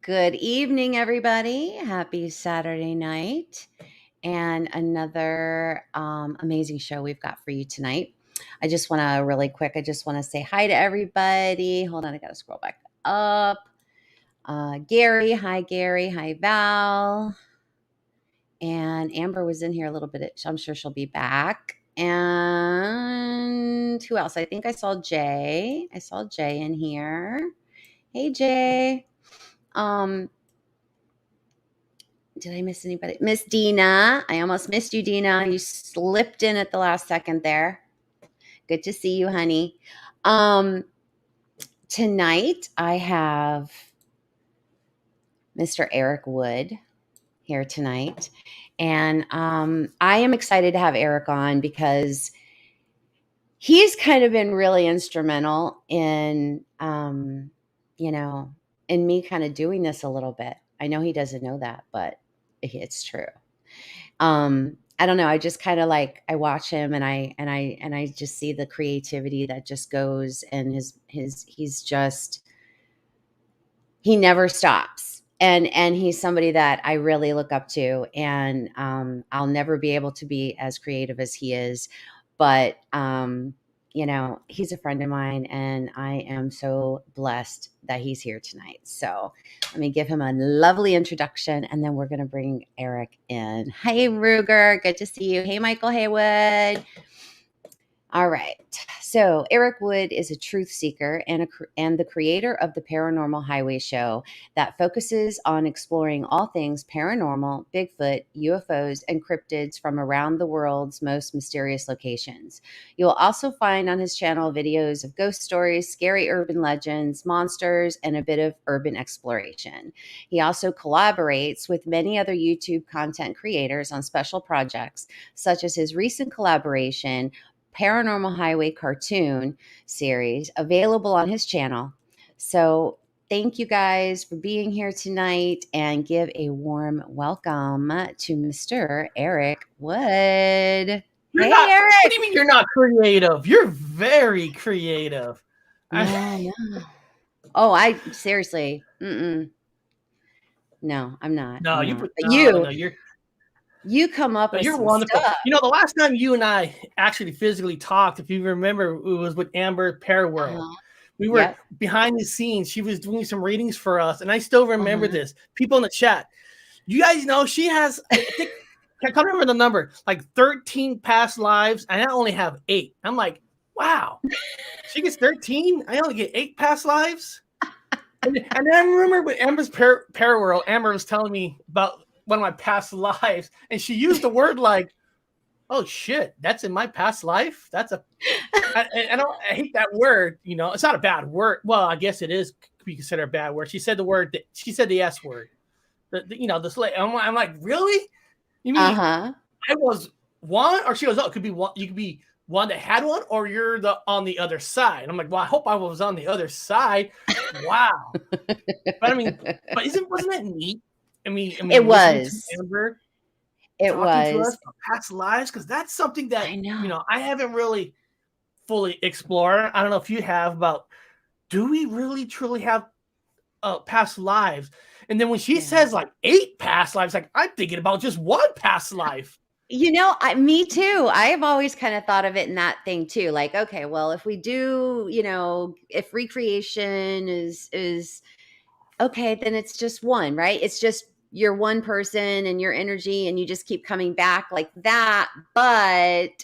Good evening, everybody. Happy Saturday night. And another amazing show we've got for you tonight. I just want to really quick, I just want to say hi to everybody. Hold on, I got to scroll back up. Gary, hi, Gary. Hi, Val. And Amber was in here a little bit. I'm sure she'll be back. And who else? I think I saw Jay. I saw Jay in here. Hey, Jay. Did I miss anybody? Miss Dina. I almost missed you, Dina. You slipped in at the last second there. Good to see you, honey. Tonight I have Mr. Eric Wood here tonight. And I am excited to have Eric on because he's kind of been really instrumental in, in me kind of doing this a little bit. I know he doesn't know that, but it's true. I don't know. I just kind of like I watch him and I just see the creativity that just goes and he never stops. And he's somebody that I really look up to, and I'll never be able to be as creative as he is, but he's a friend of mine, and I am so blessed that he's here tonight. So let me give him a lovely introduction, and then we're going to bring Eric in. Hey, Ruger. Good to see you. Hey, Michael Haywood. All right. So Eric Wood is a truth seeker and the creator of the Paranormal Highway Show that focuses on exploring all things paranormal, Bigfoot, UFOs, and cryptids from around the world's most mysterious locations. You will also find on his channel videos of ghost stories, scary urban legends, monsters, and a bit of urban exploration. He also collaborates with many other YouTube content creators on special projects, such as his recent collaboration Paranormal Highway Cartoon series available on his channel. So thank you guys for being here tonight, and give a warm welcome to Mr. Eric Wood. Hey, Eric. What do you mean you're not creative? You're very creative. No. Oh, I seriously. No, I'm not. No, You come up with you're some wonderful. stuff. The last time you and I actually physically talked, if you remember, it was with Amber Paraworld. We were behind the scenes. She was doing some readings for us, and I still remember this. People in the chat, you guys know she has, I can't remember the number, like 13 past lives, and I only have 8. I'm like, wow, she gets 13? I only get 8 past lives? And then I remember with Amber's Paraworld, Amber was telling me about one of my past lives, and she used the word like, "Oh shit, that's in my past life." I hate that word. It's not a bad word. Well, I guess it is could be considered a bad word. She said the S word. The slave. I'm like, really? You mean I was one, or she goes, oh, it could be one. You could be one that had one, or you're on the other side. I'm like, well, I hope I was on the other side. Wow. But wasn't that neat? It was. Amber it talking was to us about past lives, because that's something that I haven't really fully explored. I don't know if you have, about, do we really truly have past lives? And then when she says like 8 past lives, like, I'm thinking about just one past life. Me too. I have always kind of thought of it in that thing too. Like, okay, well, if we do, if recreation is okay, then it's just one, right? It's just you're one person and your energy, and you just keep coming back like that. But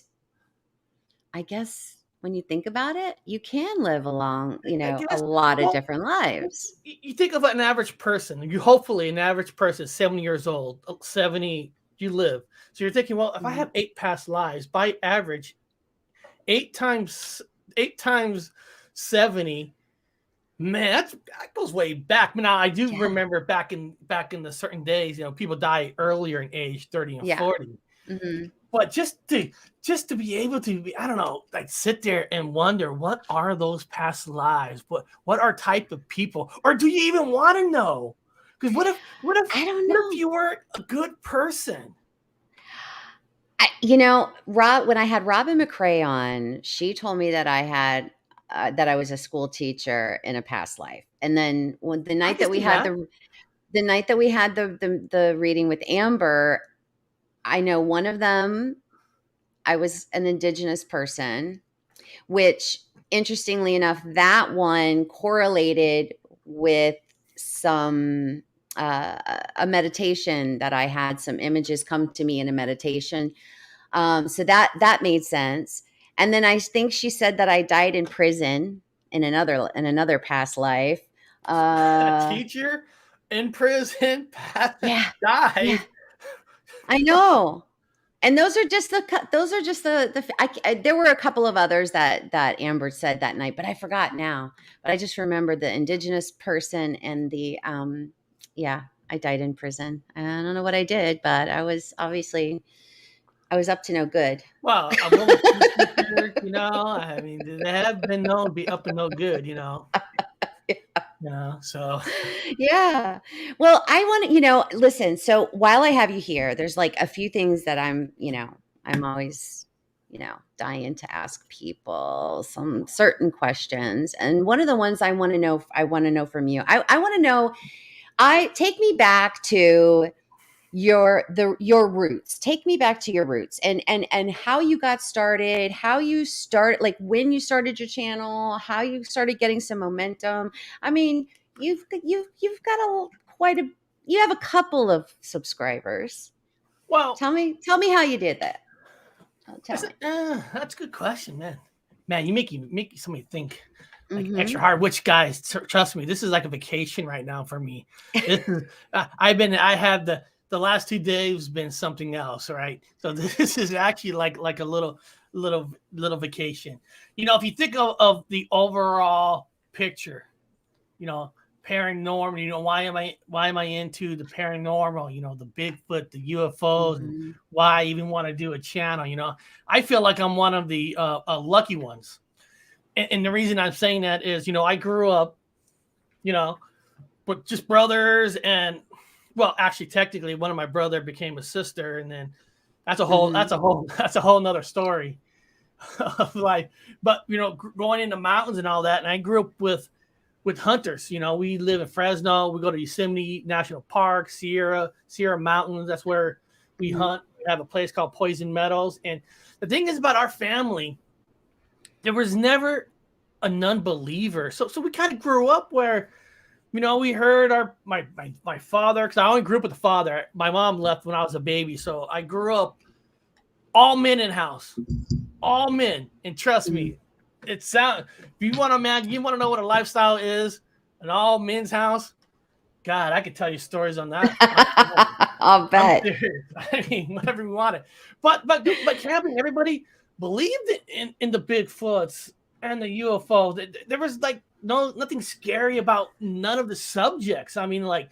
I guess when you think about it, you can live along, a lot of different lives. You think of an average person. Hopefully an average person, 70 years old, 70, you live. So you're thinking, well, if I have 8 past lives, by average, 8 times 70, man, that goes way back. Now, I do remember back in the certain days, people die earlier in age, 30 and 40. But just to be able to, I don't know, like, sit there and wonder, what are those past lives? What are type of people? Or do you even want to know? Because what if I don't know. What if you weren't a good person? When I had Robin McCrae on, she told me that I had that I was a school teacher in a past life. And then when the night that we had the night that we had the reading with Amber, I know one of them, I was an Indigenous person, which interestingly enough, that one correlated with some a meditation that I had some images come to me in a meditation. So that made sense. And then I think she said that I died in prison in another past life. A teacher in prison Yeah, died. yeah, I know. And those are just there were a couple of others that Amber said that night, but I forgot now. But I just remembered the Indigenous person and the yeah, I died in prison. I don't know what I did, but I was up to no good. Well, a woman teacher, I mean, they have been known to be up to no good, so. Yeah. Well, I want to, listen, so while I have you here, there's like a few things that I'm always, dying to ask people some certain questions. And one of the ones I want to know from you, I want to know, take me back to your roots. Take me back to your roots and how you got started, how you started, like when you started your channel, how you started getting some momentum. I mean, you've got you have a couple of subscribers. Well, Tell me how you did that. Tell me. That's a good question, man. Man, you make somebody think like extra hard. Which, guys, trust me, this is like a vacation right now for me. This is I have the last 2 days been something else, right? So this is actually like a little vacation. If you think of the overall picture, paranormal, why am I into the paranormal, the Bigfoot, the UFOs, and why I even want to do a channel. I feel like I'm one of the lucky ones, and the reason I'm saying that is I grew up with just brothers, and well, actually technically one of my brother became a sister, and then that's a whole nother story of life. But going in the mountains and all that, and I grew up with hunters. We live in Fresno. We go to Yosemite National Park, Sierra Mountains. That's where we hunt. We have a place called Poison Meadows. And the thing is about our family, there was never a non-believer. So we kind of grew up where, we heard my father, because I only grew up with the father. My mom left when I was a baby. So I grew up all men in house, all men. And trust me, if you want to know what a lifestyle is, an all men's house. God, I could tell you stories on that. I'll bet. I mean, whatever we wanted. But camping, everybody believed in the Bigfoots and the UFO. There was like nothing scary about none of the subjects. I mean, like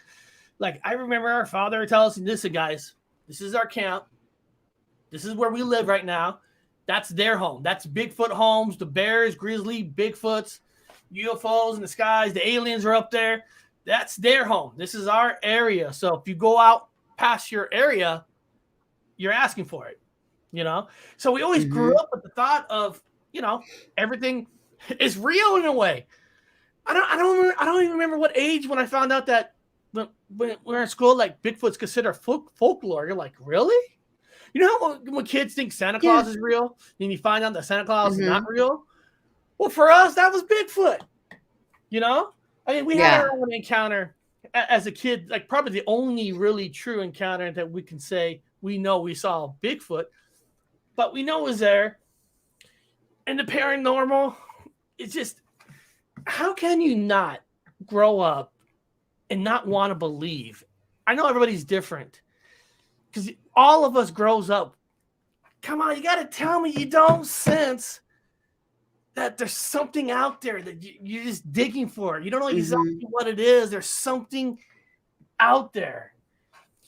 I remember our father tell us, "Listen, guys, this is our camp. This is where we live right now. That's their home. That's Bigfoot homes, the bears, grizzly, Bigfoots, UFOs in the skies. The aliens are up there. That's their home. This is our area. So if you go out past your area, you're asking for it, So we always grew up with the thought of, everything is real in a way. I don't even remember what age when I found out that when we're in school, like Bigfoot's considered folklore. You're like, really? When kids think Santa Claus is real, and you find out that Santa Claus is not real? Well, for us, that was Bigfoot. I mean, we had our own encounter as a kid, like probably the only really true encounter that we can say we know we saw Bigfoot, but we know it was there. And the paranormal, it's just, how can you not grow up and not want to believe? I know everybody's different, because all of us grows up. Come on, you got to tell me you don't sense that there's something out there that you're just digging for. You don't know exactly what it is. There's something out there.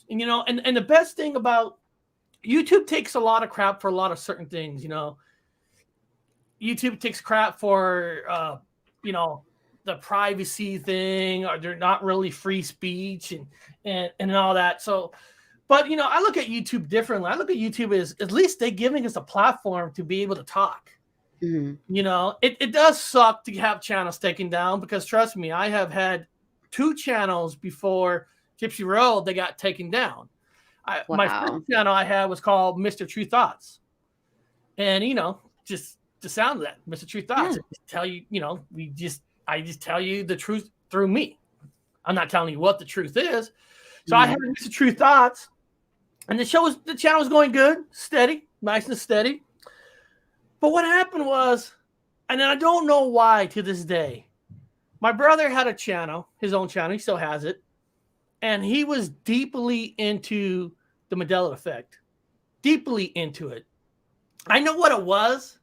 And, and the best thing about YouTube takes a lot of crap for a lot of certain things, YouTube takes crap for, the privacy thing, or they're not really free speech and all that. So, but, I look at YouTube differently. I look at YouTube as at least they're giving us a platform to be able to talk. It does suck to have channels taken down, because trust me, I have had 2 channels before Gypsy Road, they got taken down. My first Wow. channel I had was called Mr. True Thoughts. And, just the sound of that, Mr. True Thoughts. Yeah. I just tell you, I just tell you the truth through me. I'm not telling you what the truth is. So I had Mr. True Thoughts, and the channel was going good, steady, nice and steady. But what happened was, and I don't know why to this day, my brother had a channel, his own channel, he still has it, and he was deeply into the Mandela effect, deeply into it. I know what it was,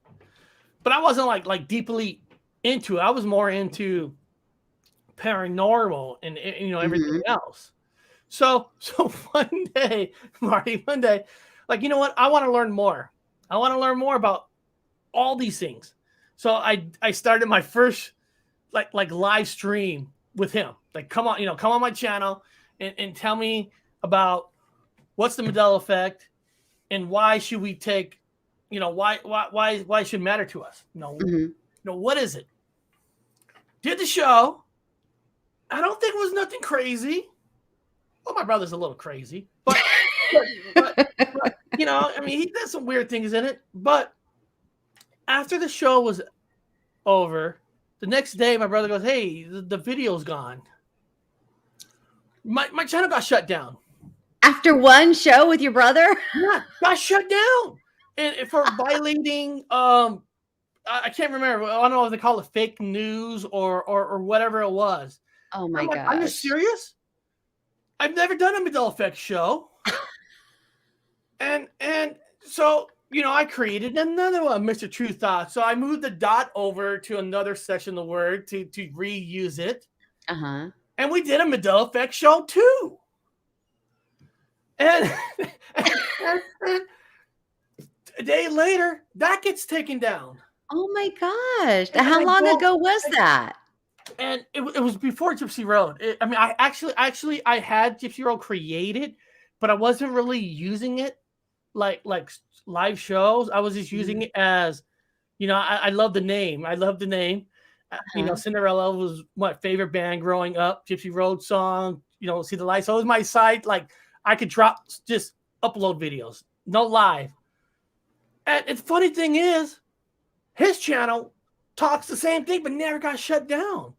but I wasn't like deeply into it. I was more into paranormal and everything else. So one day, Marty, like, you know what? I want to learn more. I want to learn more about all these things. So I started my first like live stream with him. Like, come on my channel and tell me about what's the Mandela effect and why should we take, why it should matter to us. What is it? Did the show. I don't think it was nothing crazy. Well, my brother's a little crazy, but I mean, he does some weird things in it. But after the show was over, the next day, my brother goes, "Hey, the video's gone." My channel got shut down. After one show with your brother? Yeah, got shut down. And for violating, I can't remember. I don't know if they call it fake news or whatever it was. Oh my gosh. Are you serious? I've never done a Mandela effect show. and so, I created another one, Mr. True Thought. So I moved the dot over to another section of the word to reuse it. Uh-huh. And we did a Mandela effect show too. And a day later, that gets taken down. Oh my gosh. How long ago was that? And it was before Gypsy Road. I actually I had Gypsy Road created, but I wasn't really using it like live shows. I was just using it as, I love the name. I love the name. Cinderella was my favorite band growing up. Gypsy Road song, See the Light. So it was my site. Like, I could just upload videos, no live. And the funny thing is, his channel talks the same thing, but never got shut down.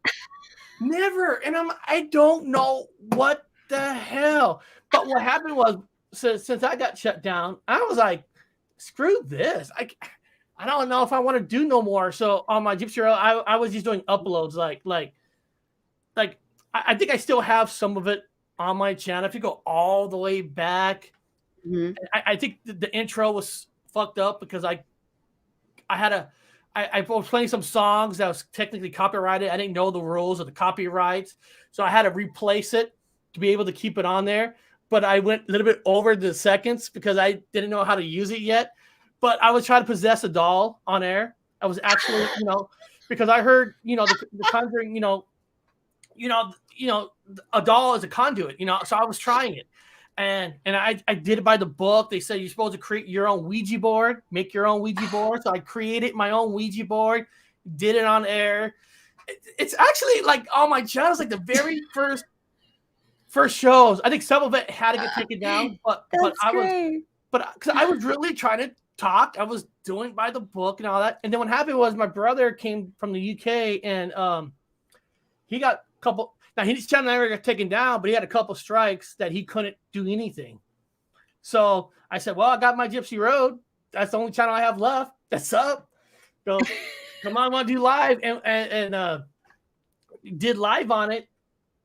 Never. And I don't know what the hell. But what happened was, since I got shut down, I was like, screw this. I don't know if I want to do no more. So on my Gypsy Road, I was just doing uploads like I think I still have some of it on my channel. If you go all the way back, I think the intro was fucked up because I was playing some songs that was technically copyrighted. I didn't know the rules of the copyrights, so I had to replace it to be able to keep it on there. But I went a little bit over the seconds because I didn't know how to use it yet. But I was trying to possess a doll on air. I was actually, because I heard, the Conjuring, a doll is a conduit, So I was trying it, and I did it by the book. They said you're supposed to create your own Ouija board, make your own Ouija board. So I created my own Ouija board, did it on air. It's actually like on my channels, like the very first shows. I think some of it had to get taken down, but I was really trying to talk. I was doing by the book and all that. And then what happened was my brother came from the UK and he got a couple. Now his channel never got taken down, but he had a couple strikes that he couldn't do anything. So I said, well, I got my Gypsy Road. That's the only channel I have left. That's up. So come on, I want to do live and did live on it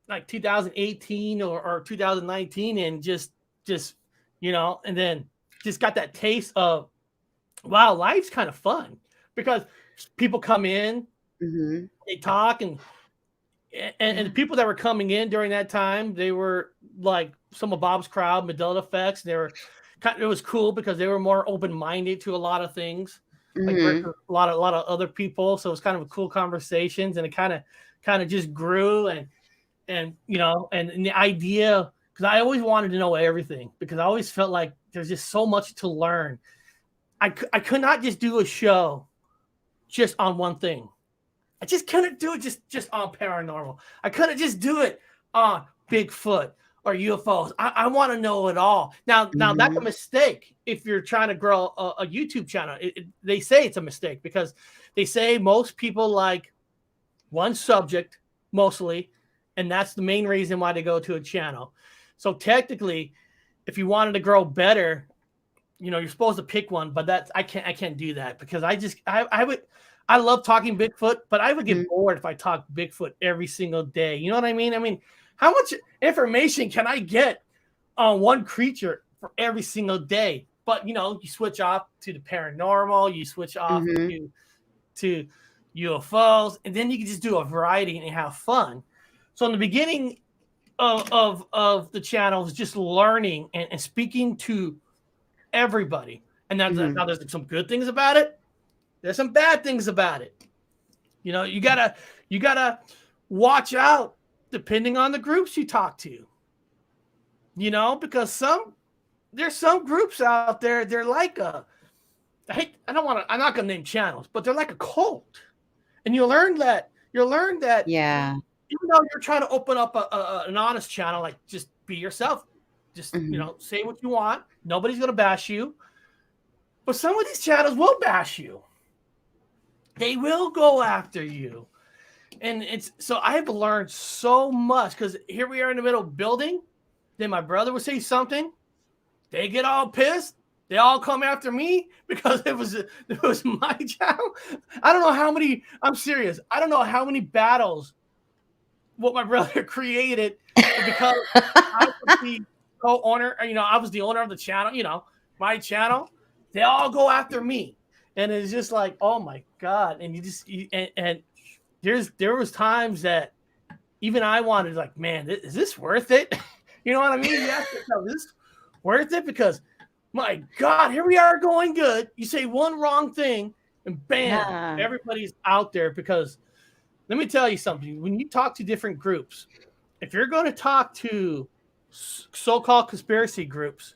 like 2018 or 2019 and just and then just got that taste of, wow, life's kind of fun because people come in, they talk, and the people that were coming in during that time, they were like some of Bob's crowd, Mandela effects. It was cool because they were more open-minded to a lot of things, like a lot of other people. So it was kind of a cool conversations, and it kind of just grew and the idea, because I always wanted to know everything because I always felt like there's just so much to learn. I could not just do a show just on one thing. I just couldn't do it just on paranormal. I couldn't just do it on Bigfoot, or UFOs. I want to know it all. Now that's a mistake if you're trying to grow a YouTube channel. They say it's a mistake because they say most people like one subject mostly, and that's the main reason why they go to a channel. So technically, if you wanted to grow better, you're supposed to pick one, but I can't do that because I love talking Bigfoot, but I would get bored if I talked Bigfoot every single day. You know what I mean? I mean, how much information can I get on one creature for every single day? But you switch off to the paranormal, you switch off to UFOs, and then you can just do a variety and have fun. So in the beginning of the channel is just learning and speaking to everybody. And now there's some good things about it. There's some bad things about it. You gotta watch out depending on the groups you talk to. Because there's some groups out there, they're like I'm not gonna name channels, but they're like a cult. And you'll learn that Yeah. even though you're trying to open up an honest channel, like just be yourself. Just say what you want. Nobody's gonna bash you. But some of these channels will bash you. They will go after you. And so I've learned so much because here we are in the middle of building. Then my brother would say something. They get all pissed. They all come after me because it was my channel. I don't know how many. I'm serious. I don't know how many battles what my brother created because I was the co-owner. I was the owner of the channel. My channel. They all go after me, and it's just like, oh my god! And and there was times that even I wanted, like, man, is this worth it? You know what I mean? You ask yourself, is this worth it? Because my God, here we are going good. You say one wrong thing, and bam, everybody's out there. Because let me tell you something. When you talk to different groups, if you're going to talk to so-called conspiracy groups,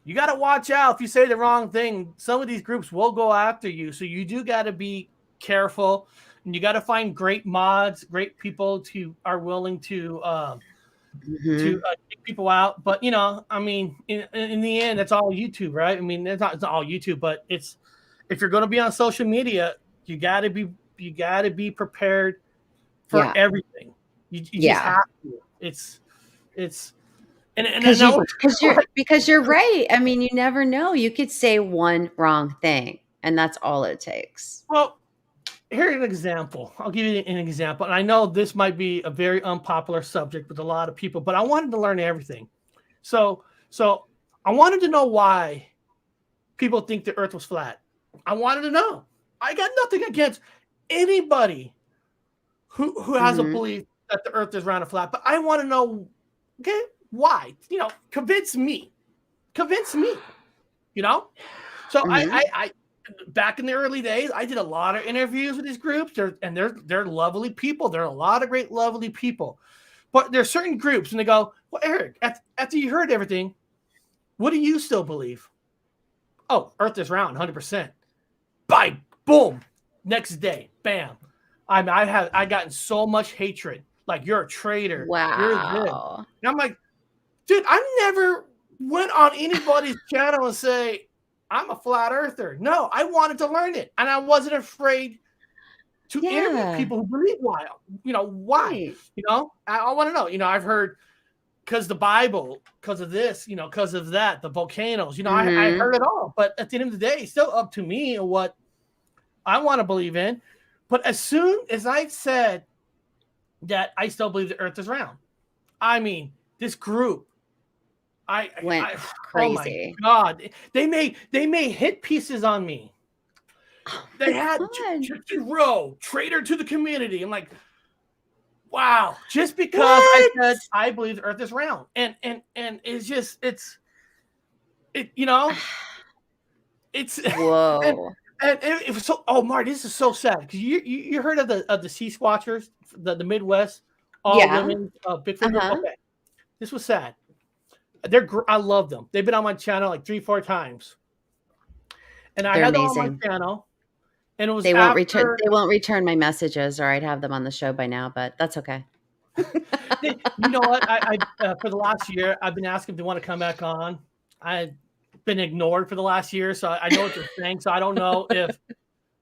you got to watch out. If you say the wrong thing, some of these groups will go after you. So you do got to be careful, and you got to find great mods, great people are willing to kick people out. But I mean, in the end, it's all YouTube, right? I mean, it's all YouTube, but if you're going to be on social media, you got to be prepared for everything. You just have to. It's because you're right. I mean, you never know. You could say one wrong thing, and that's all it takes. Well, here's an example. I'll give you an example. And I know this might be a very unpopular subject with a lot of people, but I wanted to learn everything. So I wanted to know why people think the earth was flat. I wanted to know. I got nothing against anybody who has a belief that the earth is round and flat, but I want to know, okay, why? Convince me. So I back in the early days, I did a lot of interviews with these groups. They're lovely people. There are a lot of great, lovely people. But there's certain groups, and they go, well, Eric, after you heard everything, what do you still believe? Oh, earth is round, 100%. Bye, boom. Next day, bam. I gotten so much hatred. Like, you're a traitor. Wow. You're this. And I'm like, dude, I never went on anybody's channel and say, I'm a flat earther. No, I wanted to learn it. And I wasn't afraid to interview people who believe why. Why? Right. I want to know. I've heard because the Bible, because of this, because of that, the volcanoes, I heard it all. But at the end of the day, it's still up to me and what I want to believe in. But as soon as I said that I still believe the earth is round, I mean, this group, I went crazy. Oh my God. They made hit pieces on me. They had traitor to the community. I'm like, wow, just because I said I believe the earth is round. And it's just it's whoa. And it was so. Oh, Marty, this is so sad because you heard of the Sea Squatchers, the Midwest, all women Bigfoot. Okay, this was sad. I love them. They've been on my channel like 3-4 times, and I had them on my channel. And it was they won't return my messages, or I'd have them on the show by now. But that's okay. You know what? I for the last year, I've been asking if they want to come back on. I've been ignored for the last year, so I know what you're saying. So I don't know if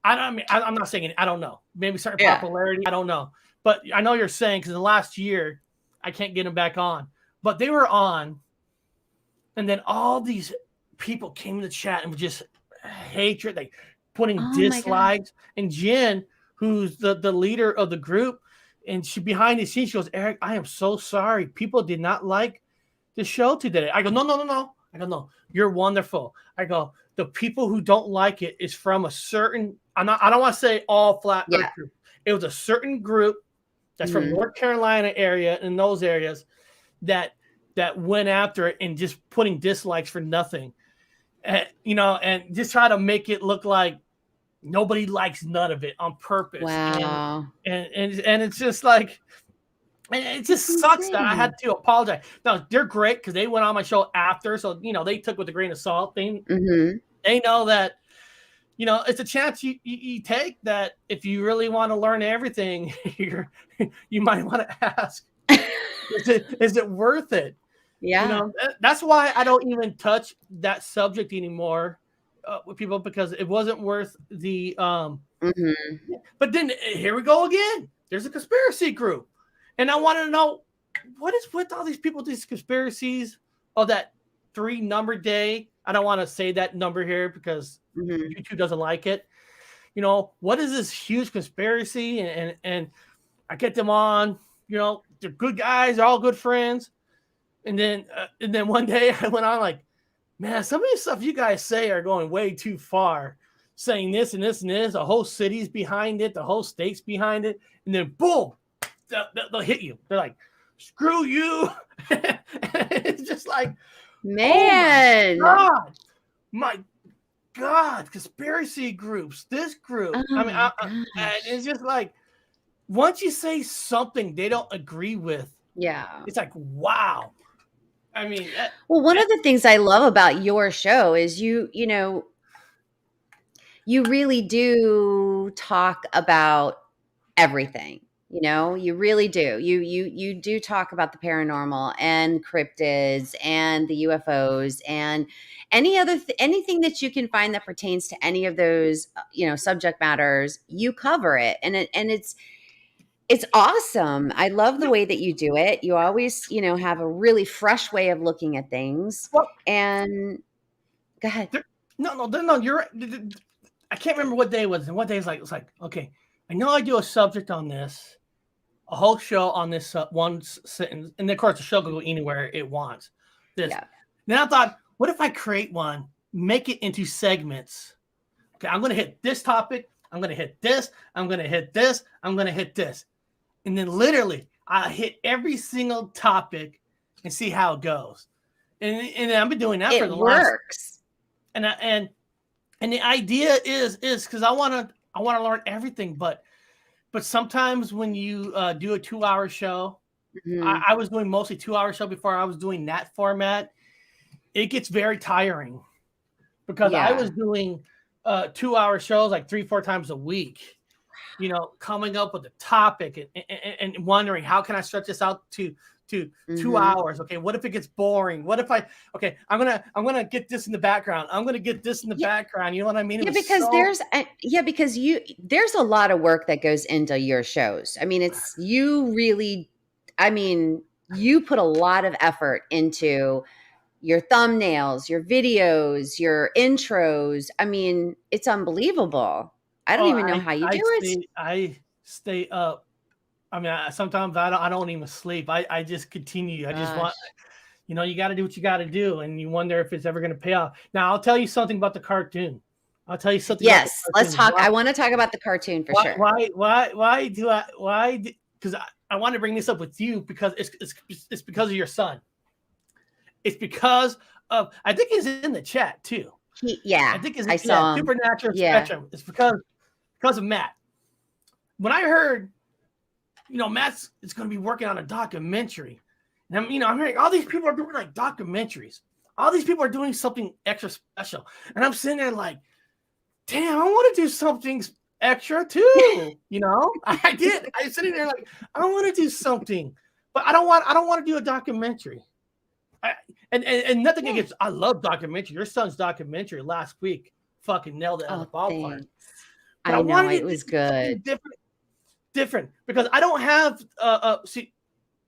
I'm not saying it. I don't know. Maybe certain popularity. I don't know. But I know you're saying because in the last year, I can't get them back on. But they were on, and then all these people came in the chat and were just hatred, like putting dislikes. And Jen, who's the leader of the group, and she behind the scenes, she goes, Eric, I am so sorry. People did not like the show today. I go, no. I go, no, you're wonderful. I go, the people who don't like it is from a certain, I don't want to say all flat earth group. It was a certain group that's from North Carolina area, in those areas, that went after it and just putting dislikes for nothing. And just try to make it look like nobody likes none of it on purpose. Wow. And it's just like, it just sucks that I had to apologize. Now, they're great because they went on my show after. So, they took with a grain of salt. They know that, it's a chance you take, that if you really want to learn everything, you might want to ask, is it worth it? Yeah. That's why I don't even touch that subject anymore with people, because it wasn't worth the But then here we go again. There's a conspiracy group, and I want to know what is with all these people, these conspiracies of that 3-number day. I don't want to say that number here because YouTube doesn't like it. What is this huge conspiracy? And I get them on. They're good guys. They're all good friends. And then one day I went on like, man, some of the stuff you guys say are going way too far. Saying this and this and this, the whole city's behind it, the whole state's behind it, and then boom, they'll hit you. They're like, screw you. It's just like, man, oh my God, conspiracy groups, this group. It's just like, once you say something they don't agree with, it's like, wow. I mean, one of the things I love about your show is you really do talk about everything. You really do. You do talk about the paranormal and cryptids and the UFOs and anything that you can find that pertains to any of those subject matters. You cover it, and it's awesome. I love the way that you do it. You always, have a really fresh way of looking at things. And go ahead. No, you're right. I can't remember what day it was. And what day it was like, okay, I know I do a subject on this, a whole show on this one sentence. And of course, the show can go anywhere it wants. Then I thought, what if I create one, make it into segments? Okay, I'm going to hit this topic. I'm going to hit this. I'm going to hit this. I'm going to hit this. And then literally, I hit every single topic and see how it goes. And I've been doing that for the last. It works. And the idea is because I want to learn everything, but sometimes when you do a 2-hour show, I was doing mostly 2-hour show before I was doing that format. It gets very tiring because I was doing 2-hour shows like 3-4 times a week. Coming up with a topic and wondering how can I stretch this out to 2 hours? Okay, what if it gets boring? What if I'm gonna get this in the background? I'm gonna get this in the background. You know what I mean? Because there's a lot of work that goes into your shows. I mean, you put a lot of effort into your thumbnails, your videos, your intros. I mean, it's unbelievable. I don't even know how you do it. I stay up. I mean, sometimes I don't even sleep. I just continue. I just want, you got to do what you got to do, and you wonder if it's ever going to pay off. Now, I'll tell you something about the cartoon. I'll tell you something. Yes, let's talk. I want to talk about the cartoon for sure. Why? Because I want to bring this up with you because it's because of your son. It's because of, I think he's in the chat too. I think I saw Supernatural Spectrum. It's because of Matt. When I heard, Matt's is going to be working on a documentary, and I'm hearing all these people are doing like documentaries. All these people are doing something extra special, and I'm sitting there like, damn, I want to do something extra too. I did. I'm sitting there like, I want to do something, But I don't want to do a documentary. And nothing against. I love documentary. Your son's documentary last week fucking nailed it out of the ballpark. Thanks. But I know it was good. Different because I don't have see,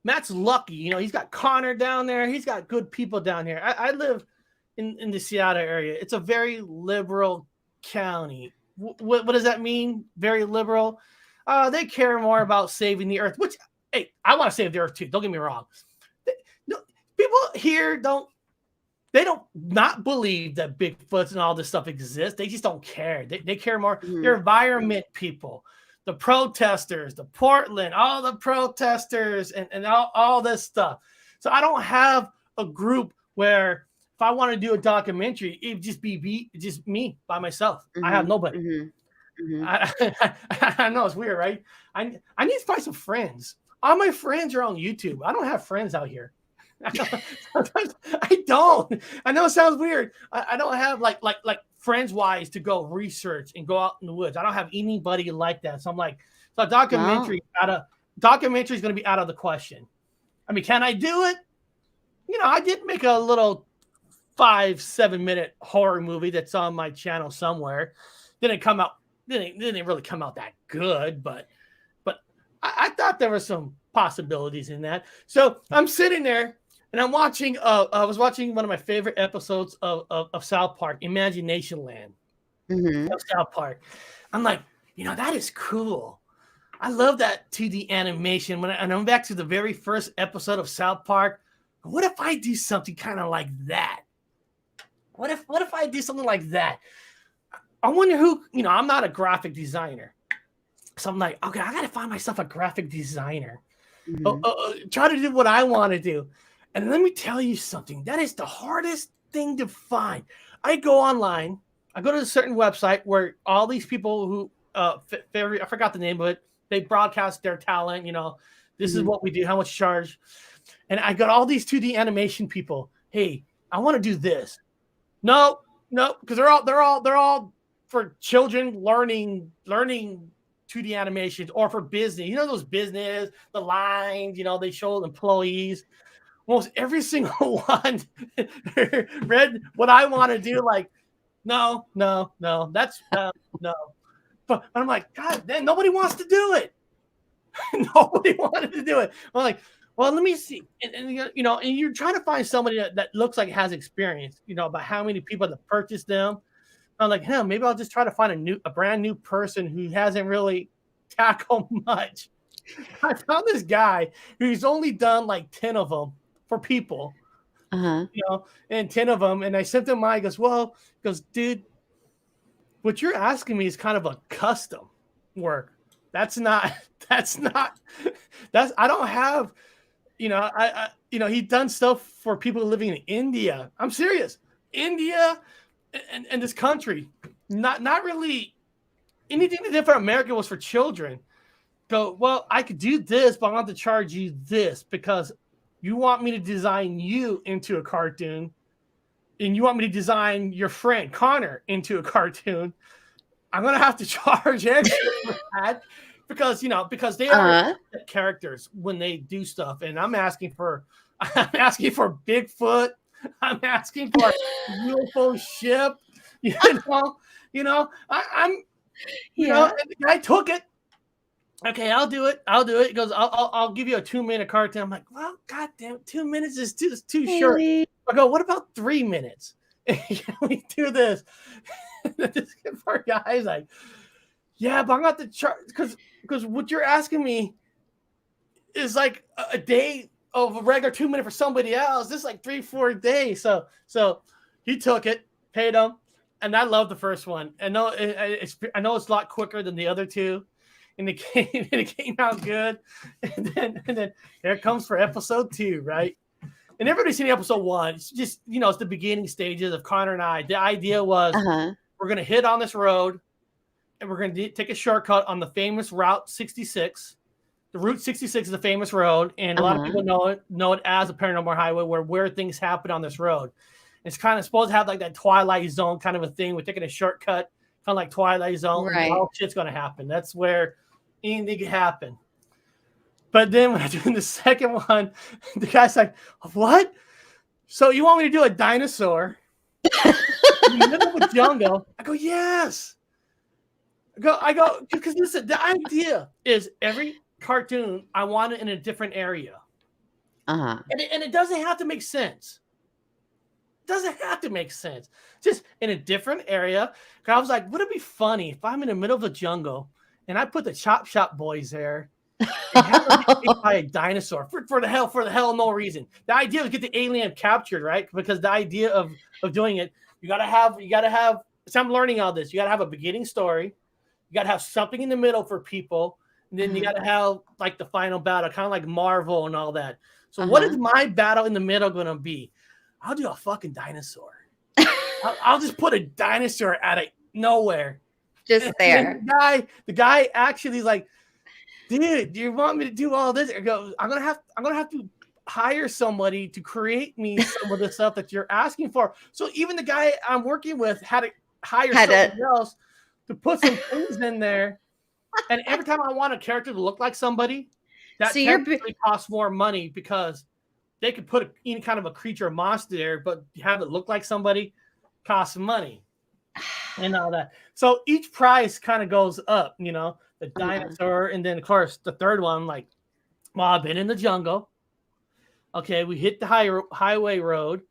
Matt's lucky, you know, he's got Connor down there, he's got good people down here. I live in the Seattle area. It's a very liberal county. What does that mean? Very liberal. They care more about saving the earth, which, hey, I want to save the earth too. Don't get me wrong. People here don't not believe that Bigfoots and all this stuff exists. They just don't care. They care more. Your environment people, the protesters, the Portland, all the protesters and all this stuff. So I don't have a group where if I want to do a documentary, it'd just be just me by myself. I have nobody. I know it's weird, right? I need to find some friends. All my friends are on YouTube. I don't have friends out here. I don't. I know it sounds weird. I don't have like friends wise to go research and go out in the woods. I don't have anybody like that. So I'm like, so documentary is going to be out of the question. I mean, can I do it? You know, I did make a little 5-7 minute horror movie that's on my channel somewhere. Didn't really come out that good, but I thought there were some possibilities in that. So I'm sitting there and I'm watching. I was watching one of my favorite episodes of South Park, Imagination Land of South Park. I'm like, you know, that is cool. I love that 2D animation. And I'm back to the very first episode of South Park. What if I do something kind of like that? What if I do something like that? I wonder who, you know, I'm not a graphic designer. So I'm like, okay, I got to find myself a graphic designer. Try to do what I want to do. And let me tell you something. That is the hardest thing to find. I go online. I go to a certain website where all these people who, I forgot the name of it. They broadcast their talent. You know, this is what we do. How much charge? And I got all these 2D animation people. Hey, I want to do this. No, because they're all for children learning 2D animations or for business. You know, those business, the lines, you know, they show employees. Almost every single one read what I want to do. Like, no, that's no. But I'm like, God, then nobody wants to do it. Nobody wanted to do it. I'm like, well, let me see. And you know, and you're trying to find somebody that looks like has experience, you know, about how many people that purchased them. I'm like, hell, maybe I'll just try to find a brand new person who hasn't really tackled much. I found this guy who's only done like 10 of them for people, you know, and 10 of them. And I sent him mine. He goes, dude, what you're asking me is kind of a custom work. I don't have, you know, you know, he'd done stuff for people living in India. I'm serious. India and this country, not really anything that did for America was for children. Go, well, I could do this, but I'm going to charge you this because you want me to design you into a cartoon and you want me to design your friend Connor into a cartoon. I'm going to have to charge extra for that because they are characters when they do stuff. And I'm asking for Bigfoot. I'm asking for a UFO ship. You know, I'm, you know, and the guy took it. Okay, I'll do it. He goes, I'll give you a 2-minute cartoon. I'm like, well, goddamn, 2 minutes is too short. I go, what about 3 minutes? Can we do this? This poor guy's like, yeah, but I'm not the charge because what you're asking me is like a day of a regular 2 minute for somebody else. This is like 3-4 days. So he took it, paid him, and I love the first one. I know it's a lot quicker than the other two. And it came out good. And then here it comes for episode 2, right? And everybody's seen episode 1. It's just, you know, it's the beginning stages of Connor and I. The idea was we're going to hit on this road and we're going to take a shortcut on the famous Route 66. The Route 66 is a famous road, and a lot of people know it as a paranormal highway where things happen on this road. It's kind of supposed to have like that Twilight Zone kind of a thing. We're taking a shortcut, kind of like Twilight Zone. Right. All shit's going to happen. That's where anything can happen. But then when I do the second one, the guy's like, "What? So you want me to do a dinosaur in the middle of a jungle?" I go, "Yes." I go, because listen, the idea is every cartoon I want it in a different area, and it doesn't have to make sense. It doesn't have to make sense. Just in a different area. I was like, would it be funny if I'm in the middle of the jungle and I put the Chop Shop Boys there and have them get hit by a dinosaur for the hell no reason. The idea is get the alien captured, right? Because the idea of doing it, you gotta have. So I'm learning all this. You gotta have a beginning story. You gotta have something in the middle for people, and then you gotta have like the final battle, kind of like Marvel and all that. So what is my battle in the middle gonna be? I'll do a fucking dinosaur. I'll just put a dinosaur out of nowhere. Just there. The guy actually is like, dude, do you want me to do all this? I go, I'm gonna have to hire somebody to create me some of the stuff that you're asking for. So even the guy I'm working with had to hire somebody else to put some things in there. And every time I want a character to look like somebody, that technically costs more money because they could put any kind of a creature or monster there, but have it look like somebody costs money and all that. So each price kind of goes up, you know, the dinosaur. And then, of course, the third one, like, well, I've been in the jungle. Okay, we hit the highway road.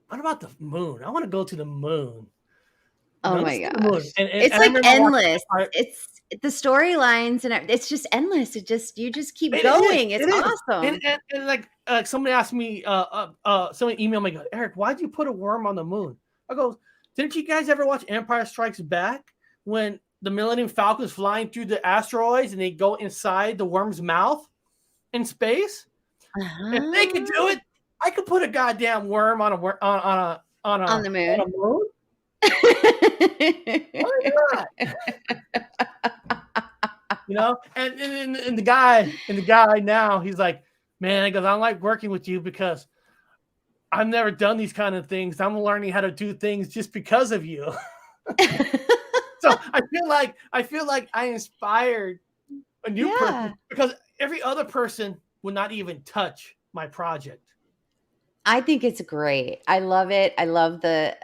What about the moon? I want to go to the moon. Oh my gosh. It's like endless. It's the storylines and it's just endless. You just keep going. It's awesome. And like somebody asked me, somebody emailed me, Eric, why'd you put a worm on the moon? I go, didn't you guys ever watch Empire Strikes Back when the Millennium Falcon is flying through the asteroids and they go inside the worm's mouth in space? If they could do it, I could put a goddamn worm on the moon. On a moon. Why not? You know, and the guy now, he's like, man, I don't like working with you because I've never done these kind of things. I'm learning how to do things just because of you. So I feel like I inspired a new person because every other person would not even touch my project. I think it's great. I love it. I love the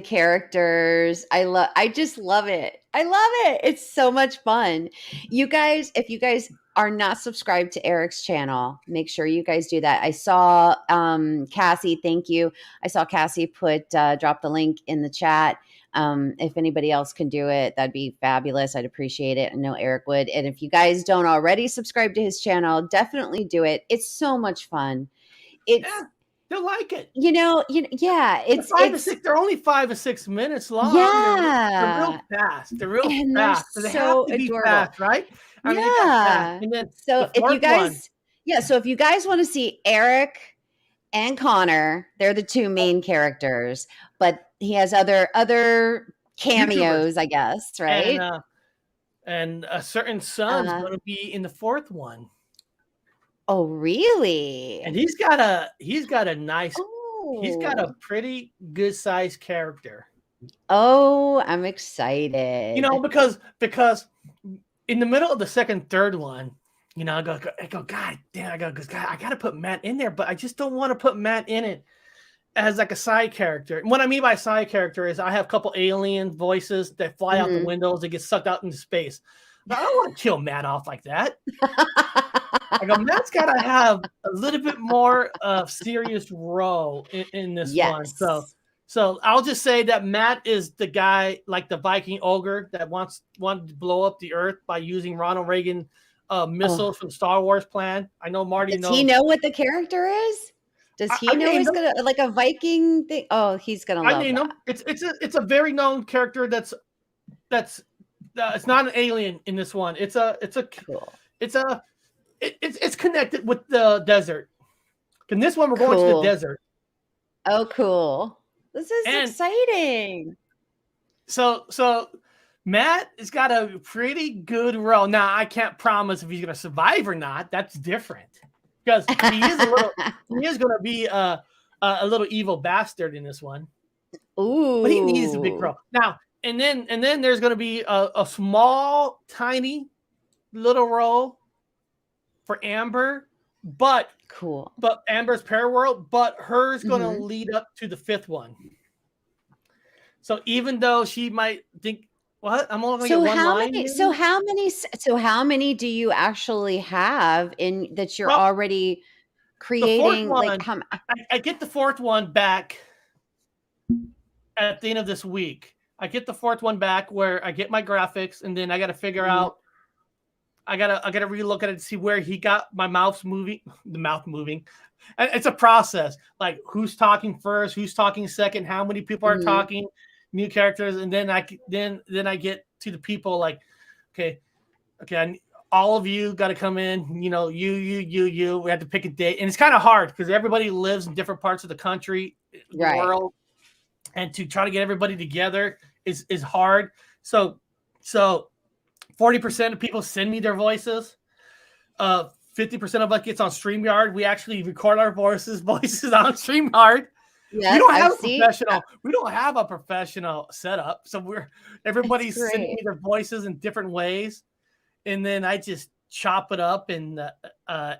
characters. I just love it. I love it. It's so much fun. You guys, if you guys are not subscribed to Eric's channel, make sure you guys do that. I saw Cassie, thank you. I saw Cassie drop the link in the chat. If anybody else can do it, that'd be fabulous. I'd appreciate it. I know Eric would. And if you guys don't already subscribe to his channel, definitely do it. It's so much fun. They'll like it. They're only 5 or 6 minutes long. Yeah. They're real fast. They're real fast. They're they so have to adorable. Be fast, right? I mean, and then so if you guys want to see Eric and Connor, they're the two main characters, but he has other cameos, YouTubers. I guess, right? And a certain son's going to be in the fourth one. Oh, really? And he's got a nice, he's got a pretty good sized character. Oh, I'm excited. You know, because in the middle of the second, third one, you know, I go, God damn, I got to put Matt in there, but I just don't want to put Matt in it as like a side character. And what I mean by side character is I have a couple alien voices that fly out the windows, they get sucked out into space. But I don't want to kill Matt off like that. I go, Matt's got to have a little bit more serious role in this one. So I'll just say that Matt is the guy like the Viking ogre that wanted to blow up the earth by using Ronald Reagan missiles from Star Wars plan. I know Marty knows. Does he know what the character is? Does he know he's gonna like a Viking thing? Oh, he's gonna love that. It's a very known character that's it's not an alien in this one. It's connected with the desert. In this one, we're going to the desert. Oh, cool. This is exciting. So Matt has got a pretty good role. Now, I can't promise if he's going to survive or not. That's different. Because he is going to be a little evil bastard in this one. Ooh. But he needs a big role. Now, and then there's going to be a small, tiny little role for Amber, but Cool. Amber's Paraworld, but hers going to Mm-hmm. lead up to the 5th one. So even though she might think, what? I'm only going to get one line. So how many do you actually have in that you're Well, already the 4th creating? Like one, how? I get the 4th one back at the end of this week. I get the 4th one back where I get my graphics, and then I got to figure out. I gotta relook at it to see where he got my mouth moving. The mouth moving. It's a process. Like who's talking first, who's talking second, how many people are Mm-hmm. talking, new characters, and then I get to the people like, okay, all of you got to come in. You know, you. We have to pick a date, and it's kind of hard because everybody lives in different parts of the country, the world, and to try to get everybody together is hard. So 40% of people send me their voices. 50% of it gets on StreamYard. We actually record our voices on StreamYard. Yes, We don't have a professional. We don't have a professional setup, so everybody's sending me their voices in different ways, and then I just chop it up and I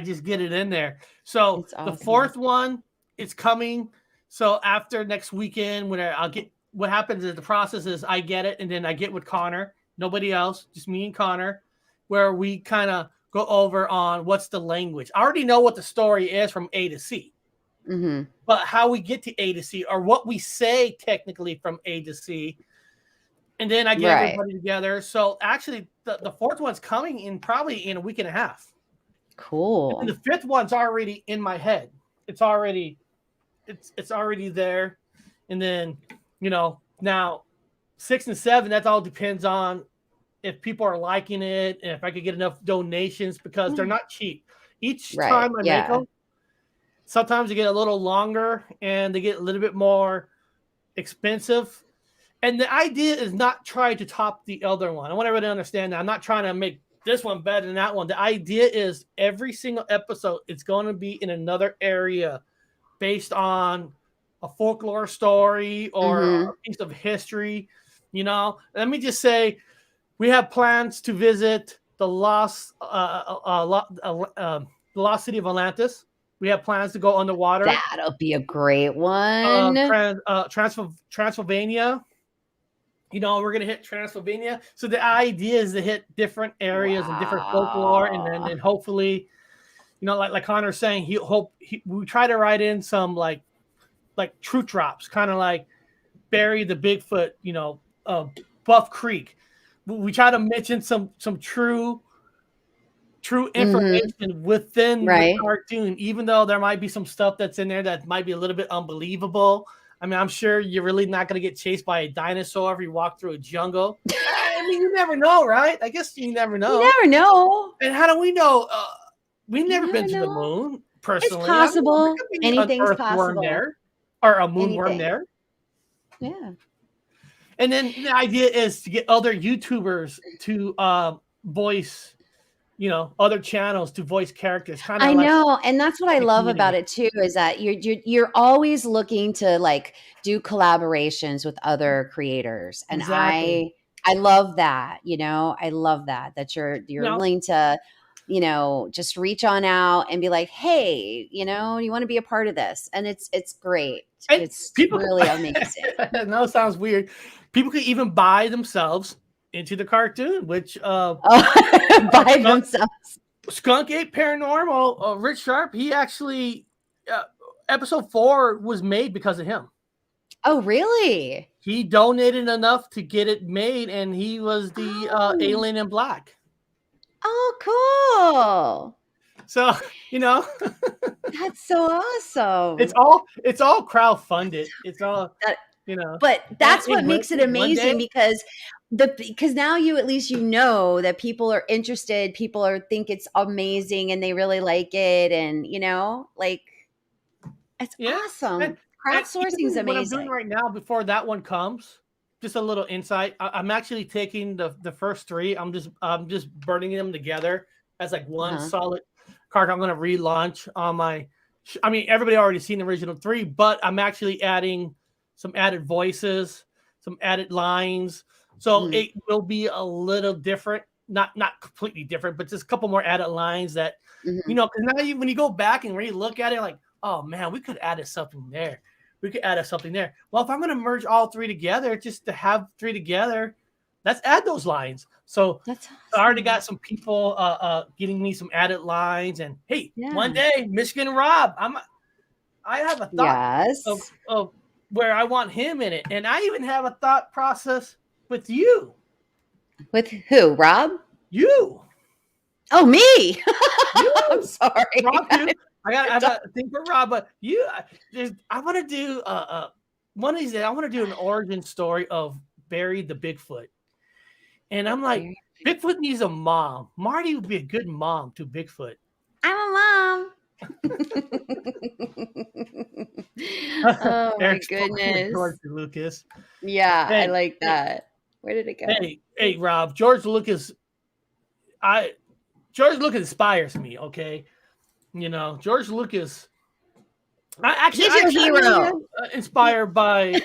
just get it in there. So the 4th one is coming. So after next weekend, when I'll get. What happens is the process is I get it, and then I get with Connor, nobody else, just me and Connor, where we kind of go over on what's the language. I already know what the story is from A to C, but how we get to A to C or what we say technically from A to C, and then I get everybody together. So actually, the 4th one's coming in probably in a week and a half. Cool. And the 5th one's already in my head. It's already there, and then. You know, now 6 and 7, that all depends on if people are liking it and if I could get enough donations because they're not cheap. Each time I make them, sometimes they get a little longer and they get a little bit more expensive. And the idea is not try to top the other one. I want everybody to understand that. I'm not trying to make this one better than that one. The idea is every single episode, it's going to be in another area based on a folklore story or a piece of history. You know, let me just say, we have plans to visit the lost city of Atlantis. We have plans to go underwater. That'll be a great one. Transylvania. You know, we're gonna hit Transylvania. So the idea is to hit different areas and different folklore, and then hopefully, you know, like Connor's saying, we try to write in some like truth drops, kind of like Barry the Bigfoot, you know, Buff Creek. We try to mention some true information within the cartoon, even though there might be some stuff that's in there that might be a little bit unbelievable. I mean, I'm sure you're really not going to get chased by a dinosaur if you walk through a jungle. I mean, you never know, right? I guess you never know. You never know. And how do we know? We've never been to the moon, personally. It's possible. Anything's possible. There. Or a moonworm there. Yeah. And then the idea is to get other YouTubers to voice, you know, other channels to voice characters. I know, and that's what I love about it too, is that you're always looking to like do collaborations with other creators. And I love that, you know, I love that you're willing to, you know, just reach on out and be like, hey, you know, you want to be a part of this. And it's great. And it's really amazing. I know it sounds weird. People could even buy themselves into the cartoon, which by themselves. Skunk Ape Paranormal, Rich Sharp, he actually episode 4 was made because of him. Oh, really? He donated enough to get it made, and he was the alien in black. Oh, cool. So, you know, that's so awesome. It's all crowdfunded. It's all, you know. But that's what makes it amazing, because now you at least, you know, that people are interested, people think it's amazing and they really like it, and you know, like, it's awesome. Crowdsourcing is amazing. What I'm doing right now before that one comes, just a little insight. I'm actually taking the first 3. I'm just burning them together as like one solid card. I'm going to relaunch on my. I mean, everybody already seen the original 3, but I'm actually adding some added voices, some added lines, so it will be a little different. not completely different, but just a couple more added lines that, Mm-hmm. you know, because now when you go back and really look at it, like, oh man, we could add something there. We could add something there. Well, if I'm going to merge all three together, just to have three together, let's add those lines. So That's I already awesome. got some people getting me some added lines. And hey, one Yeah. day, Michigan Rob, I have a thought Yes. of where I want him in it. And I even have a thought process with you. With who? Rob? You. Oh, me. I'm You. sorry. Rob too. I have a thing for Rob, but you I want to do one of these days, I want to do an origin story of Barry the Bigfoot. And I'm like, Bigfoot needs a mom. Marty would be a good mom to Bigfoot. I'm a mom. Oh my Eric's goodness. George Lucas. Yeah, I Hey, like hey, that. Where did it go? hey, Rob. George Lucas inspires me, okay? You know, George Lucas. He's your I really hero. am inspired by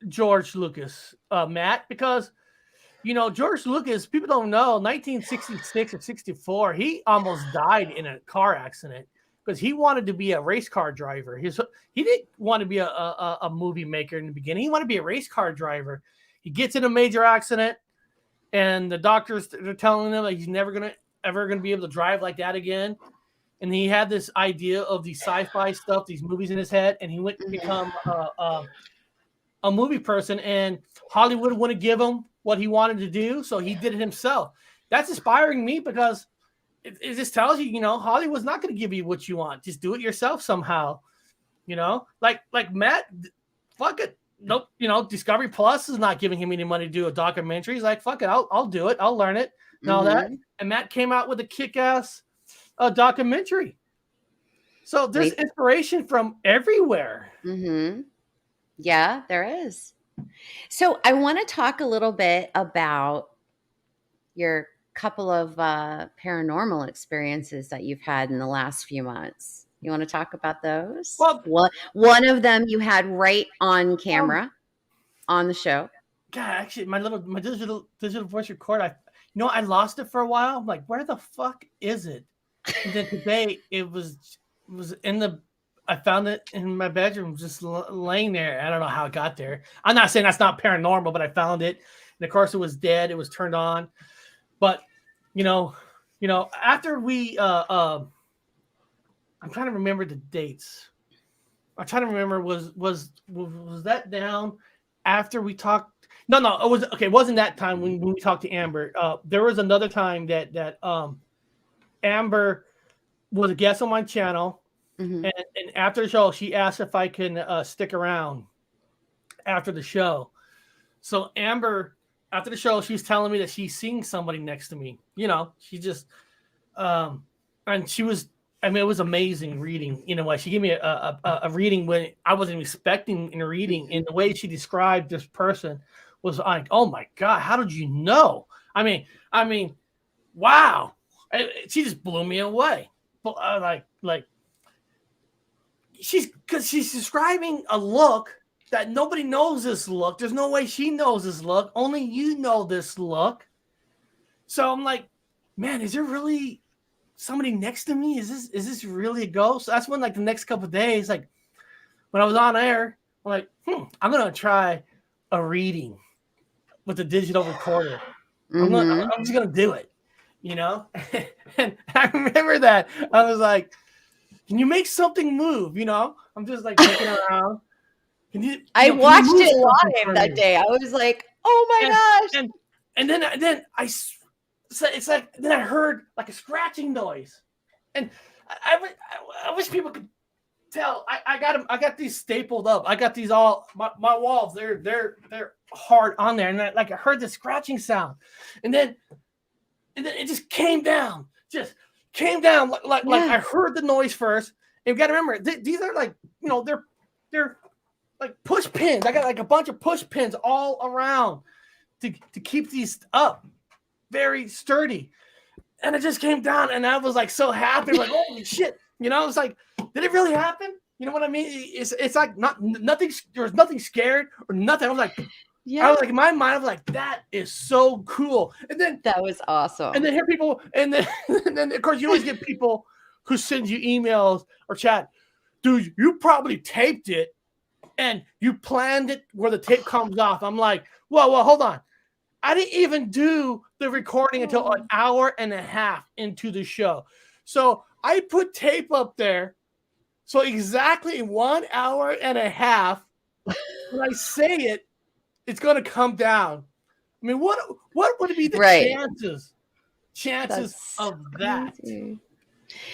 George Lucas, Matt, because you know George Lucas. People don't know 1966 or 64. He almost died in a car accident because he wanted to be a race car driver. He didn't want to be a movie maker in the beginning. He wanted to be a race car driver. He gets in a major accident, and the doctors are telling him that he's never ever gonna be able to drive like that again. And he had this idea of these sci-fi stuff, these movies in his head, and he went to become a movie person. And Hollywood wouldn't give him what he wanted to do, so he did it himself. That's inspiring me because it just tells you, you know, Hollywood's not going to give you what you want. Just do it yourself somehow. You know, like Matt, fuck it. Nope. You know, Discovery Plus is not giving him any money to do a documentary. He's like, fuck it, I'll do it. I'll learn it and all that. And Matt came out with a kick-ass documentary. So there's inspiration from everywhere. Mm-hmm. Yeah, there is. So I want to talk a little bit about your couple of paranormal experiences that you've had in the last few months. You want to talk about those? Well, one of them you had right on camera on the show. God, actually, my digital voice recorder, I lost it for a while. I'm like, where the fuck is it? And then today it was I found it in my bedroom, just laying there. I don't know how it got there. I'm not saying that's not paranormal, but I found it, and of course it was dead. It was turned on, but you know, after we, I'm trying to remember the dates. I'm trying to remember was that down after we talked? No, it was okay. It wasn't that time when we talked to Amber. There was another time that Amber was a guest on my channel. Mm-hmm. And after the show, she asked if I can stick around after the show. So Amber, after the show, she's telling me that she's seeing somebody next to me. You know, she just, and she was, I mean, it was amazing reading. You know what? She gave me a reading when I wasn't expecting a reading. And the way she described this person was like, oh my God, how did you know? I mean, wow. She just blew me away. But she's describing a look that nobody knows this look. There's no way she knows this look. Only you know this look. So I'm like, man, is there really somebody next to me? Is this really a ghost? So that's when, like, the next couple of days, like when I was on air, I'm like, I'm gonna try a reading with a digital recorder. I'm just gonna do it, you know. And I remember that I was like, can you make something move? You know, I'm just like looking around. I watched it live that day. I was like, oh my gosh. And then it's like, then I heard like a scratching noise. And I wish people could tell. I got these stapled up. I got these all, my walls, they're hard on there. And I heard the scratching sound. And then it just came down. Like I heard the noise first. And you got to remember, these are like, you know, they're like push pins. I got like a bunch of push pins all around to keep these up, very sturdy. And it just came down, and I was like so happy, like, holy shit, you know. It's like, did it really happen? You know what I mean? It's like nothing. There was nothing scared or nothing. I was like, I was like, in my mind, I was like, that is so cool. And then that was awesome. And then hear people, and then of course you always get people who send you emails or chat. Dude, you probably taped it and you planned it where the tape comes off. I'm like, well, hold on. I didn't even do the recording until an hour and a half into the show. So I put tape up there. So exactly 1 hour and a half, when I say it, it's going to come down. I mean, what would be the chances That's of that? Crazy.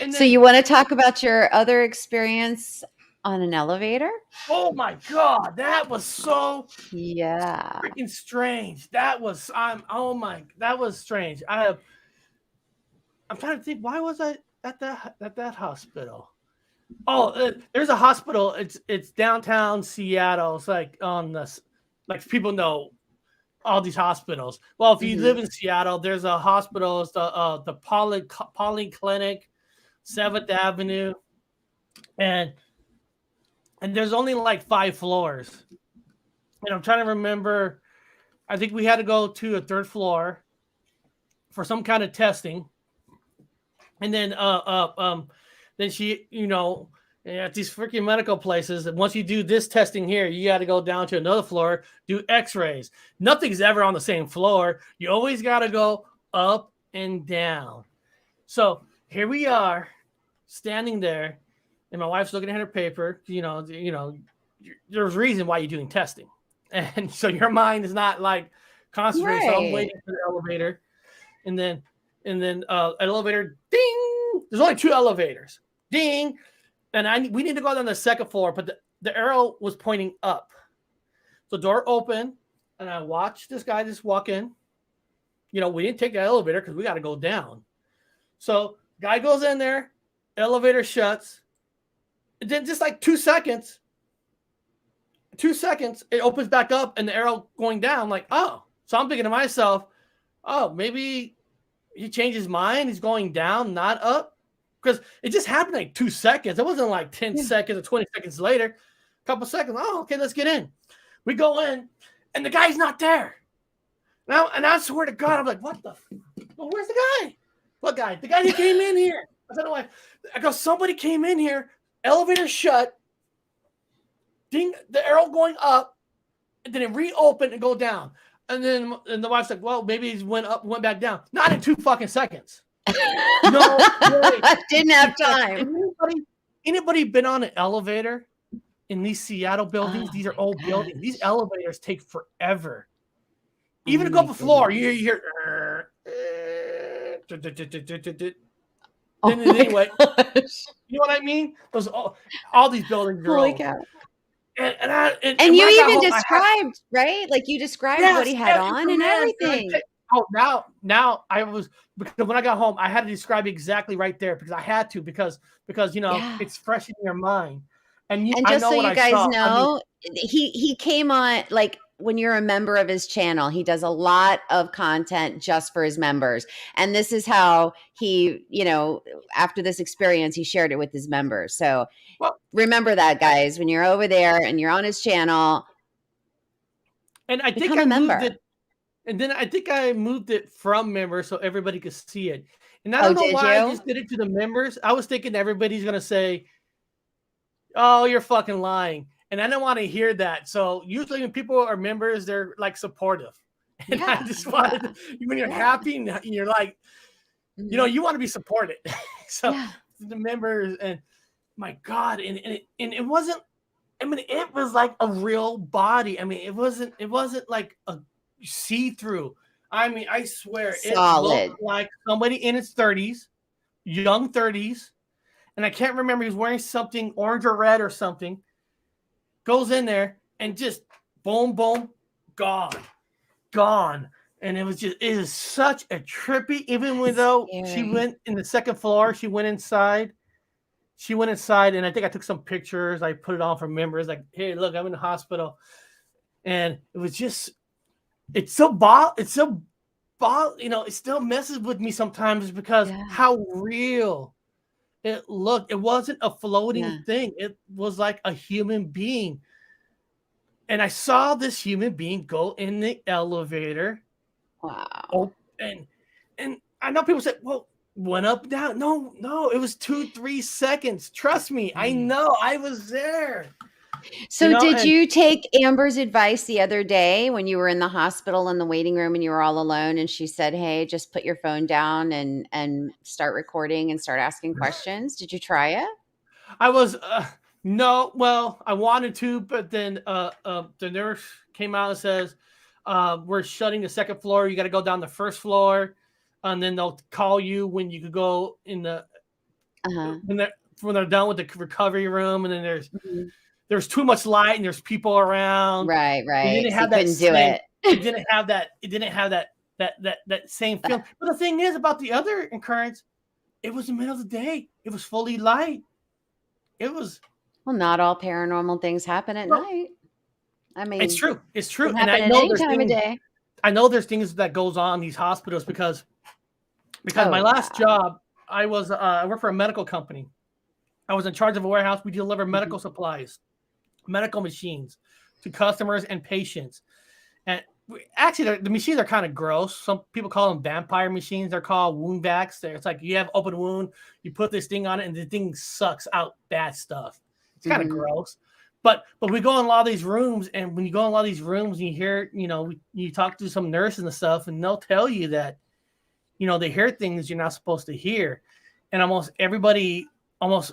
And then, so you want to talk about your other experience on an elevator? Oh my God, that was so freaking strange. That was that was strange. I'm trying to think, why was I at that hospital? Oh, there's a hospital. It's downtown Seattle. It's like on the, like, people know all these hospitals. Well, if you live in Seattle, there's a hospital. It's the Polyclinic, 7th Avenue, and there's only like 5 floors. And I'm trying to remember. I think we had to go to a 3rd floor for some kind of testing, and then she, at these freaking medical places, and once you do this testing here, you got to go down to another floor, do x-rays. Nothing's ever on the same floor. You always got to go up and down. So here we are standing there, and my wife's looking at her paper. There's a reason why you're doing testing. And so your mind is not like concentrating. So I'm waiting for the elevator, and then elevator, ding. There's only 2 elevators, ding. And we need to go down the 2nd floor, but the arrow was pointing up. The door opened, and I watched this guy just walk in. We didn't take the elevator because we got to go down. So guy goes in there, elevator shuts, and then just like 2 seconds, it opens back up, and the arrow going down. Like, oh. So I'm thinking to myself, oh, maybe he changed his mind. He's going down, not up. Because it just happened like 2 seconds. It wasn't like 10 seconds or 20 seconds later. A couple seconds. Oh, okay, let's get in. We go in, and the guy's not there. Now, and I swear to God, I'm like, what the? Well, where's the guy? What guy? The guy that came in here. I said, I go, somebody came in here. Elevator shut. Ding, the arrow going up, and then it reopened and go down. And then the wife's like, well, maybe he went up, went back down. Not in 2 fucking seconds. No way. Didn't have time. Anybody been on an elevator in these Seattle buildings? These are old buildings. These elevators take forever. Even to go up a floor, you hear. Anyway, you know what I mean? Those all these buildings are old. Cow. And you even described, right? Like you described what he had on and everything. Now I was, because when I got home, I had to describe exactly right there because I had to because it's fresh in your mind. And just so you guys know, he came on, like, when you're a member of his channel, he does a lot of content just for his members. And this is how he, after this experience, he shared it with his members. So remember that, guys, when you're over there and you're on his channel. And I think I moved it. And then I think I moved it from members so everybody could see it. And I don't know why I just did it to the members. I was thinking everybody's going to say, oh, you're fucking lying. And I don't want to hear that. So usually when people are members, they're like supportive. And I just wanted, when you're happy and you're like, you want to be supported. So the members, and my God, and it wasn't, it was like a real body. It wasn't like a see-through. I swear, solid. It looked like somebody in his 30s, young 30s. And I can't remember, he was wearing something orange or red or something. Goes in there and just boom, boom, gone. And it is such a trippy, even though she went in the 2nd floor, she went inside, and I think I took some pictures. I put it on for members, like, hey, look, I'm in the hospital. And it was just, it still messes with me sometimes because how real it looked. It wasn't a floating thing. It was like a human being. And I saw this human being go in the elevator. Wow. And I know people said, well, went up, down. No, it was 2-3 seconds. Trust me, I know, I was there. So did you take Amber's advice the other day when you were in the hospital in the waiting room and you were all alone and she said, hey, just put your phone down and start recording and start asking questions? Did you try it? I was no, well, I wanted to, but then the nurse came out and says, we're shutting the second floor. You got to go down the first floor, and then they'll call you when you could go in the when they're done with the recovery room. And then there's too much light and there's people around. Right. It didn't have that couldn't do it. It didn't have that same feeling. But the thing is about the other occurrence, it was the middle of the day. It was fully light. It was. Well, not all paranormal things happen at night. I mean, it's true. And I know there's time of day. I know there's things that goes on in these hospitals because my last job, I worked for a medical company. I was in charge of a warehouse. We deliver medical supplies, medical machines to customers and patients. And actually, the machines are kind of gross. Some people call them vampire machines. They're called wound vacs. It's like you have open wound, you put this thing on it, and the thing sucks out bad stuff. It's kind of gross. But we go in a lot of these rooms, and when you go in a lot of these rooms, and you hear, you talk to some nurses and stuff, and they'll tell you that, they hear things you're not supposed to hear. And almost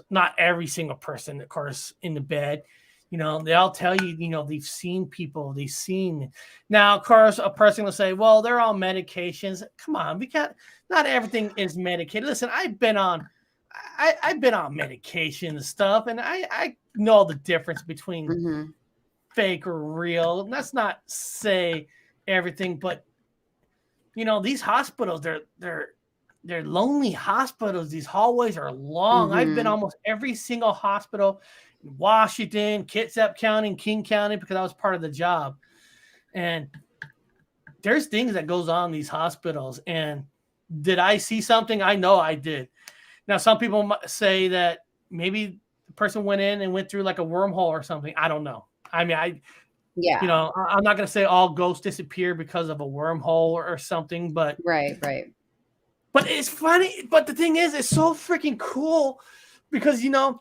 not every single person, of course, in the bed, they all tell you, they've seen people, Now, of course, a person will say, well, they're all medications. Come on, not everything is medicated. Listen, I've been on medication and stuff, and I know the difference between fake or real. Let's not say everything, but these hospitals, they're lonely hospitals. These hallways are long. I've been almost every single hospital in Washington, Kitsap County, and King County, because I was part of the job. And there's things that goes on in these hospitals. And did I see something? I know I did. Now, some people might say that maybe the person went in and went through like a wormhole or something. I don't know. I mean, I'm not going to say all ghosts disappear because of a wormhole or something, but right. But it's funny. But the thing is, it's so freaking cool because you go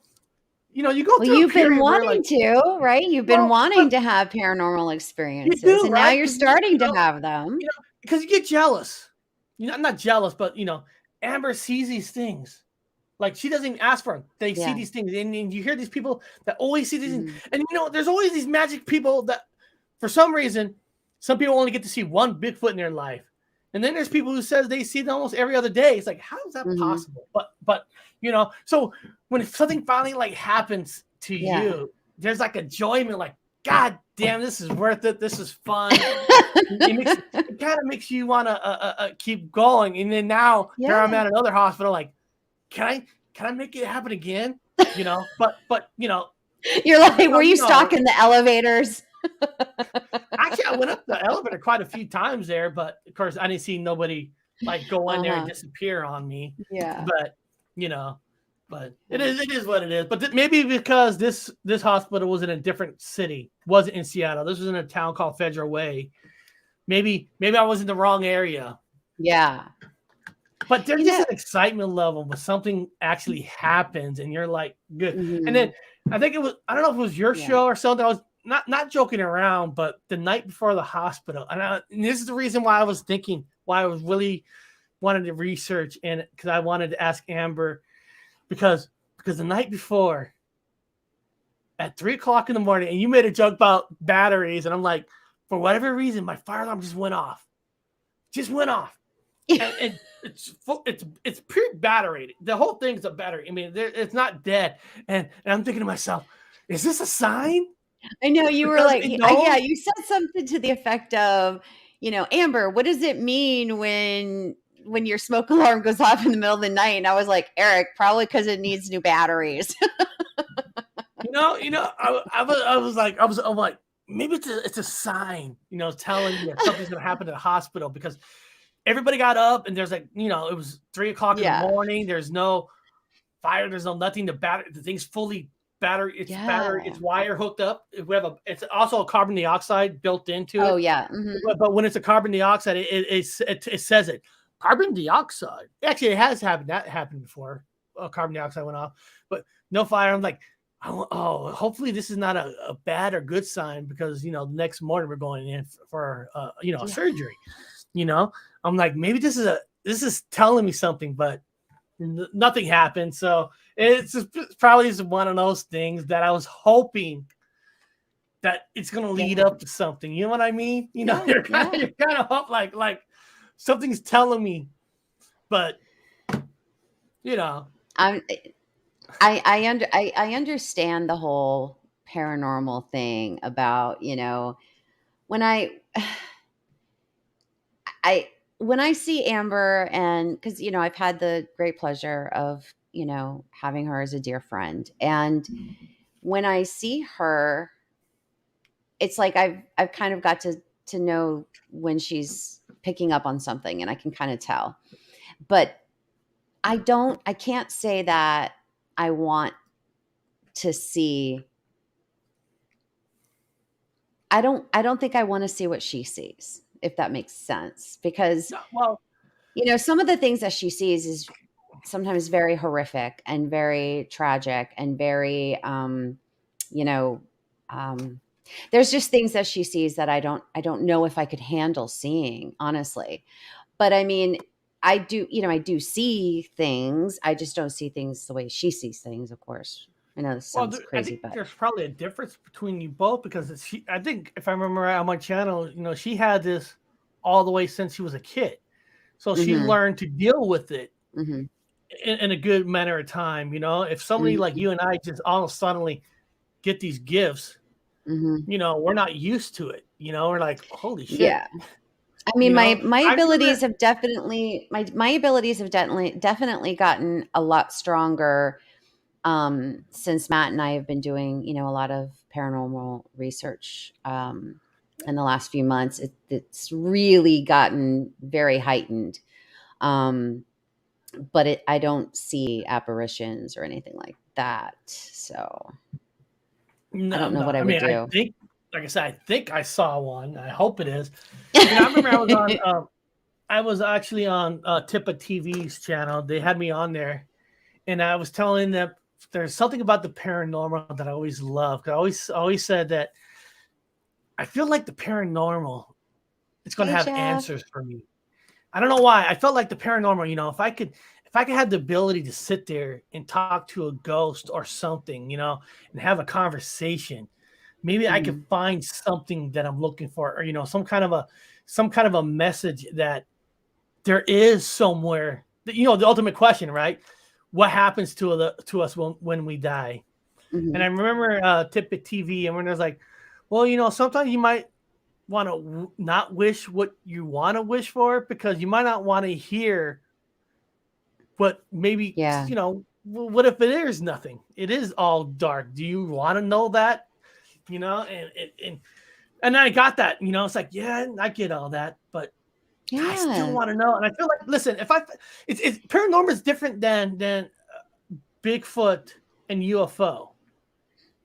through. You've been wanting to, right? You've been wanting to have paranormal experiences, and now you're starting to have them. Because you get jealous. Not jealous, but Amber sees these things. Like, she doesn't even ask for them. They see these things. And you hear these people that always see these things. And, there's always these magic people that, for some reason, some people only get to see one Bigfoot in their life. And then there's people who says they see them almost every other day. It's like, how is that possible? But so when something finally, like, happens to you, there's, like, enjoyment, like, God damn, this is worth it. This is fun. It kind of makes you want to keep going. And then now here I'm at another hospital, like, can I make it happen again? But you're like, were you stalking the elevators? Actually, I went up the elevator quite a few times there, but of course I didn't see nobody like go in there and disappear on me. Yeah. But it is what it is. But maybe because this hospital was in a different city, wasn't in Seattle. This was in a town called Federal Way. Maybe I was in the wrong area. Yeah. But there's just an excitement level when something actually happens and you're like, good. And then I think I don't know if it was your show or something. I was not joking around, but the night before the hospital. And this is the reason why I was thinking, why I was really wanted to research, and because I wanted to ask Amber, because the night before at 3:00 in the morning, and you made a joke about batteries, and I'm like, for whatever reason, my fire alarm just went off. And it's pure battery. The whole thing's a battery. I mean, it's not dead. And I'm thinking to myself, is this a sign? I know you were like, you said something to the effect of, Amber, what does it mean when your smoke alarm goes off in the middle of the night? And I was like, Eric, probably because it needs new batteries. I was like, maybe it's a sign, telling you that something's gonna happen at the hospital, because everybody got up and there's like, it was 3:00 in the morning. There's no fire. There's no nothing. The thing's fully battery. It's battery. Yeah. It's wire hooked up. We have it's also a carbon dioxide built into Oh, it. yeah. But when it's a carbon dioxide, it says it. Carbon dioxide. Actually, it has happened. That happened before. Carbon dioxide went off, but no fire. I'm like, oh, hopefully this is not a bad or good sign, because the next morning we're going in for Yeah. surgery. I'm like, maybe this is telling me something, but nothing happened. So it's probably just one of those things that I was hoping that it's going to lead Yeah. up to something. You know what I mean? Yeah. You're Yeah. kind of up like something's telling me, but I'm I understand the whole paranormal thing about, when I when I see Amber, and because I've had the great pleasure of, having her as a dear friend, and when I see her, it's like I've kind of got to know when she's picking up on something, and I can kind of tell. But I can't say that I want to see. I don't think I want to see what she sees, if that makes sense, because well, some of the things that she sees is sometimes very horrific and very tragic and very you know um there's just things that she sees that I don't know if I could handle seeing, honestly. But I mean, I do see things. I just don't see things the way she sees things, of course. I know this sounds I crazy, think but there's probably a difference between you both, because I think if I remember right on my channel, she had this all the way since she was a kid, so she mhm. learned to deal with it Mhm. in a good manner of time. If somebody like Mhm. you and I just all of a suddenly get these gifts, Mhm. we're not used to it. We're like, holy shit. Yeah. I mean, my I abilities remember. have definitely my abilities have definitely gotten a lot stronger, since Matt and I have been doing, a lot of paranormal research, in the last few months. It's really gotten very heightened. Um, but I don't see apparitions or anything like that. So I No, don't know no. what I I would mean, I do. think, like I said, I think I saw one. I hope it is. I remember I was on. I was actually on Tippa TV's channel. They had me on there, and I was telling them there's something about the paranormal that I always loved. I always said that I feel like the paranormal, it's going to Hey, have Jeff. answers for me. I don't know why. I felt like the paranormal, if I could have the ability to sit there and talk to a ghost or something, and have a conversation, maybe I could Mhm. find something that I'm looking for, or some kind of a message that there is somewhere. The ultimate question, right? What happens to us when we die? And I Mhm. remember Tip at TV, and when there's like, well, sometimes you might want to not wish what you want to wish for, because you might not want to hear what maybe, Yeah. what if it is nothing? It is all dark. Do you want to know that? And I got that. It's like, yeah, I get all that, but I still Yeah. want to know. And I feel like, listen, if it's paranormal is different than Bigfoot and UFO.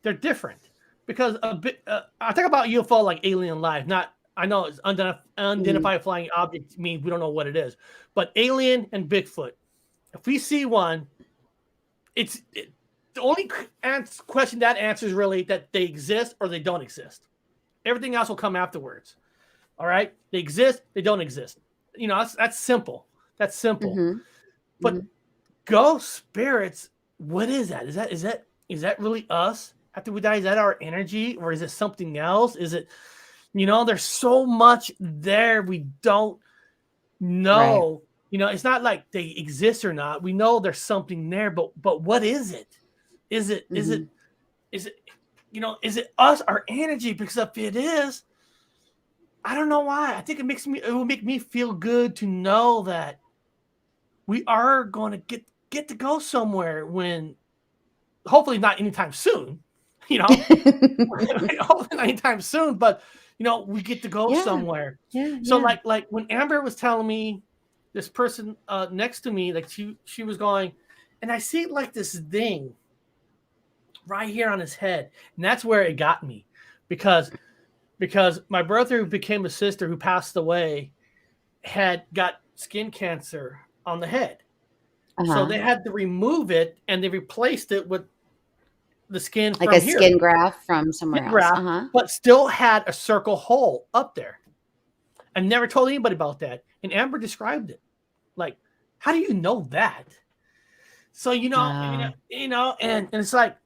They're different, because I talk about UFO like alien life. Not, I know it's Mhm. unidentified flying object means we don't know what it is, but alien and Bigfoot. If we see one, the only question that answers really that they exist or they don't exist. Everything else will come afterwards. All right, they exist, they don't exist. That's simple. That's simple. Mhm. But Mhm. ghost spirits, what is that? Is that really us after we die? Is that our energy, or is it something else? Is it, there's so much there we don't Right. know. It's not like they exist or not. We know there's something there, but what is it? Is it is it Mhm. is it is it us, our energy? Because if it is, I don't know why. I think it will make me feel good to know that we are going to get to go somewhere, when hopefully not anytime soon, you know, hopefully not anytime soon, but we get to go Yeah. somewhere. Yeah. So Yeah. like when Amber was telling me, this person next to me, like she was going, and I see like this thing right here on his head. And that's where it got me, because my brother, who became a sister, who passed away, had got skin cancer on the head. So Uh-huh. they had to remove it, and they replaced it with the skin Like a from here, skin graft from somewhere skin else. graft, Uh-huh. but still had a circle hole up there. I never told anybody about that. And Amber described it. Like, how do you know that? So, and it's like,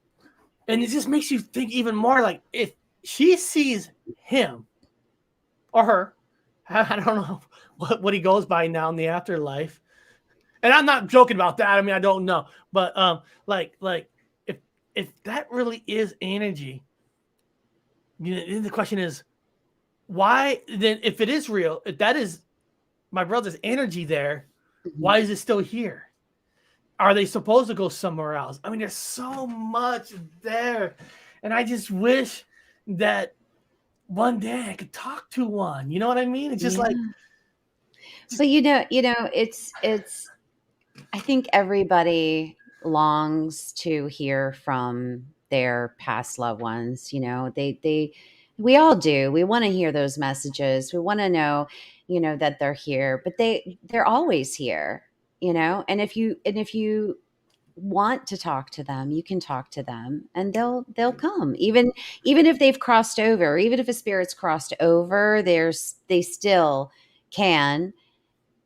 and it just makes you think even more, like, if she sees him or her, I don't know what he goes by now in the afterlife. And I'm not joking about that. I mean, I don't know. But like if that really is energy, the question is, why then, if it is real, if that is my brother's energy there, why is it still here? Are they supposed to go somewhere else? I mean, there's so much there. And I just wish that one day I could talk to one. You know what I mean? It's just Yeah. like, But it's I think everybody longs to hear from their past loved ones. We all do. We want to hear those messages. We want to know, that they're here, but they're always here, and if you want to talk to them, you can talk to them and they'll come. Even if they've crossed over, even if a spirit's crossed over, they still can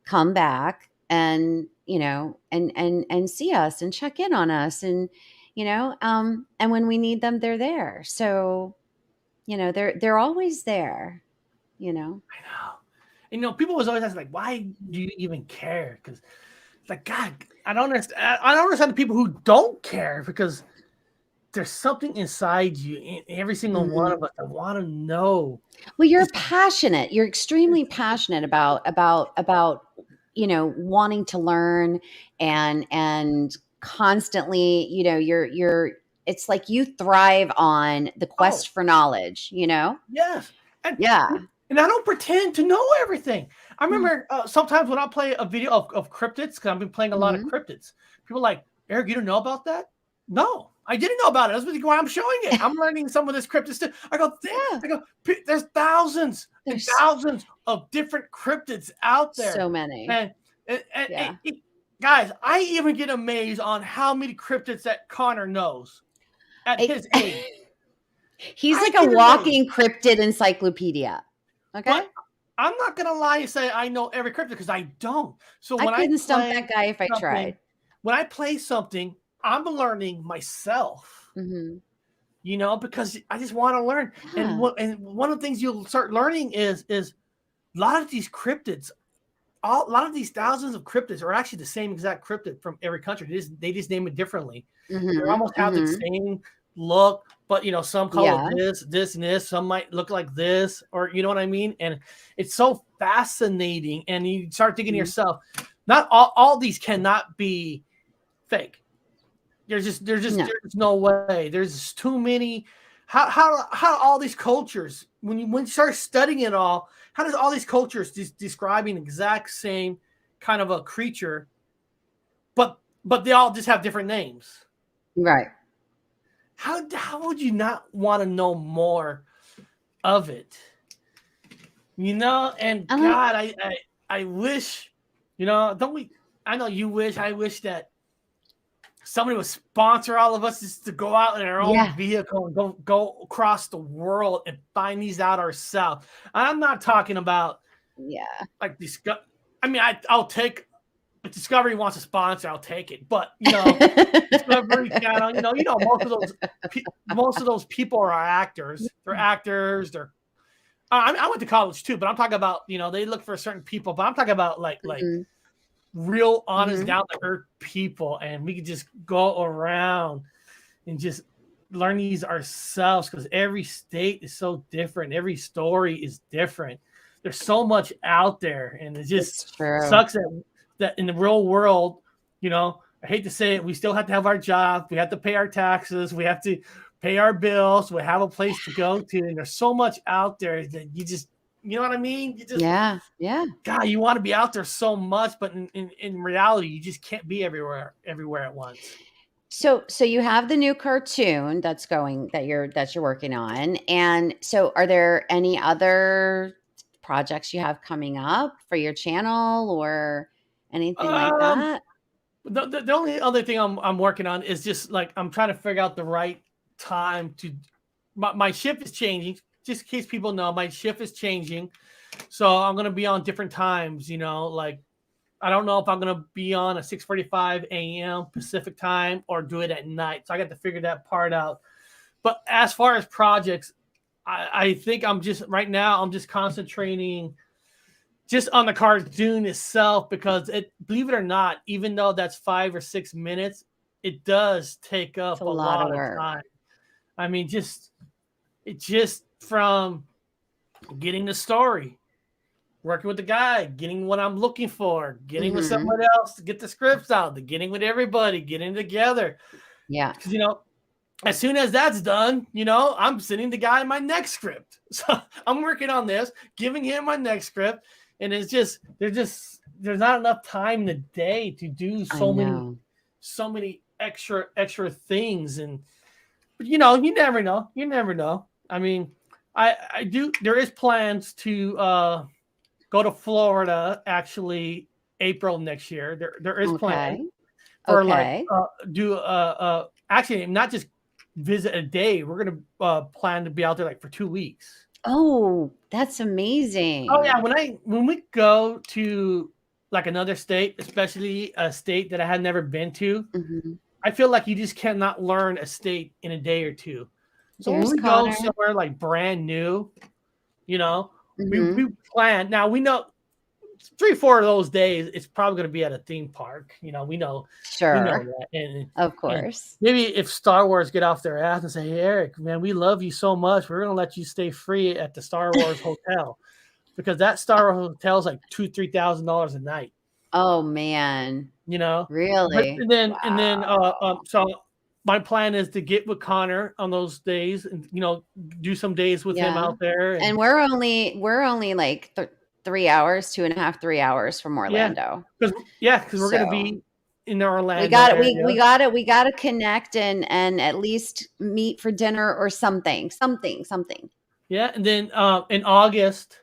come back and and see us and check in on us, and when we need them, they're there. So they're always there. you know I know. People was always asking, like, why do you even care? Because it's like, God, I don't understand. I don't understand the people who don't care, because there's something inside you, in every single one Mhm. of us, that want to know. Well, you're Just, passionate. You're extremely passionate about wanting to learn, and constantly, you're it's like you thrive on the oh, quest for knowledge. yes. And Yeah. and I don't pretend to know everything. I Yeah. remember sometimes when I play a video of cryptids, because I've been playing a lot of Mhm. cryptids, people are like, Eric, you didn't know about that? No, I didn't know about it. That's why I'm showing it. I'm learning some of this cryptids too. Yeah. There's thousands and There's thousands of different cryptids out there. so many. And, Yeah. guys, I even get amazed on how many cryptids that Connor knows at I his age. He's I like a get amazed. walking cryptid encyclopedia. Okay? But I'm not gonna lie and say I know every cryptid, because I don't. So I when I couldn't stump that play guy if I something, tried. I'm learning myself. Mhm. Because I just want to learn. And Yeah. one of the things you'll start learning is a lot of these cryptids, a lot of these thousands of cryptids are actually the same exact cryptid from every country. They just name it differently. They Mhm. almost have the Mhm. same look, but some call it Yeah. this, and this. Some might look like this, or you know what I mean. And it's so fascinating. And you start thinking to Mhm. yourself, not all these cannot be fake. No. There's no way. There's too many. How all these cultures, when you start studying it all, how does all these cultures describing the exact same kind of a creature, but they all just have different names? Right. How would you not want to know more of it? And Uh-huh. God, I wish, don't we? I know you wish. I wish that somebody would sponsor all of us just to go out in our own Yeah. vehicle and go across the world and find these out ourselves. I'm not talking about Yeah. like discover. I mean, I'll take, if Discovery wants to sponsor, I'll take it. But Discovery Channel, most of those people are actors. They're actors. I went to college too, but I'm talking about they look for certain people. But I'm talking about like Mhm. real, honest, Mhm. down to earth people, and we could just go around and just learn these ourselves, because every state is so different. Every story is different. There's so much out there, and it just It's true. sucks that in the real world, I hate to say it, we still have to have our job. We have to pay our taxes. We have to pay our bills. We have a place to go to, and there's so much out there that you just, you know what I mean? You just, Yeah. Yeah. God, you want to be out there so much, but in reality, you just can't be everywhere at once. So you have the new cartoon that you're working on, and so are there any other projects you have coming up for your channel or anything like Um, that? the only other thing I'm working on is just like I'm trying to figure out the right time to. My shift is changing. Just in case people know, my shift is changing, so I'm gonna be on different times. Like I don't know if I'm gonna be on at 6:45 a.m. Pacific time or do it at night. So I got to figure that part out. But as far as projects, I think I'm just right now I'm just concentrating just on the cartoon itself because believe it or not, even though that's 5 or 6 minutes, it does take It's a up a lot of lot of work. time. I mean, just from getting the story, working with the guy, getting what I'm looking for, getting with Mhm. someone else to get the scripts out, getting with everybody, getting together. Yeah. Because as soon as that's done, I'm sending the guy my next script. So I'm working on this, giving him my next script, and there's not enough time in the day to do I know. so many extra things. But you never know. You never know. I mean, I do. There is plans to go to Florida actually April next year. There is plan Okay. for like Okay. do actually not just visit a day. We're gonna plan to be out there like for 2 weeks. Oh, that's Oh yeah, amazing. when we go to like another state, especially a state that I had never been to, Mhm. I feel like you just cannot learn a state in a day or two. So when There's we go Connor. somewhere like brand new, you know, we Mhm. plan. Now we know 3 4 of those days it's probably going to be at a theme park. We know Sure. that, Of and course. maybe if Star Wars get off their ass and say, "Hey, Eric, man, we love you so much, we're going to let you stay free at the Star Wars hotel," because that Star Wars hotel is like $2,000 to $3,000 a night. Oh, man. But Really? and then Wow. so my plan is to get with Connor on those days and do some days with him Yeah. out there. And And we're only like 3 hours, 2.5, 3 hours from yeah, Orlando. because we're going to So be in the we Orlando got we area. we got to we got to connect and at least meet for dinner or something. Yeah, and then in August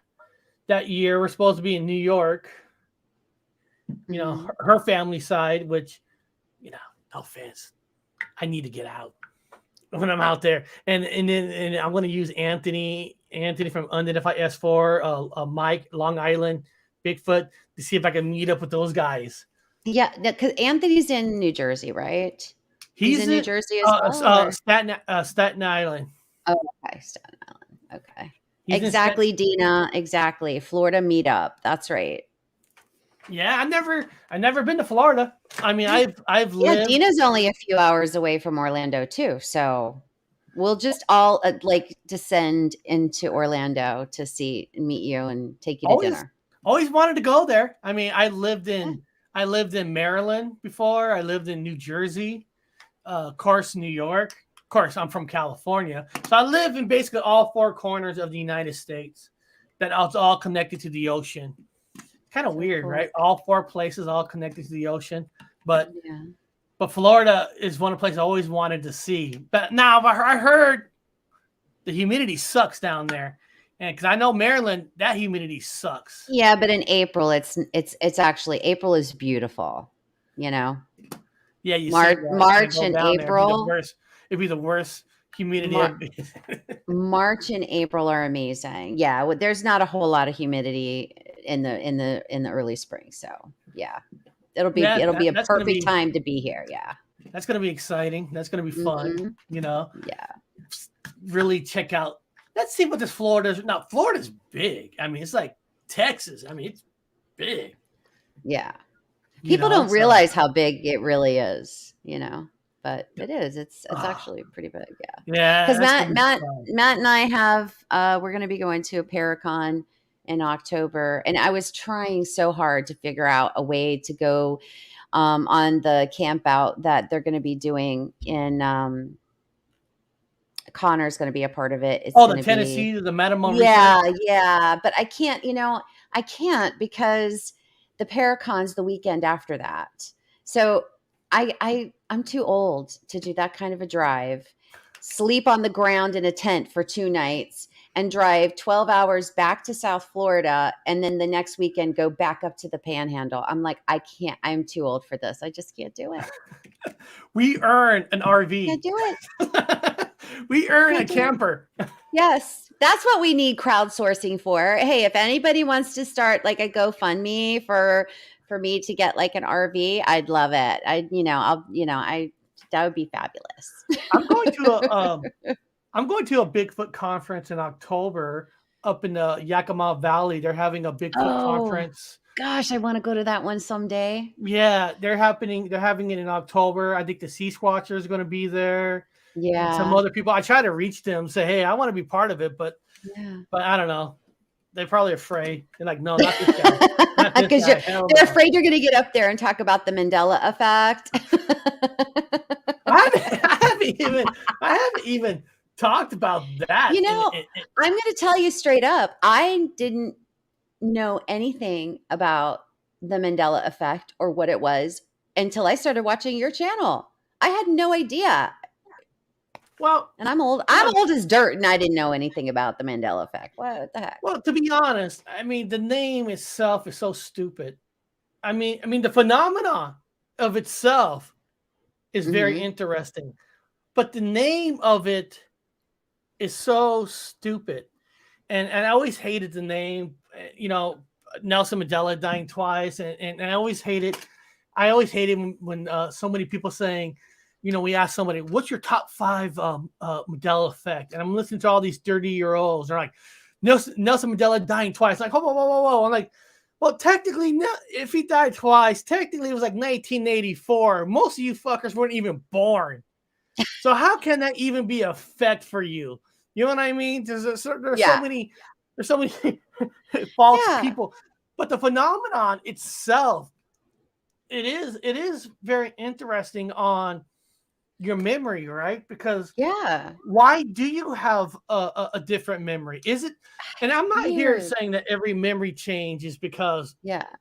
that year, we're supposed to be in New York. Mhm. Her family side, which you know, no offense, I need to get out when I'm out there, and I'm going to use Anthony from Unidentified S4, Mike Long Island, Bigfoot to see if I can meet up with those guys. Yeah, because Anthony's in New Jersey, right? He's He's in New in Jersey as well, or Staten Island. oh, okay, Staten Island. Okay, He's in Staten. exactly, Dina. Exactly, Florida meetup. That's right. Yeah, I never been to Florida. I mean, I've Yeah, lived. Dina's only a few hours away from Orlando too, so we'll just all like descend into Orlando to see and meet you and take you to Always dinner. always wanted to go there. I mean, I lived Yeah. in I lived in Maryland before. I lived in New Jersey, of course, New York. Of course, I'm from California, so I live in basically all four corners of the United States. That it's all connected to the ocean. Kind of So weird, cool. right? All four places all connected to the ocean, but Yeah. but Florida is one of the places I always wanted to see. But now I heard the humidity sucks down there, and because I know Maryland, that humidity sucks. Yeah, but in April, it's actually April is beautiful, you know? Yeah, you say March that. I March go and down there, it'd be the April worst. It'd be the worst humidity. Mar March and April are amazing. Yeah, there's not a whole lot of humidity in the early spring, so, yeah. It'll be Yeah, it'll be a that's gonna perfect be time to be here, yeah. exciting. That's gonna be fun. Mhm. You know, Yeah. really check out. Let's see what this Florida is. Now, Florida's big. I mean, it's like Texas. I mean, it's big. Yeah. People don't So realize how big it really is, but it is. It's actually pretty big, yeah. yeah, Because that's Matt gonna be Matt fun. Matt and I have we're going to be going to a Paracon in October, and I was trying so hard to figure out a way to go on the camp out that they're going to be doing in Connor's going to be a part of it. It's Oh, going the to be Tennessee, the Matamon Research. yeah, but I can't because the Paracon's the weekend after that. So I'm too old to do that kind of a drive, sleep on the ground in a tent for 2 nights, and drive 12 hours back to South Florida, and then the next weekend go back up to the Panhandle. I'm like, I can't. I'm too old for this. I just can't do it. We earn an Can't RV. do it. We earn a Can't do it. camper. Yes, that's what we need crowdsourcing for. Hey, if anybody wants to start like a GoFundMe for me to get like an RV, I'd love it. That would be fabulous. I'm going to a Bigfoot conference in October up in the Yakima Valley. They're having a Bigfoot conference. Gosh, I want to go to that one someday. Yeah, they're having it in October. I think the Sea Squatcher is going to be there. Yeah. And some other people. I try to reach them, say, hey, I want to be part of it, but I don't know. They're probably afraid. They're like, no, not this guy. Because they're afraid you're going to get up there and talk about the Mandela effect. I haven't even talked about that. I'm going to tell you straight up. I didn't know anything about the Mandela effect or what it was until I started watching your channel. I had no idea. Well, and I'm old. I'm old as dirt, and I didn't know anything about the Mandela effect. What the heck? Well, to be honest, I mean, the name itself is so stupid. I mean, the phenomenon of itself is very interesting, but the name of it is so stupid. And I always hated the name. Nelson Mandela dying twice, and I always hated. I always hated when so many people saying, we ask somebody, what's your top 5 Mandela effect? And I'm listening to all these 30-year-olds. They're like, Nelson Mandela dying twice. Like, whoa. I'm like, well, technically, if he died twice, technically it was like 1984. Most of you fuckers weren't even born. So how can that even be an effect for you? You know what I mean? There's so many false people. But the phenomenon itself, it is very interesting on your memory, right? Because why do you have a different memory? Is it? And I'm not here saying that every memory change is because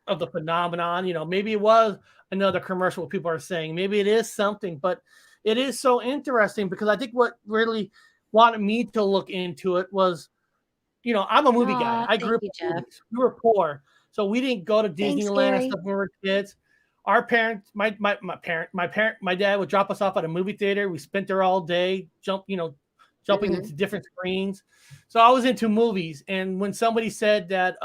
of the phenomenon. Maybe it was another commercial what people are saying. Maybe it is something, but it is so interesting because I think what really wanted me to look into it was, I'm a movie guy. I grew up with movies. We were poor, so we didn't go to Disneyland and stuff when we were kids. Our parents, my dad would drop us off at a movie theater. We spent there all day, jumping into different screens. So I was into movies. And when somebody said that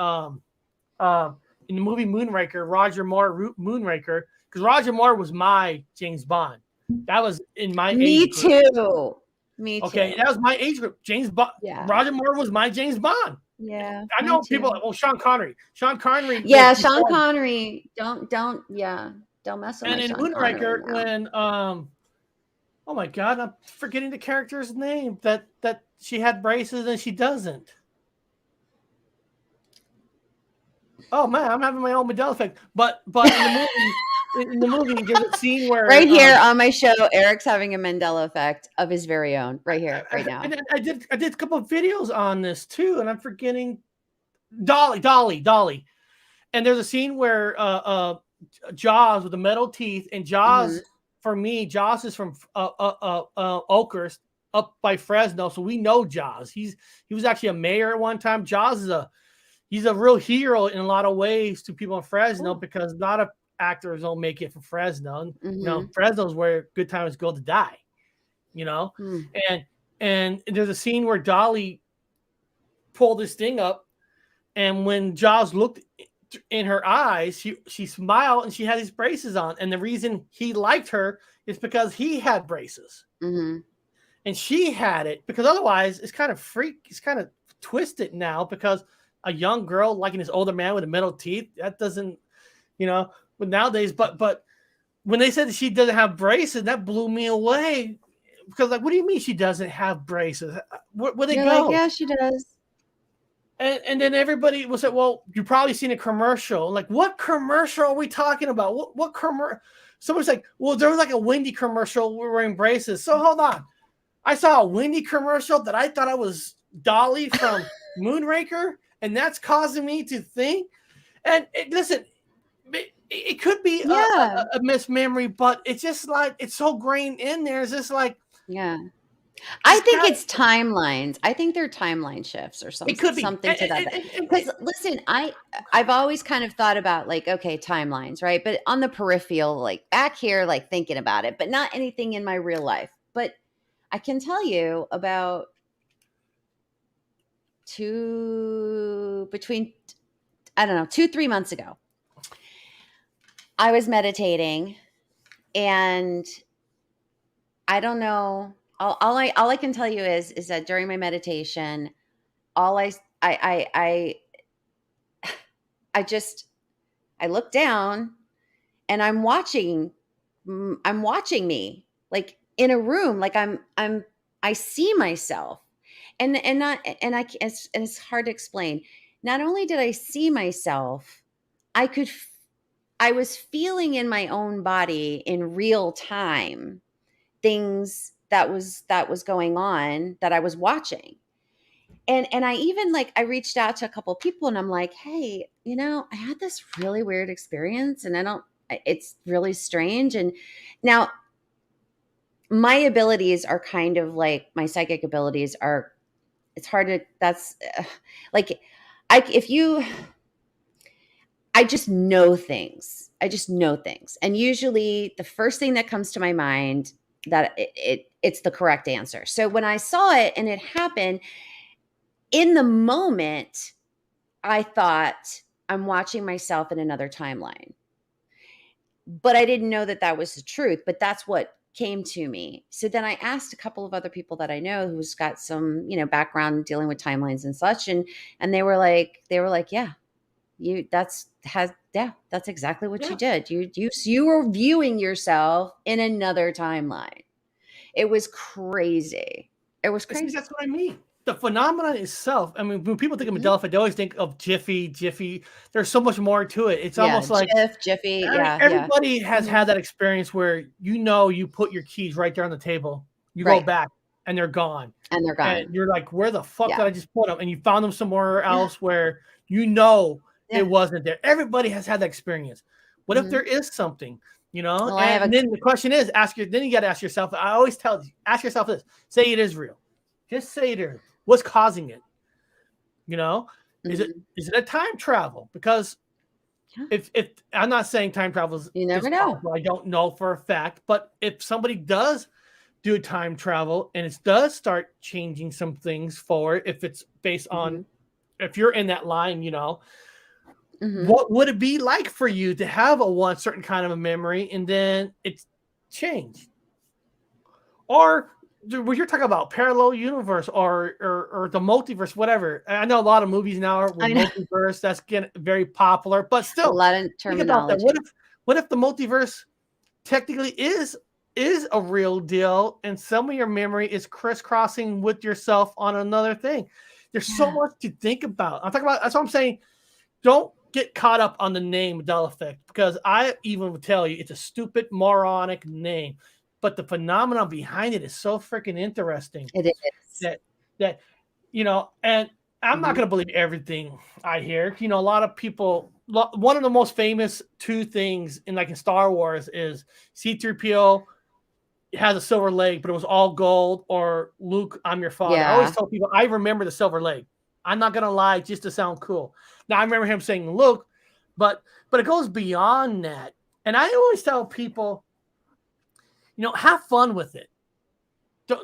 in the movie Moonraker, Roger Moore Moonraker, because Roger Moore was my James Bond. That was in my age group. Me too. Okay, that was my age group. James Bond. Yeah. Roger Moore was my James Bond. Yeah, I know people like, Sean Connery. Yeah, Sean Connery. Don't mess with and my in Sean Moonraker, Connery when oh my God, I'm forgetting the character's name that she had braces and she doesn't. Oh man, I'm having my own Mandela effect. But in the movie, there's a scene where right here on my show, Eric's having a Mandela effect of his very own, right here, right now. I did a couple of videos on this too, and I'm forgetting Dolly. And there's a scene where Jaws with the metal teeth, and Jaws for me, Jaws is from Oakhurst up by Fresno, so we know Jaws. He was actually a mayor at one time. Jaws is he's a real hero in a lot of ways to people in Fresno because a lot of actors don't make it from Fresno. Fresno's where good times go to die. And there's a scene where Dolly pulled this thing up, and when Jaws looked in her eyes, she smiled and she had these braces on. And the reason he liked her is because he had braces. And she had it because otherwise it's kind of twisted now because a young girl liking this older man with the metal teeth, that doesn't, but nowadays, but when they said that she doesn't have braces, that blew me away because what do you mean she doesn't have braces? Where they go? Like, yeah, she does. And then everybody will say, well, you've probably seen a commercial. Like, what commercial are we talking about? What commercial? Someone's like, well, there was like a Wendy commercial wearing braces. So hold on. I saw a Wendy commercial that I thought I was Dolly from Moonraker, and that's causing me to think. And listen, it could be Yeah. a mismemory, but it's just like it's so grained in there. It's just like Yeah. I just think got it's timelines. I think they're timeline shifts or it could be. something to that. Because listen, I've always kind of thought about like, okay, timelines, right? But on the peripheral, like back here, like thinking about it, but not anything in my real life. But I can tell you about between, I don't know, 2, 3 months ago, I was meditating, and I don't know. All I can tell you is that during my meditation, all I just I look down, and I'm watching me, like in a room, like I see myself, and not and I and it's hard to explain. Not only did I see myself, I could I was feeling in my own body in real time things that was going on that I was watching. And I even like I reached out to a couple people, and I'm like, "Hey, I had this really weird experience, and it's really strange." And now my abilities are kind of like my psychic abilities are it's hard to that's like I if you I just know things. I just know things. And usually the first thing that comes to my mind that it's the correct answer. So when I saw it and it happened in the moment, I thought I'm watching myself in another timeline. But I didn't know that that was the truth, but that's what came to me. So then I asked a couple of other people that I know who's got some, background dealing with timelines and such, and they were like, "Yeah, that's exactly what you yeah. did. You were viewing yourself in another timeline." It was crazy. It was See, crazy. that's what I mean. The phenomenon itself. I mean, when people think of Mhm. Mandela, they always think of Jiffy. There's so much more to it. It's Yeah, almost like Jiffy, I mean, yeah, yeah. everybody has Mhm. had that experience where you put your keys right there on the table. You go Right, back and they're gone. and they're And gone. you're like, where the fuck Yeah. did I just put them? And you found them somewhere Yeah, else where it yeah. wasn't there. Everybody has had that experience. What if there Mhm. is something, you know? Well, I have And a then the question is, then you got to ask yourself. I always tell you, ask yourself this: say it is real. Just say it is. What's causing it? You know, mhm. is it a time travel? Because Yeah, if I'm not saying time travel you is never know. possible, I don't know for a fact, but if somebody does do time travel and it does start changing some things forward, if it's based on Mhm, if you're in that line, mhm. what would it be like for you to have a one certain kind of a memory and then it's changed? Or when you're talking about parallel universe or the multiverse, whatever. I know a lot of movies now are with I know. multiverse that's getting very popular, but A still, lot of think about that. terminology. What if the multiverse technically is a real deal and some of your memory is crisscrossing with yourself on another thing? There's so Yeah. much to think about. I'm talking about that's what I'm saying. Don't get caught up on the name Mandela effect because I even would tell you it's a stupid moronic name, but the phenomenon behind it is so freaking interesting It is. that that and I'm not Mhm. going to believe everything I hear. A lot of people. One of the most famous two things in Star Wars is C-3PO has a silver leg, but it was all gold, or Luke, I'm your father. I always Yeah. tell people I remember the silver leg. I'm not gonna lie, just to sound cool. Now I remember him saying Luke, but it goes beyond that. And I always tell people, have fun with it.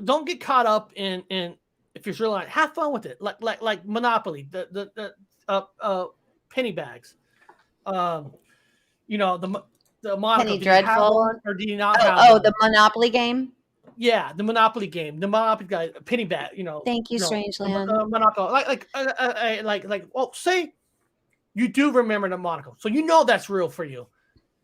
Don't get caught up in if you're sure like have fun with it. Like Monopoly, the penny bags. Um, the Monaco. Penny Did you have Dreadful. one or do you not Oh, have oh, one? the Monopoly game? Yeah, the Monopoly game, the Monopoly guy, penny bat, Thank you, Strangeland. Monaco, well, say you do remember the Monaco, so that's real for you.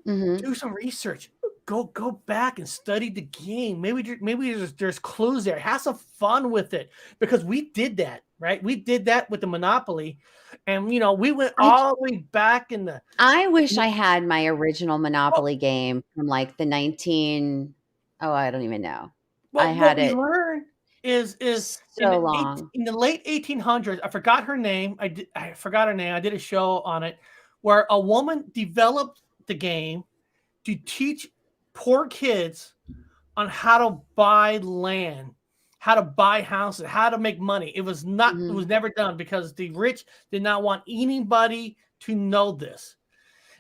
Mhm. Do some research. Go back and study the game. Maybe there's clues there. Have some fun with it because we did that, right? We did that with the Monopoly, and we went I all the way back in the. I wish I had my original Well, Monopoly game from, like, the 19 oh, I don't even know. I what had we it learned is so long. in the late 1800s. I forgot her name. I forgot her name. I did a show on it where a woman developed the game to teach poor kids on how to buy land, how to buy houses, how to make money. It was never done because the rich did not want anybody to know this.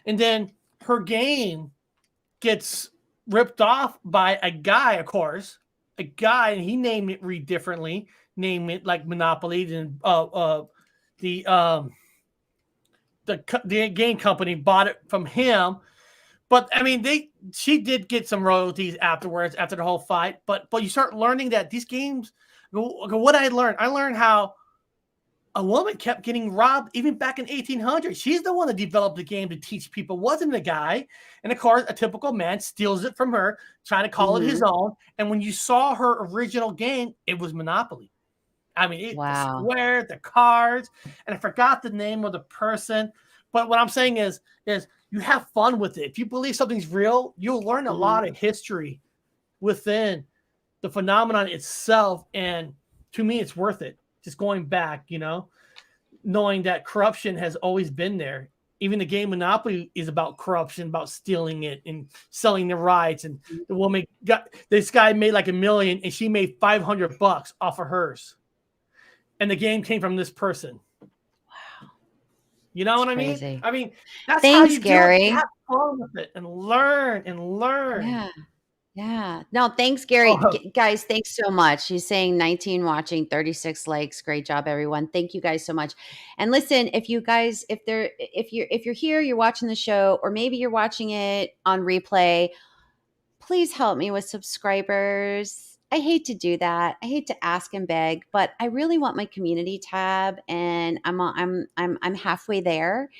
And then her game gets ripped off by a guy, of course, and he named it differently, named it like Monopoly. Then the game company bought it from him. But I mean, she did get some royalties afterwards, after the whole fight. But you start learning that these games. What I learned how a woman kept getting robbed even back in 1800. She's the one that developed the game to teach people. Wasn't the guy. And of course, a typical man steals it from her, trying to call it his own. And when you saw her original game, it was Monopoly. I mean, the square, the cards, and I forgot the name of the person. But what I'm saying is you have fun with it. If you believe something's real, you'll learn a lot of history within the phenomenon itself. And to me, it's worth it. Just going back, knowing that corruption has always been there. Even the game Monopoly is about corruption, about stealing it and selling the rights. And the woman this guy made like $1 million and she made $500 off of hers. And the game came from this person. Wow. You know what I mean? I mean, that's Thanks, how you Gary. do it. Have fun with it and learn. Yeah. Yeah. No, thanks, Gary. Guys, thanks so much. He's saying 19 watching, 36 likes. Great job, everyone. Thank you guys so much. And listen, if you guys, if you're here, you're watching the show, or maybe you're watching it on replay, please help me with subscribers. I hate to do that. I hate to ask and beg, but I really want my community tab, and I'm halfway there.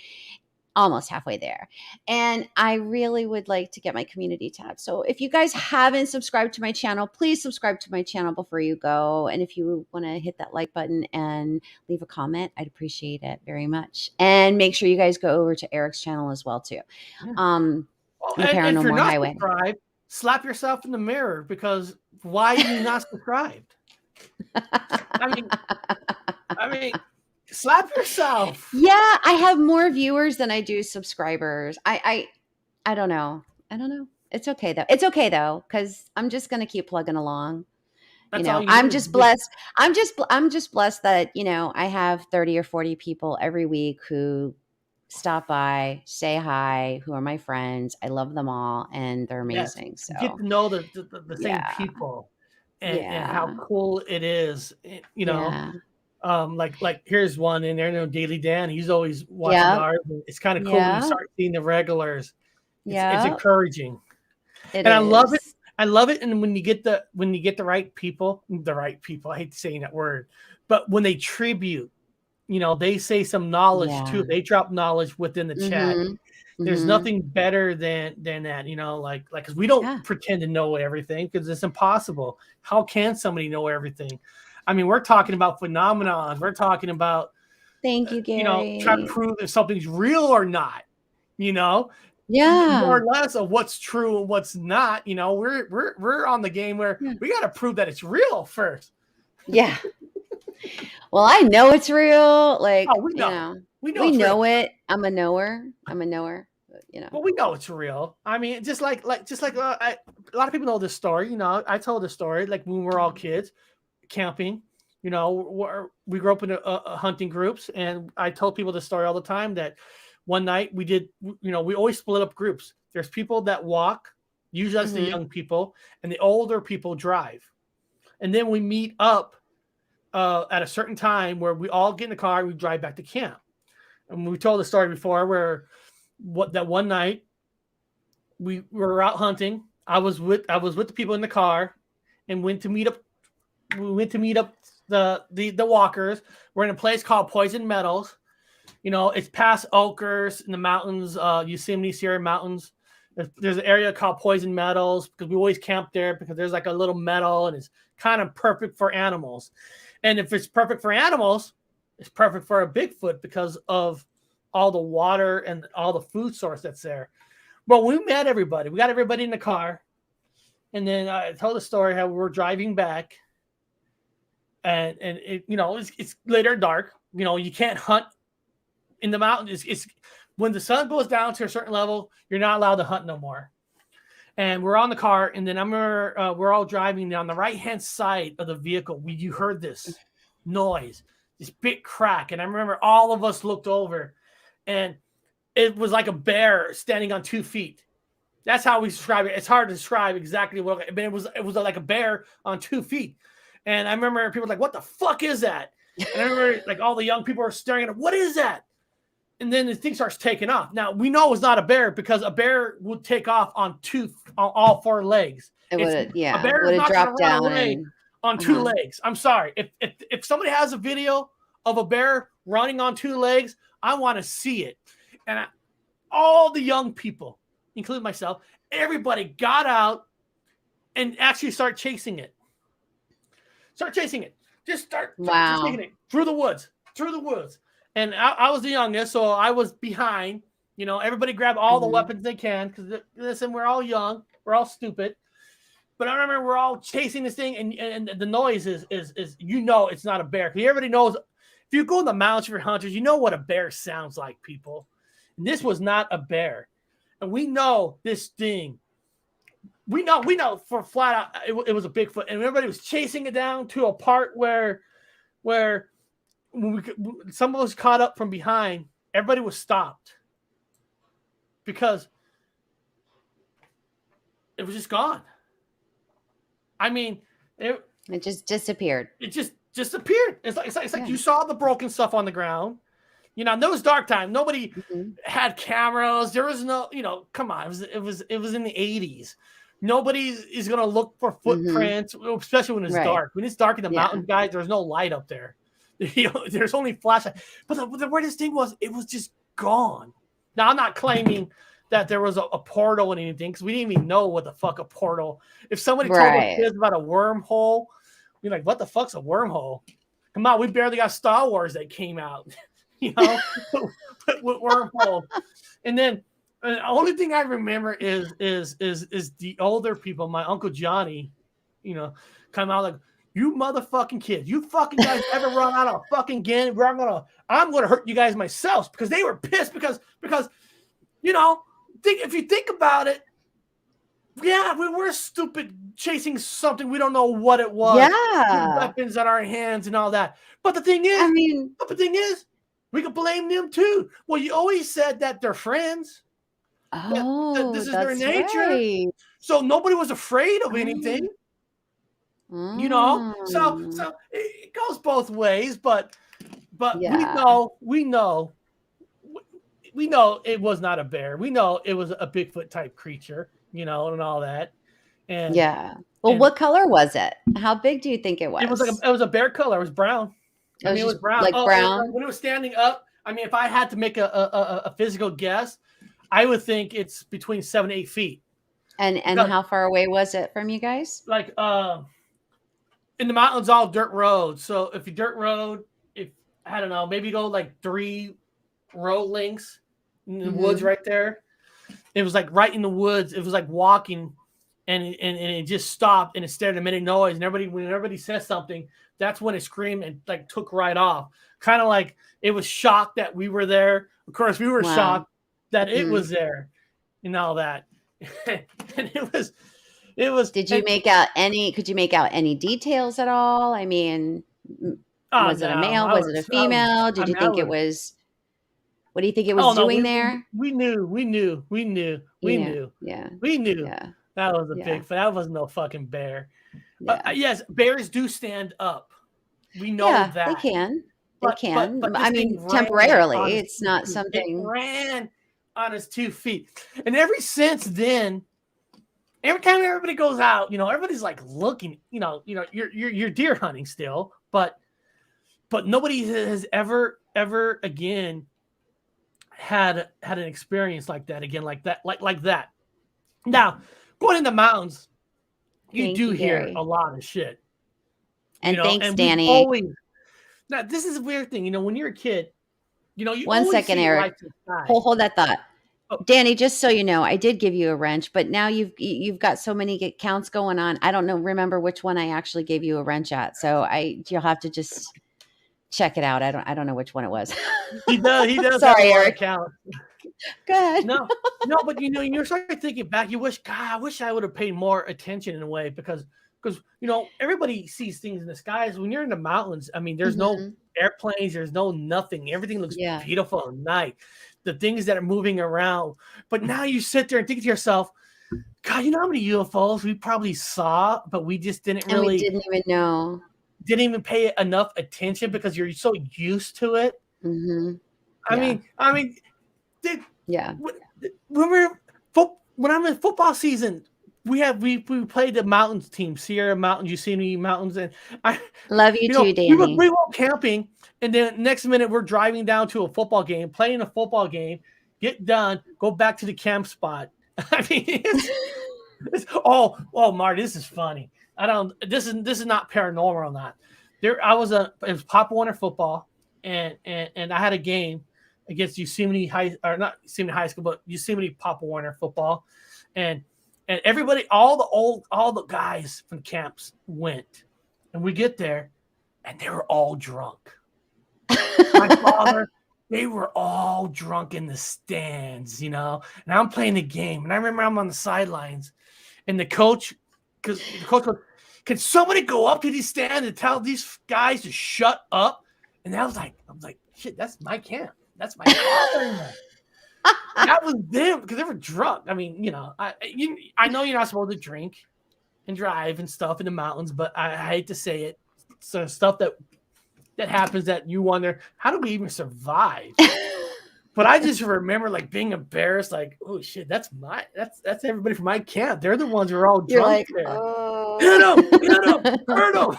Almost halfway there. And I really would like to get my community tab. So if you guys haven't subscribed to my channel, please subscribe to my channel before you go. And if you want to hit that like button and leave a comment, I'd appreciate it very much. And make sure you guys go over to Eric's channel as well too. The Paranormal if you're not Highway. Subscribed, slap yourself in the mirror, because why are you not subscribed? I mean, slap yourself. Yeah, I have more viewers than I do subscribers. I don't know. It's okay though, because I'm just gonna keep plugging along. I'm just blessed. I'm just blessed that I have 30 or 40 people every week who stop by, say hi, who are my friends. I love them all, and they're amazing. Yes. So get to know the same people, and how cool it is. Like here's one in there, Daily Dan. He's always watching ours. It's kind of cool when you start seeing the regulars. It's encouraging. I love it. I love it. And when you get the right people, I hate saying that word, but when they tribute, they say some knowledge too. They drop knowledge within the chat. There's nothing better than that, because we don't pretend to know everything, because it's impossible. How can somebody know everything? I mean, we're talking about phenomenons. We're talking about, thank you, Gary. Trying to prove if something's real or not. More or less of what's true and what's not. We're on the game where we got to prove that it's real first. Yeah. Well, I know it's real. Like, we know it. I'm a knower. Well, we know it's real. I mean, just like a lot of people know this story. I told this story like when we were all kids. Camping, we grew up in a hunting groups, and I told people this story all the time that one night we did, we always split up groups. There's people that walk, usually that's the young people, and the older people drive. And then we meet up at a certain time where we all get in the car and we drive back to camp. And we told the story before where that one night we were out hunting. I was with the people in the car and went to meet up. We went to meet up the walkers. We're in a place called Poison Meadows. It's past Oakers in the mountains, Yosemite Sierra Mountains. There's an area called Poison Meadows because we always camp there because there's like a little meadow and it's kind of perfect for animals. And if it's perfect for animals, it's perfect for a Bigfoot because of all the water and all the food source that's there. But we met everybody. We got everybody in the car. And then I told the story how we were driving back. And it, it's later dark. You can't hunt in the mountains. It's when the sun goes down to a certain level, you're not allowed to hunt no more. And we're on the car, and then we're all driving down the right-hand side of the vehicle. You heard this noise, this big crack. And I remember all of us looked over, and it was like a bear standing on 2 feet. That's how we describe it. It's hard to describe exactly what, but it was like a bear on 2 feet. And I remember people like, what the fuck is that? And I remember like all the young people are staring at it. What is that? And then the thing starts taking off. Now we know it's not a bear because a bear would take off on all 4 legs. It would, yeah. A bear is not going to run away on 2 legs. I'm sorry. If somebody has a video of a bear running on 2 legs, I want to see it. And all the young people, including myself, everybody got out and actually start chasing it. Just start chasing it through the woods. And I was the youngest, so I was behind. You know, everybody grabbed all the weapons they can because, listen, we're all young. We're all stupid. But I remember we're all chasing this thing, and the noise is you know it's not a bear. Because everybody knows, if you go in the mountains for hunters, you know what a bear sounds like, people. And this was not a bear. And we know this thing. We know for flat out it was a Bigfoot, and everybody was chasing it down to a part where when some of us caught up from behind, everybody was stopped because it was just gone. I mean, it just disappeared. It just disappeared. It's like you saw the broken stuff on the ground. You know, there was dark time. Nobody had cameras. There was no, you know, come on. It was in the 80s. Nobody is gonna look for footprints, especially when it's dark. When it's dark in the mountains, guys, there's no light up there. You know, there's only flashlight. But the weirdest thing was, it was just gone. Now, I'm not claiming that there was a portal and anything, because we didn't even know what the fuck a portal. If somebody told our kids about a wormhole, we're like, what the fuck's a wormhole? Come on, we barely got Star Wars that came out, you know, with wormhole. And then the only thing I remember is the older people, my Uncle Johnny, you know, come out like, you motherfucking kids, you fucking guys ever run out of fucking gun? I'm gonna hurt you guys myself, because they were pissed because you know, if you think about it, yeah, we were stupid chasing something we don't know what it was. Yeah, weapons in our hands and all that. But the thing is, we could blame them too. Well, you always said that they're friends. Oh, this is their nature. Right. So nobody was afraid of anything. You know, so it goes both ways, but we know it was not a bear. We know it was a Bigfoot type creature, you know, and all that. And well, what color was it? How big do you think it was? It was a bear color. It was brown. It was brown. Like brown. When it was standing up, I mean, if I had to make a physical guess, I would think it's between 7 to 8 feet. And how far away was it from you guys? Like in the mountains, all dirt roads. So if you dirt road, I don't know, maybe go like 3 road lengths in the woods right there. It was like right in the woods. It was like walking, and it just stopped, and it started to make a noise. And when everybody says something, that's when it screamed and like took right off. Kind of like it was shocked that we were there. Of course, we were shocked that it was there and all that. And it was. Could you make out any details at all? I mean, was it a male? Was it a female? Did you think it was? What do you think it was doing there? We knew. Yeah. We knew. Yeah. That was a Bigfoot. That was no fucking bear. Yeah. Yes, bears do stand up. We know that. They can. But I mean, temporarily. It's not something. It ran on his 2 feet. And ever since then, every time everybody goes out, you know, everybody's like looking, you know, you're deer hunting still, but nobody has ever again had an experience like that again, like that. Now, going in the mountains, you do hear a lot of shit. And thanks, Danny. Now, this is a weird thing, you know, when you're a kid, you know, you 1 second, Eric. Hold that thought. Danny, just so you know, I did give you a wrench, but now you've got so many counts going on. I don't remember which one I actually gave you a wrench at. So you'll have to just check it out. I don't know which one it was. He does. Sorry, Eric. Count. Go ahead. No, but you're starting thinking back. You wish, God, I wish I would have paid more attention in a way because everybody sees things in the skies. When you're in the mountains, I mean, there's no airplanes, there's no nothing. Everything looks beautiful at night. The things that are moving around. But now you sit there and think to yourself, God, you know how many UFOs we probably saw, but we just didn't really. We didn't even know. Didn't even pay enough attention because you're so used to it. Mm-hmm. I mean, when I'm in football season, we played the mountains team, Sierra Mountains, Yosemite Mountains, and I love you too, Danny. We went camping, and then next minute we're driving down to a football game, playing a football game, get done, go back to the camp spot. I mean, Marty, this is funny. This is not paranormal or not. It was Pop Warner football, and I had a game against Yosemite High, or not Yosemite High School, but Yosemite Pop Warner football, and everybody, all the guys from camps went, and we get there, and they were all drunk. My father, they were all drunk in the stands, and I'm playing the game, and I remember I'm on the sidelines, and the coach goes, can somebody go up to these stands and tell these guys to shut up? And I was like, shit, that's my camp. That's my camp. That was them because they were drunk. I mean, I know you're not supposed to drink and drive and stuff in the mountains, but I hate to say it. So stuff that happens that you wonder, how do we even survive? But I just remember like being embarrassed, like, oh shit, that's everybody from my camp. They're the ones who are all drunk. You're like, there. Oh, hurt them.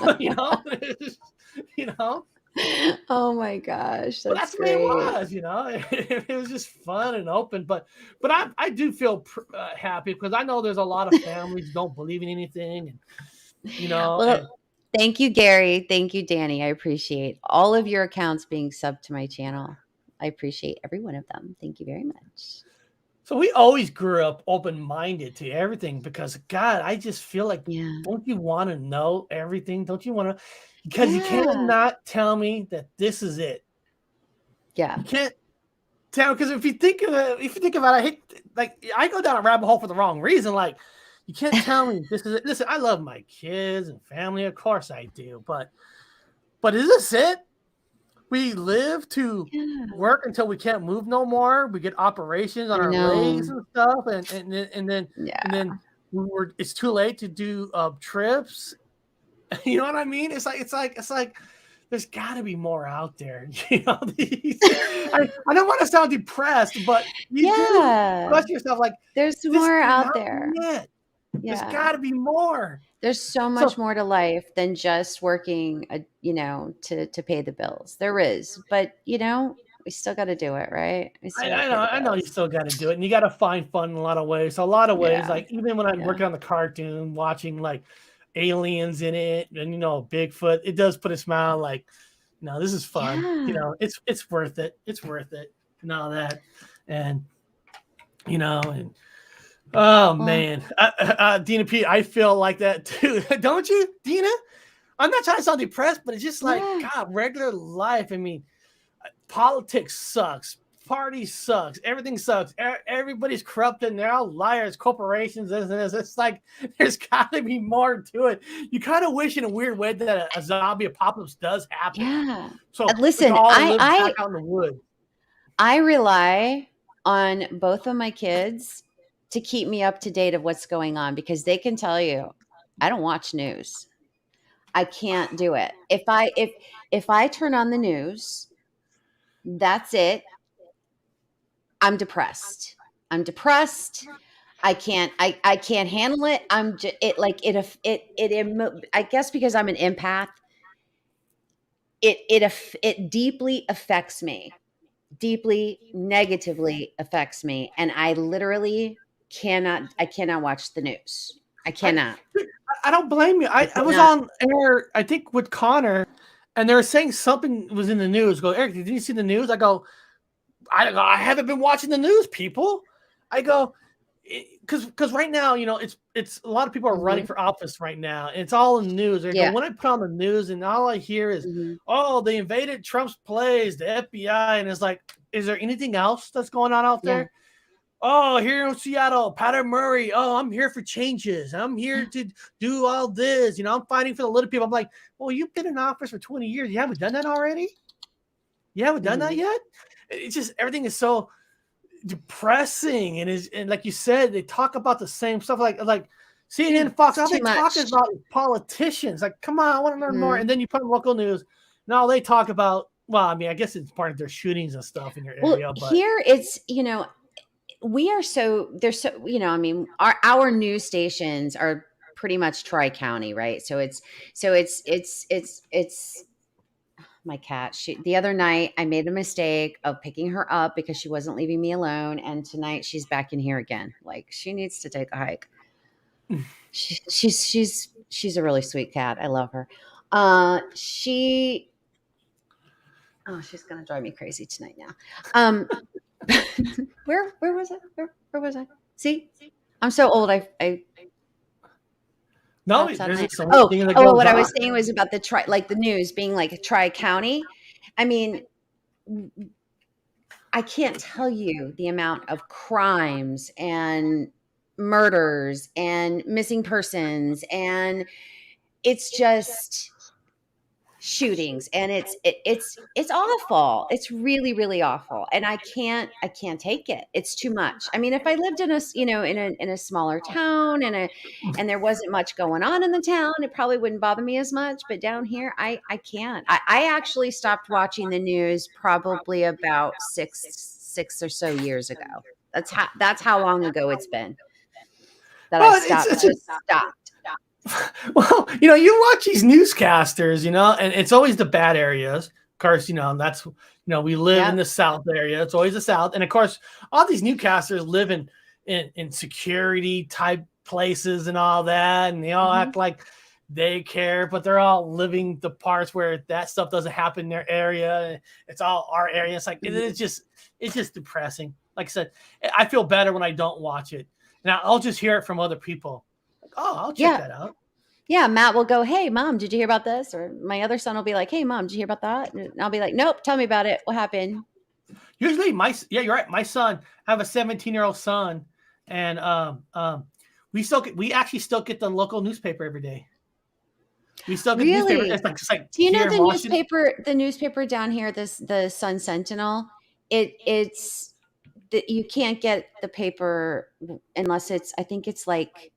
Oh my gosh, that's great. What it was, it was just fun and open. But I do feel happy because I know there's a lot of families who don't believe in anything, and Well, thank you, Gary. Thank you, Danny. I appreciate all of your accounts being subbed to my channel. I appreciate every one of them. Thank you very much. So we always grew up open-minded to everything because, God, I just feel like, don't you want to know everything? Don't you want to? Because you cannot tell me that this is it. Yeah. You can't tell, because if you think about it, I go down a rabbit hole for the wrong reason. Like, you can't tell me this is it. Listen, I love my kids and family. Of course I do. But is this it? We live to work until we can't move no more. We get operations on our legs and stuff, and then it's too late to do trips. You know what I mean? It's like there's got to be more out there. I don't want to sound depressed, but you do question yourself, like there's more out there. There's got to be more. There's so much more to life than just working, to pay the bills. There is, but we still got to do it, right? I know you still got to do it, and you got to find fun in a lot of ways. So a lot of ways, like even when I'm working on the cartoon, watching like aliens in it, and Bigfoot, it does put a smile. Like, no, this is fun. It's worth it. It's worth it, and all that, and. Oh man, Dina P, I feel like that too, don't you, Dina? I'm not trying to sound depressed, but it's just like God, regular life. I mean, politics sucks, party sucks, everything sucks. Everybody's corrupted, and they're all liars, corporations. This. It's like there's got to be more to it. You kind of wish, in a weird way, that a zombie apocalypse does happen. Yeah. So listen, back out in the wood. I rely on both of my kids to keep me up to date of what's going on, because they can tell you, I don't watch news. I can't do it. If I turn on the news, that's it. I'm depressed. I can't handle it. I'm just, I guess because I'm an empath, it deeply affects me, deeply negatively affects me. And I literally cannot watch the news. I cannot. I don't blame you. I was on air, I think, with Connor, and they were saying something was in the news. Go, Eric, did you see the news? I go, I haven't been watching the news, people. I go, because right now, it's a lot of people are running for office right now, and it's all in the news. I go, when I put on the news, and all I hear is, oh, they invaded Trump's place, the FBI, and it's like, is there anything else that's going on out Yeah. there? Oh, here in Seattle, Patter Murray. Oh, I'm here for changes. I'm here to do all this. I'm fighting for the little people. I'm like, well, you've been in office for 20 years. You haven't done that already? You haven't done that yet? It's just everything is so depressing. And like you said, they talk about the same stuff. Like CNN, Fox, all they talk about politicians. Like, come on, I want to learn more. And then you put in local news. Now they talk about, well, I mean, I guess it's part of their shootings and stuff in your area. But here it's, we are there's I mean, our news stations are pretty much Tri-County, right? So it's my cat. The other night I made a mistake of picking her up because she wasn't leaving me alone. And tonight she's back in here again. Like, she needs to take a hike. She's a really sweet cat. I love her. She's going to drive me crazy tonight now. Where was I? Where was I? See, I'm so old. No, what I was saying was about the news being like a Tri-County. I mean, I can't tell you the amount of crimes and murders and missing persons, and it's just shootings, and it's awful. It's really, really awful, and I can't take it. It's too much. I mean, if I lived in a smaller town and there wasn't much going on in the town, it probably wouldn't bother me as much. But down here, I can't. I actually stopped watching the news probably about six or so years ago. That's how long ago it's been that I stopped. Well, you watch these newscasters, and it's always the bad areas. Of course, that's, we live in the South area. It's always the South. And of course, all these newscasters live in security type places and all that. And they all act like they care, but they're all living the parts where that stuff doesn't happen in their area. It's all our area. It's like, it's just depressing. Like I said, I feel better when I don't watch it. Now I'll just hear it from other people. Oh, I'll check that out. Yeah, Matt will go, "Hey, Mom, did you hear about this?" Or my other son will be like, "Hey, Mom, did you hear about that?" And I'll be like, "Nope, tell me about it. What happened?" Usually you're right. My son, I have a 17-year-old son, and we actually still get the local newspaper every day. We still get really? newspaper. It's like do you know the newspaper down here, the Sun Sentinel? It's that you can't get the paper unless I think it's like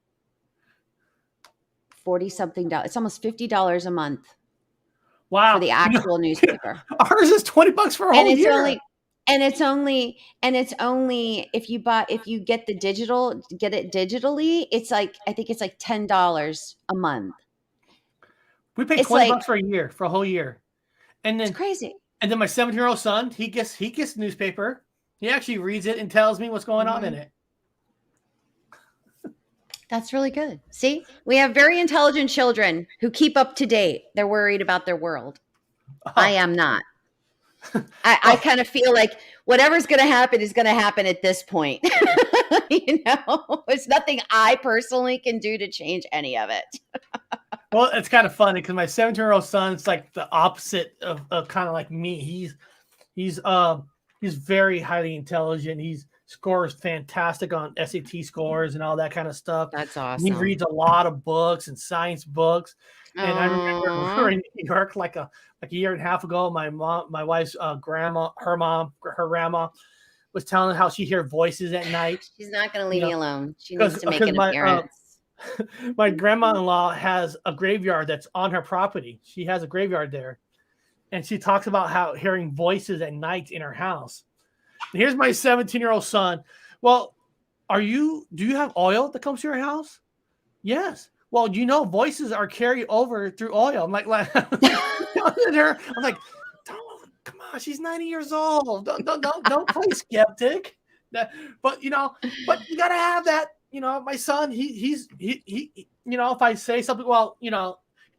$40-something. It's almost $50 a month. Wow. For the actual newspaper. Ours is $20 for a whole year. And it's only if you get it digitally, it's like, I think it's like $10 a month. We pay $20 for a year, for a whole year. And then it's crazy. And then my 17-year-old son, he gets the newspaper. He actually reads it and tells me what's going on in it. That's really good. See, we have very intelligent children who keep up to date. They're worried about their world. I am not. I kind of feel like whatever's going to happen is going to happen at this point. There's nothing I personally can do to change any of it. Well, it's kind of funny because my 17-year-old son is like the opposite of kind of like me. He's very highly intelligent. He scores fantastic on SAT scores and all that kind of stuff. That's awesome. He reads a lot of books and science books. And I remember we were in New York like a year and a half ago. My wife's grandma, her grandma was telling how she hear voices at night. She's not going to leave me alone. She needs to make an appearance. My grandma-in-law has a graveyard that's on her property. She has a graveyard there. And she talks about how hearing voices at night in her house. And here's my 17-year-old son. Well, do you have oil that comes to your house? Yes. Well, voices are carried over through oil. I'm like, I'm like, come on, she's 90 years old. Don't play skeptic. But you gotta have that. My son, he's if I say something, well,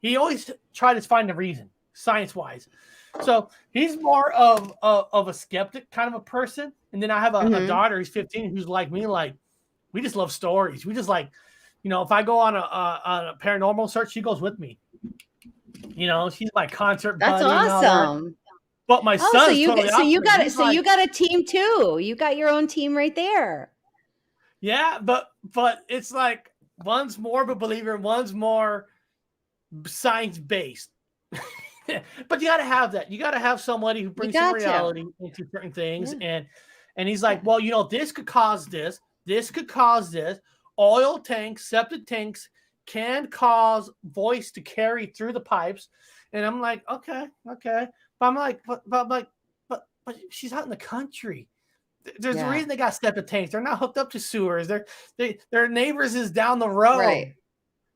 he always tries to find a reason, science-wise. So he's more of a skeptic kind of a person. And then I have a daughter who's 15 who's like me, like we just love stories. We just like, if I go on a paranormal search, she goes with me. She's my concert buddy. That's awesome. But my Oh, so son's totally opposite. He's like, you got a team too. You got your own team right there. yeah, but it's like one's more of a believer, one's more science based. But you got to have that. You got to have somebody who You brings some got to. reality into certain things, Yeah. and he's like, Yeah. well, you know, this could cause this. This could cause this. Oil tanks, septic tanks can cause voice to carry through the pipes, and I'm like, okay. But I'm like, but she's out in the country. There's a Yeah. reason they got septic tanks. They're not hooked up to sewers. Their neighbors is down the road. Right.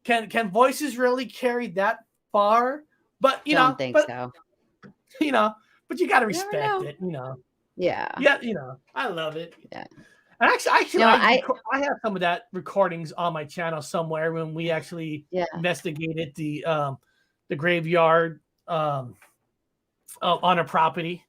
Can voices really carry that far? But Don't think so. but you got to You never respect know. it. Yeah. Yeah, I love it. Yeah. And actually, No, I have some of that recordings on my channel somewhere when we actually yeah. investigated the graveyard on a property.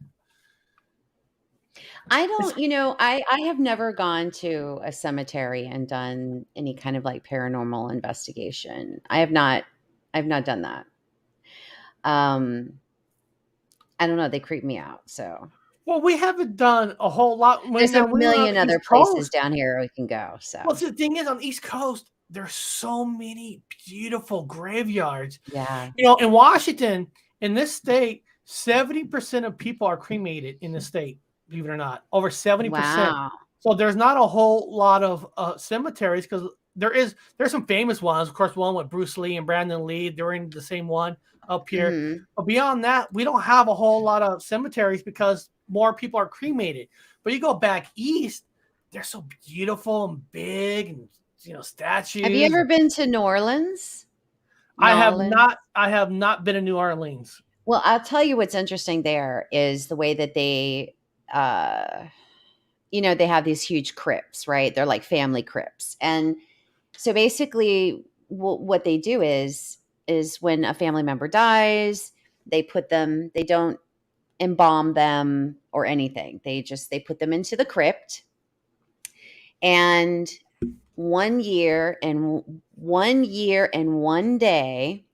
I don't, I have never gone to a cemetery and done any kind of like paranormal investigation. I've not done that. I don't know. They creep me out. So Well, we haven't done a whole lot. When there's a we were on million the other East places Coast, down here we can go. So well, the thing is, on the East Coast, there's so many beautiful graveyards. yeah. In Washington, in this state, 70% of people are cremated in the state, believe it or not, over 70%. Wow. So there's not a whole lot of cemeteries because there's some famous ones. Of course, one with Bruce Lee and Brandon Lee. They're in the same one up here. Mm-hmm. But beyond that, we don't have a whole lot of cemeteries because more people are cremated. But you go back east, they're so beautiful and big and statues. Have you ever been to New Orleans? I have not been to New Orleans. Well, I'll tell you what's interesting there is the way that they, they have these huge crypts, right? They're like family crypts. And so basically what they do is when a family member dies, they don't embalm them or anything. They put them into the crypt, and 1 year and 1 day,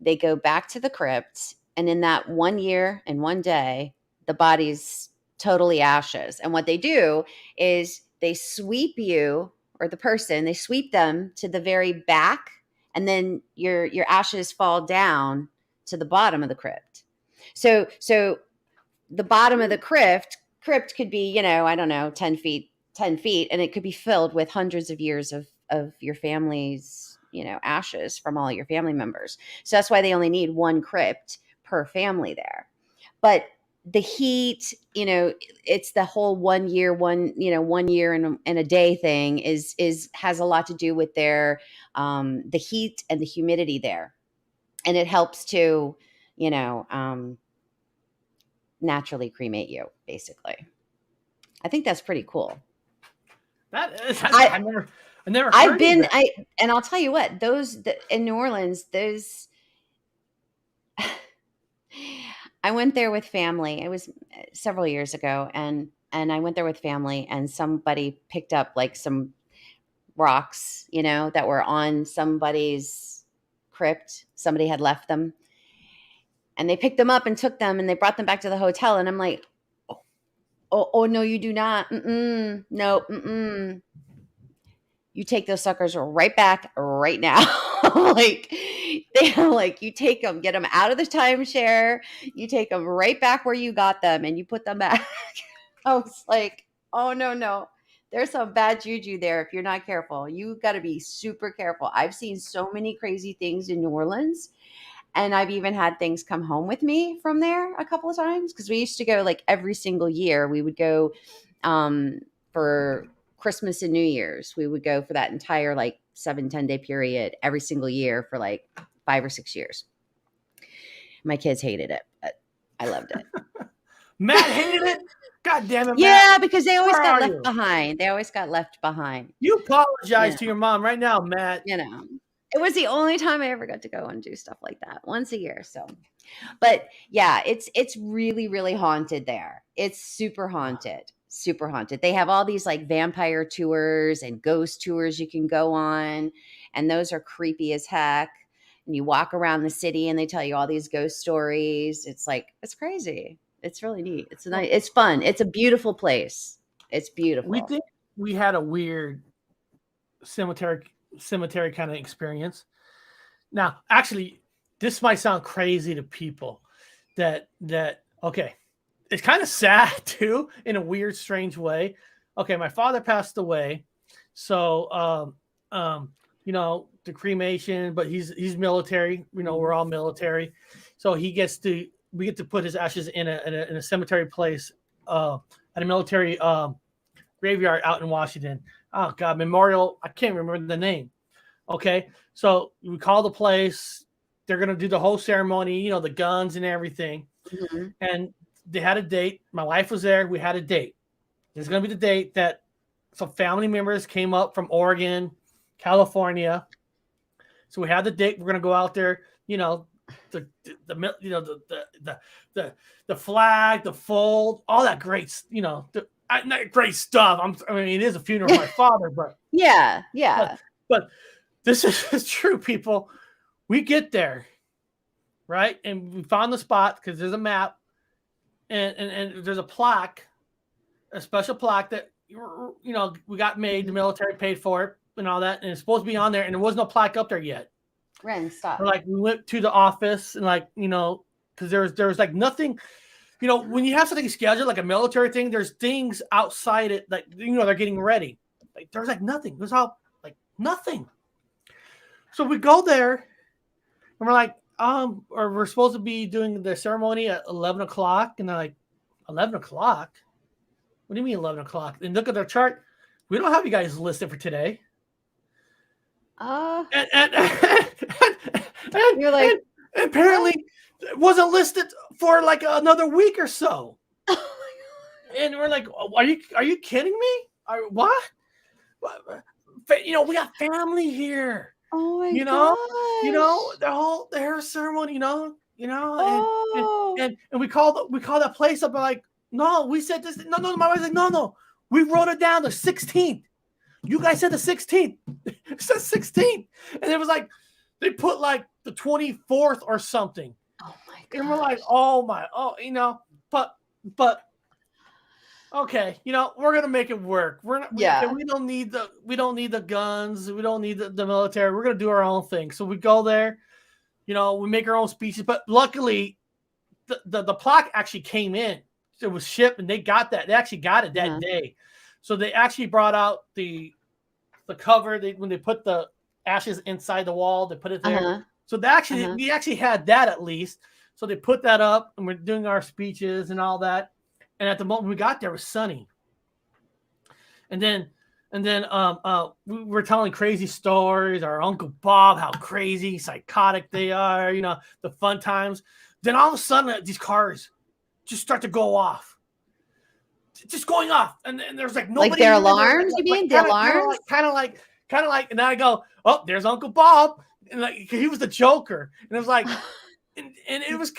they go back to the crypt. And in that 1 year and 1 day, the body's totally ashes. And what they do is they sweep you or the person, they sweep them to the very back, and then your ashes fall down to the bottom of the crypt. So the bottom of the crypt could be, I don't know, 10 feet, and it could be filled with hundreds of years of your family's, ashes from all your family members. So that's why they only need one crypt per family there. But the heat, it's the whole 1 year, 1 year and a day thing has a lot to do with their, the heat and the humidity there. And it helps to, naturally cremate you, basically. I think that's pretty cool. I never I've been that. And I'll tell you what, in New Orleans, I went there with family. It was several years ago, and I went there with family, and somebody picked up like some rocks, that were on somebody's crypt. Somebody had left them, and they picked them up and took them, and they brought them back to the hotel. And I'm like, oh no, you do not. No. You take those suckers right back right now. You take them, get them out of the timeshare. You take them right back where you got them, and you put them back. I was like, oh no. There's some bad juju there if you're not careful. You got to be super careful. I've seen so many crazy things in New Orleans. And I've even had things come home with me from there a couple of times, because we used to go like every single year. We would go for Christmas and New Year's. We would go for that entire like 7-10 day period every single year for like 5 or 6 years. My kids hated it, but I loved it. Matt hated it? God damn it, Matt. Yeah, because they always got left behind. They always got left behind. You apologize to your mom right now, Matt. It was the only time I ever got to go and do stuff like that, once a year. So, but yeah, it's really, really haunted there. It's super haunted. They have all these like vampire tours and ghost tours you can go on, and those are creepy as heck. and you walk around the city and they tell you all these ghost stories. It's like, it's crazy. It's really neat. It's nice. It's fun. It's a beautiful place. It's beautiful. We think we had a weird cemetery kind of experience. Now, actually, this might sound crazy to people that okay, it's kind of sad too in a weird, strange way. Okay, my father passed away, so the cremation, but he's military. We're all military, so we get to put his ashes in a cemetery place at a military graveyard out in Washington. Oh God, Memorial. I can't remember the name. Okay, so we call the place. They're gonna do the whole ceremony, the guns and everything. Mm-hmm. And they had a date. My wife was there. We had a date. There's gonna be the date that some family members came up from Oregon, California. So we had the date. We're gonna go out there. The flag, the fold, all that great. Not great stuff. It is a funeral for my father, but yeah. But this is true, people. We get there, right? And we found the spot because there's a map and there's a plaque, a special plaque that, we got made, the military paid for it and all that. And it's supposed to be on there. And there was no plaque up there yet. Ren, stop. We went to the office and because there was nothing, when you have something scheduled, like a military thing, there's things outside it that, they're getting ready. There's nothing. There's all nothing. So we go there and we're we're supposed to be doing the ceremony at 11 o'clock. And they're like, 11 o'clock? What do you mean 11 o'clock? And look at their chart. We don't have you guys listed for today. And you're like, and apparently it wasn't listed for another week or so. Oh my God. And we're like, are you kidding me? What? We got family here. Oh my God. The hair ceremony, and we call that place up. Like, no, we said this. No. My wife's like, no. We wrote it down the 16th. You guys said the 16th. It says 16th, and it was they put the 24th or something. Oh my God. And we're like, but. Okay, we're gonna make it work. We don't need the guns. We don't need the military. We're gonna do our own thing. So we go there, we make our own speeches. But luckily, the plaque actually came in. It was shipped, and they got that. They actually got it that day. So they actually brought out the cover. When they put the ashes inside the wall, they put it there. So we actually had that at least. So they put that up, and we're doing our speeches and all that. And at the moment we got there, it was sunny. And then we were telling crazy stories. Our Uncle Bob, how crazy, psychotic they are, the fun times. Then all of a sudden, these cars just start to go off. Just going off. And there's nobody. Like their alarms, you mean? The alarms? Kind of like, and then I go, oh, there's Uncle Bob. And he was the Joker. And it was and it was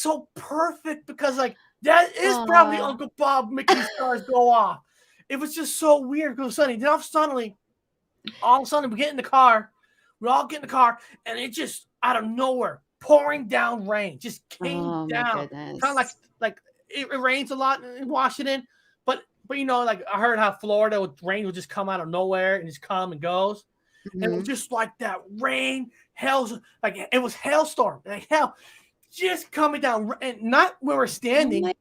so perfect because that is probably Uncle Bob making these cars go off. It was just so weird because sunny. Then all of a sudden we get in the car. We all get in the car, and it just out of nowhere, pouring down rain, just came down. Kind of like it rains a lot in Washington, but I heard how Florida rain would just come out of nowhere and just come and goes. Mm-hmm. And it was just like that rain, it was hailstorm, hell. Just coming down, and not where we're standing. Oh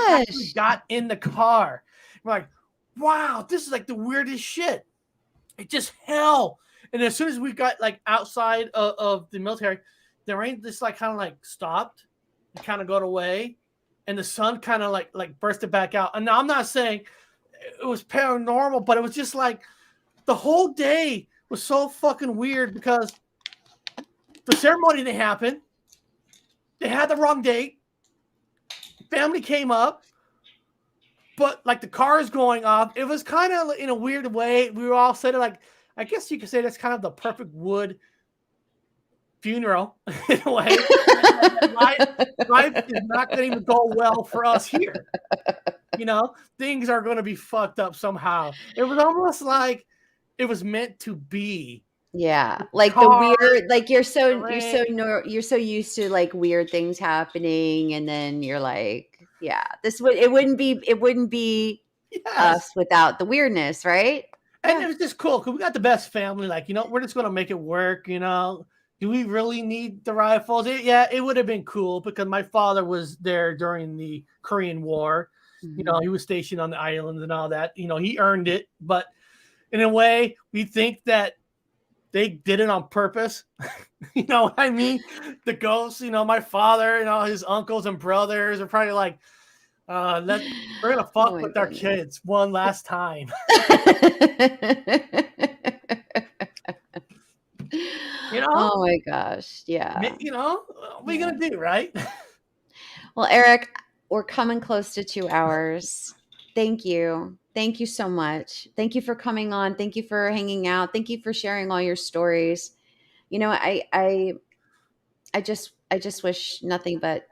my gosh. We got in the car. We're like, wow, this is the weirdest shit. It just hell. And as soon as we got outside of the military, the rain just kind of stopped and kind of got away, and the sun kind of bursted back out. And now I'm not saying it was paranormal, but it was just the whole day was so fucking weird because the ceremony didn't happen. They had the wrong date. Family came up, but the cars going off. It was kind of in a weird way. We were all said it I guess you could say that's kind of the perfect wood funeral in a way. Life is not going to even go well for us here. Things are going to be fucked up somehow. It was almost like it was meant to be. Yeah, with the like the cars, weird, like the rain. you're so used to like weird things happening, and then you're like, yeah, this would it wouldn't be Yes. us without the weirdness, right? And Yeah. it was just cool because we got the best family. Like, we're just gonna make it work. Do we really need the rifles? Yeah, it would have been cool because my father was there during the Korean War. Mhm. He was stationed on the islands and all that. He earned it. But in a way, we think that they did it on purpose. You know what I mean? The ghosts. My father and all his uncles and brothers are probably like, we're gonna Oh fuck my with our goodness. kids one last time. You know, Oh my gosh. Yeah. what are you Yeah. gonna do, right? Well, Eric, we're coming close to 2 hours. Thank you. Thank you so much. Thank you for coming on. Thank you for hanging out. Thank you for sharing all your stories. I just wish nothing but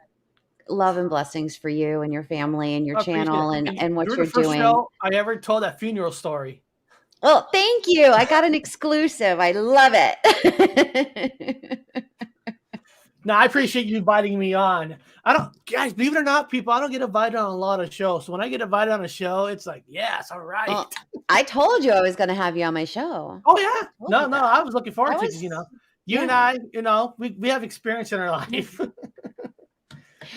love and blessings for you and your family and your I appreciate it. channel and And and what you're the you're first doing. show I ever told that funeral story. Oh, thank you. I got an exclusive. I love it. Now, I appreciate you inviting me on. I don't, guys, believe it or not, people, I don't get invited on a lot of shows. So when I get invited on a show, it's like, yes, all right. Well, I told you I was going to have you on my show. Oh I yeah, told no, you no, that. I was looking I forward to it because was, you and yeah. I, we have experience in our Yeah. life,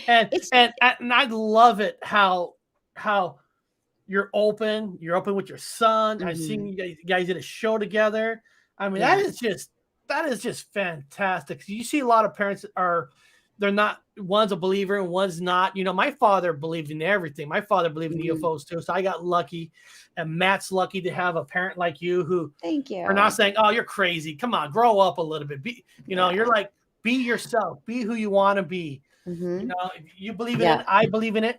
and It's and I love it how you're open with your son. I've seen mhm. you guys did a show together. I mean, Yeah. that is just fantastic. You see a lot of parents they're not, one's a believer and one's not. My father believed in everything. My father believed in Mhm. UFOs too. So I got lucky, and Matt's lucky to have a parent like you who Thank are not you. saying, "Oh, you're crazy. Come on, grow up a little bit." You're Yeah. like, be yourself, be who you want to be. Mhm. If you believe in it, Yeah. I believe in it.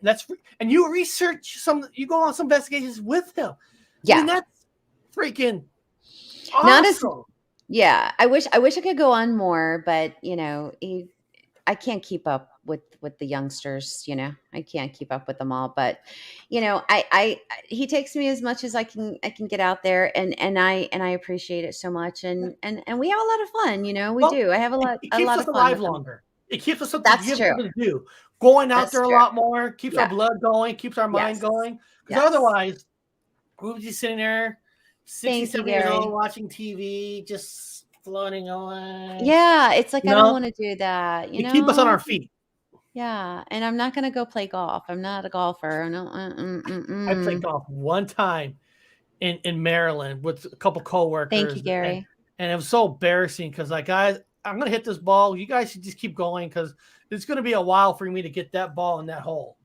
And you research you go on some investigations with him. I mean, Yeah. that's freaking Not as awesome. Yeah, I wish I could go on more, but, I can't keep up with the youngsters, I can't keep up with them all, but, he takes me as much as I can get out there, and I appreciate it so much, and we have a lot of fun, we Well, do. I have it a keeps lot us of fun alive with them. longer. It keeps us something. That's Gives true. something to do. Going out That's there a true. lot more keeps our Yeah. blood going, keeps our mind Yes. going. Because Yes. otherwise, we would be sitting there, Thank you, 67 years old, Gary. watching TV, just floating away. Yeah, it's like You I don't know, wanna do that, it keeps us on our feet. Yeah, and I'm not gonna go play golf. I'm not a golfer. No, I played mm-mm. golf one time in Maryland with a couple Thank you, coworkers, and Gary. and it was so embarrassing because, like, guys, I'm gonna hit this ball. You guys should just keep going because it's gonna be a while for me to get that ball in that hole.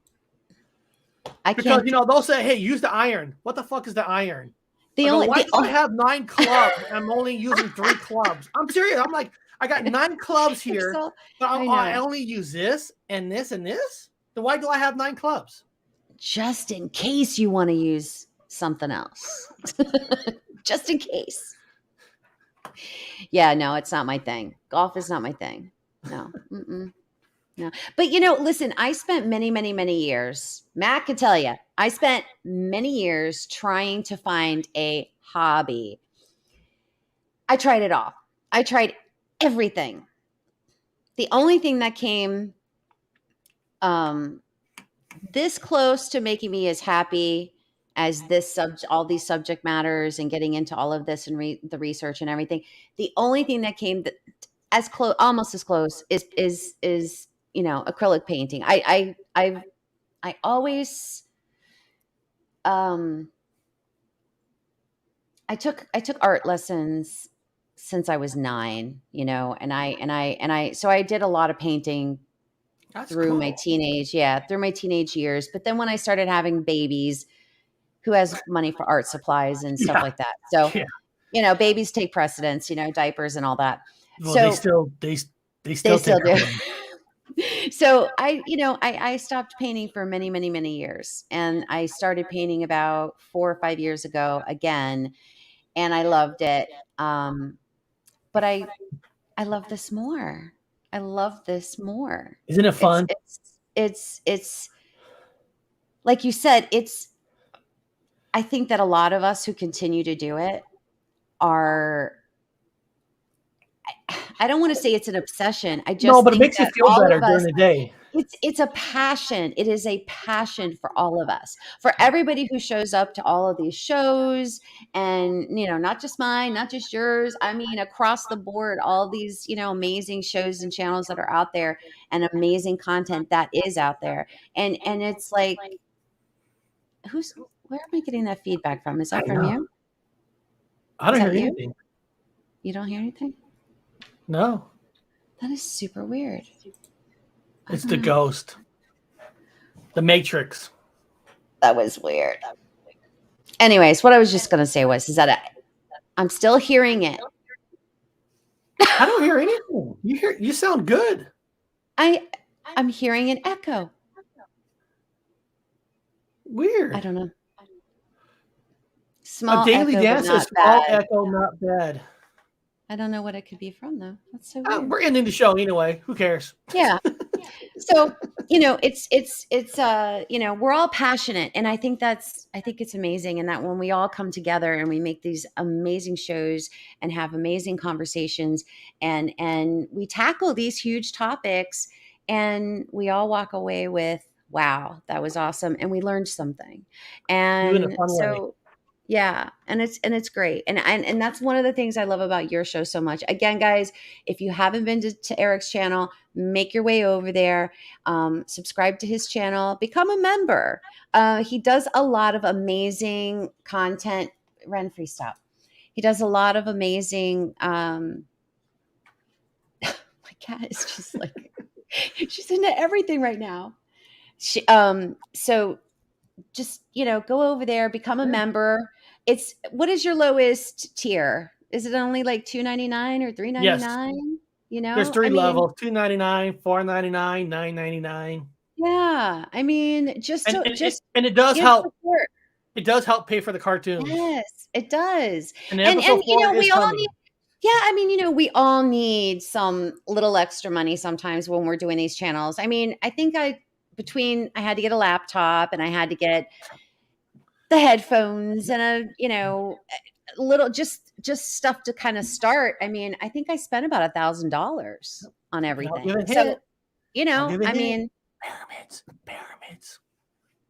I Because can't they'll say, "Hey, use the iron." What the fuck is the iron? I the go, only "Why the do I oh, have 9 clubs? I'm only using 3 clubs." I'm serious. I'm like, I got 9 clubs you're here, so but I I know. only use this and this and this. Then why do I have 9 clubs? Just in case you wanna use something else. Just in case. Yeah, no, it's not my thing. Golf is not my thing. No, no. But, listen, I spent many, many, many years Matt could tell you, I spent many years trying to find a hobby. I tried it all. I tried everything. The only thing that came um, this close to making me as happy as all these subject matters and getting into all of this and the research and everything. The only thing that came as close, almost as close, is acrylic painting. I always um, I took art lessons since I was 9, and I so I did a lot of painting That's through my cool. teenage yeah, through my teenage years, but then when I started having babies, who has money for art supplies and stuff Yeah, like that? So, yeah. babies take precedence, diapers and all that. Well, So, they they still take still our do. money. So, I stopped painting for many, many, many years, and I started painting about 4 or 5 years ago again, and I loved it. But I love this more. I love this more. Isn't it It's fun? it's it's like you said, I think that a lot of us who continue to do it are I don't want to say it's an obsession. I No, just but it think makes you that feel all better of us, during the day. it's a passion. It is a passion for all of us, for everybody who shows up to all of these shows, and not just mine, not just yours. I mean, across the board, all these amazing shows and channels that are out there, and amazing content that is out there, and it's like, where am I getting that feedback from? Is I that from know. you? I Is don't hear that you? anything. You don't hear anything? No, That is super weird. I it's don't the know. ghost, the Matrix. That was weird. Anyways, what I was just gonna say is that I'm still hearing it. I don't hear anything. You sound good. I'm hearing an echo. Weird. I don't know. A Small daily echo, but dance, a not small bad. echo, not bad. I don't know what it could be from though. That's so weird. We're ending the show anyway. Who cares? Yeah. So, we're all passionate, and I think it's amazing, and that when we all come together and we make these amazing shows and have amazing conversations, and we tackle these huge topics, and we all walk away with, wow, that was awesome, and we learned something. You in a And fun way. so, yeah, and it's great. And that's one of the things I love about your show so much. Again, guys, if you haven't been to Eric's channel, make your way over there, subscribe to his channel, become a member. He does a lot of amazing content. Renfrey, stop. He does a lot of amazing. My cat is just like, she's into everything right now. So just go over there, become a member. What is your lowest tier? Is it only like $2.99 or Yes. $3.99? There's I 3 mean, levels: $2.99, $4.99, $9.99. yeah, I mean, just And to and it just and it does give help. support. It does help pay for the cartoons. Yes, it does. And And episode 4 is we all need, coming. yeah, I mean, we all need some little extra money sometimes when we're doing these channels. I mean, I think I had to get a laptop, and I had to get the headphones, and a little just stuff to kind of start. I mean, I think I spent about $1,000 on And I'll give everything. a So, hint. I'll give a I hint. mean, Pyramids. Pyramids.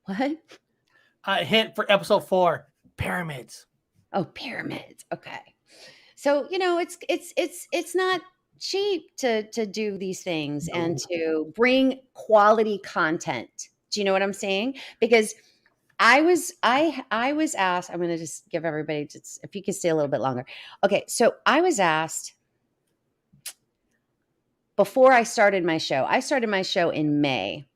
what? A hint for episode 4. Pyramids. Oh, pyramids. Okay. So, it's not cheap to do these things and No. to bring quality content. Do you know what I'm saying? Because I was asked, I'm going to just give everybody just, if you could stay a little bit longer. Okay, so I was asked before I started my show. I started my show in May.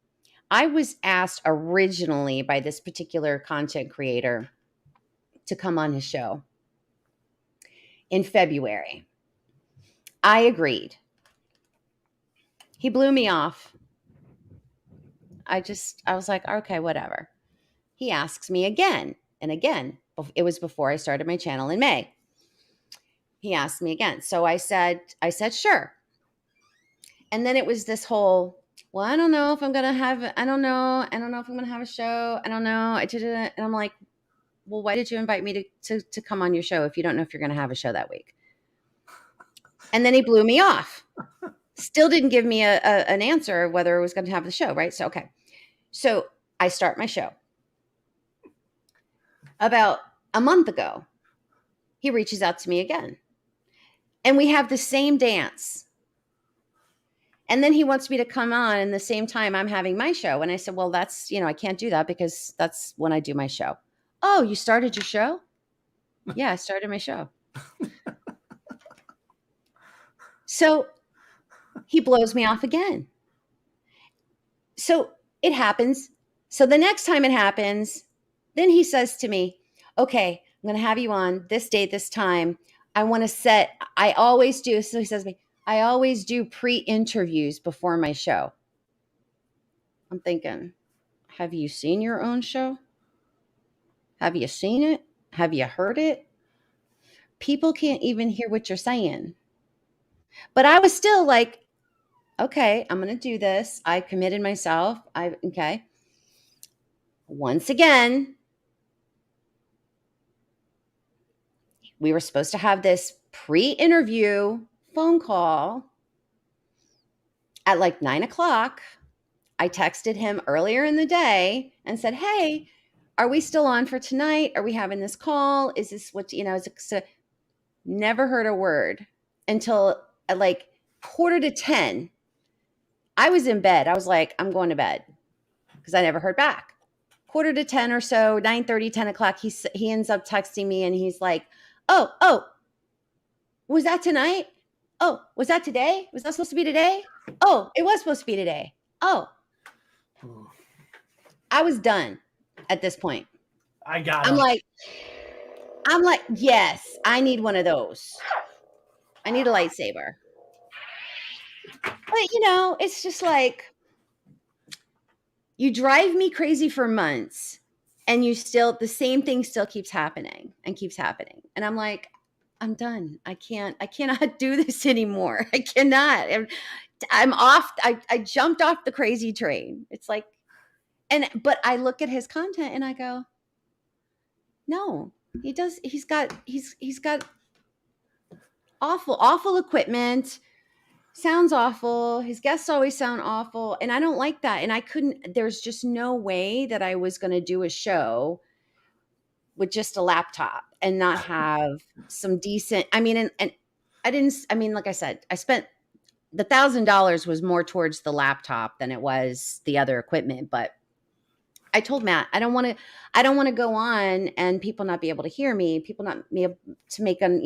I was asked originally by this particular content creator to come on his show in February. I agreed. He blew me off. I was like, okay, whatever. He asks me again and again. It was before I started my channel in May. He asked me again. So I said, sure. And then it was this whole, well, I don't know if I'm going to have, I don't know if I'm going to have a show. I don't know. And I'm like, well, why did you invite me to come on your show if you don't know if you're going to have a show that week? And then he blew me off. Still didn't give me an answer of whether I was going to have the show, right? So, okay. So I start my show. About a month ago, he reaches out to me again. And we have the same dance. And then he wants me to come on in the same time I'm having my show. And I said, well, that's, I can't do that because that's when I do my show. Oh, you started your show? Yeah, I started my show. So he blows me off again. So it happens. So the next time it happens, then he says to me, okay, I'm going to have you on this date, this time. I always do. So he says to me, I always do pre-interviews before my show. I'm thinking, have you seen your own show? Have you seen it? Have you heard it? People can't even hear what you're saying. But I was still like, okay, I'm going to do this. I committed myself. Okay. Once again, we were supposed to have this pre-interview phone call at like 9 o'clock. I texted him earlier in the day and said, "Hey, are we still on for tonight? Are we having this call? Is this what, is it?" So never heard a word until at like 9:45. I was in bed. I was like, I'm going to bed because I never heard back. 9:45 or so, 9:30, 10 o'clock, he ends up texting me and he's like, oh, was that tonight? Oh, was that today? Was that supposed to be today? Oh, it was supposed to be today. Oh, I was done at this point. I got I'm him. like, yes, I need one of those. I need a lightsaber. But, it's just like, you drive me crazy for months and the same thing still keeps happening and keeps happening. And I'm like, I'm done. I cannot do this anymore. I cannot. I'm off. I jumped off the crazy train. It's like, but I look at his content and I go, no, he's got awful equipment. Sounds awful. His guests always sound awful. And I don't like that. And there's just no way that I was going to do a show with just a laptop and not have some decent, and I didn't, like I said, I spent the $1,000 was more towards the laptop than it was the other equipment. But I told Matt, I don't want to go on and people not be able to hear me, people not be able to make them,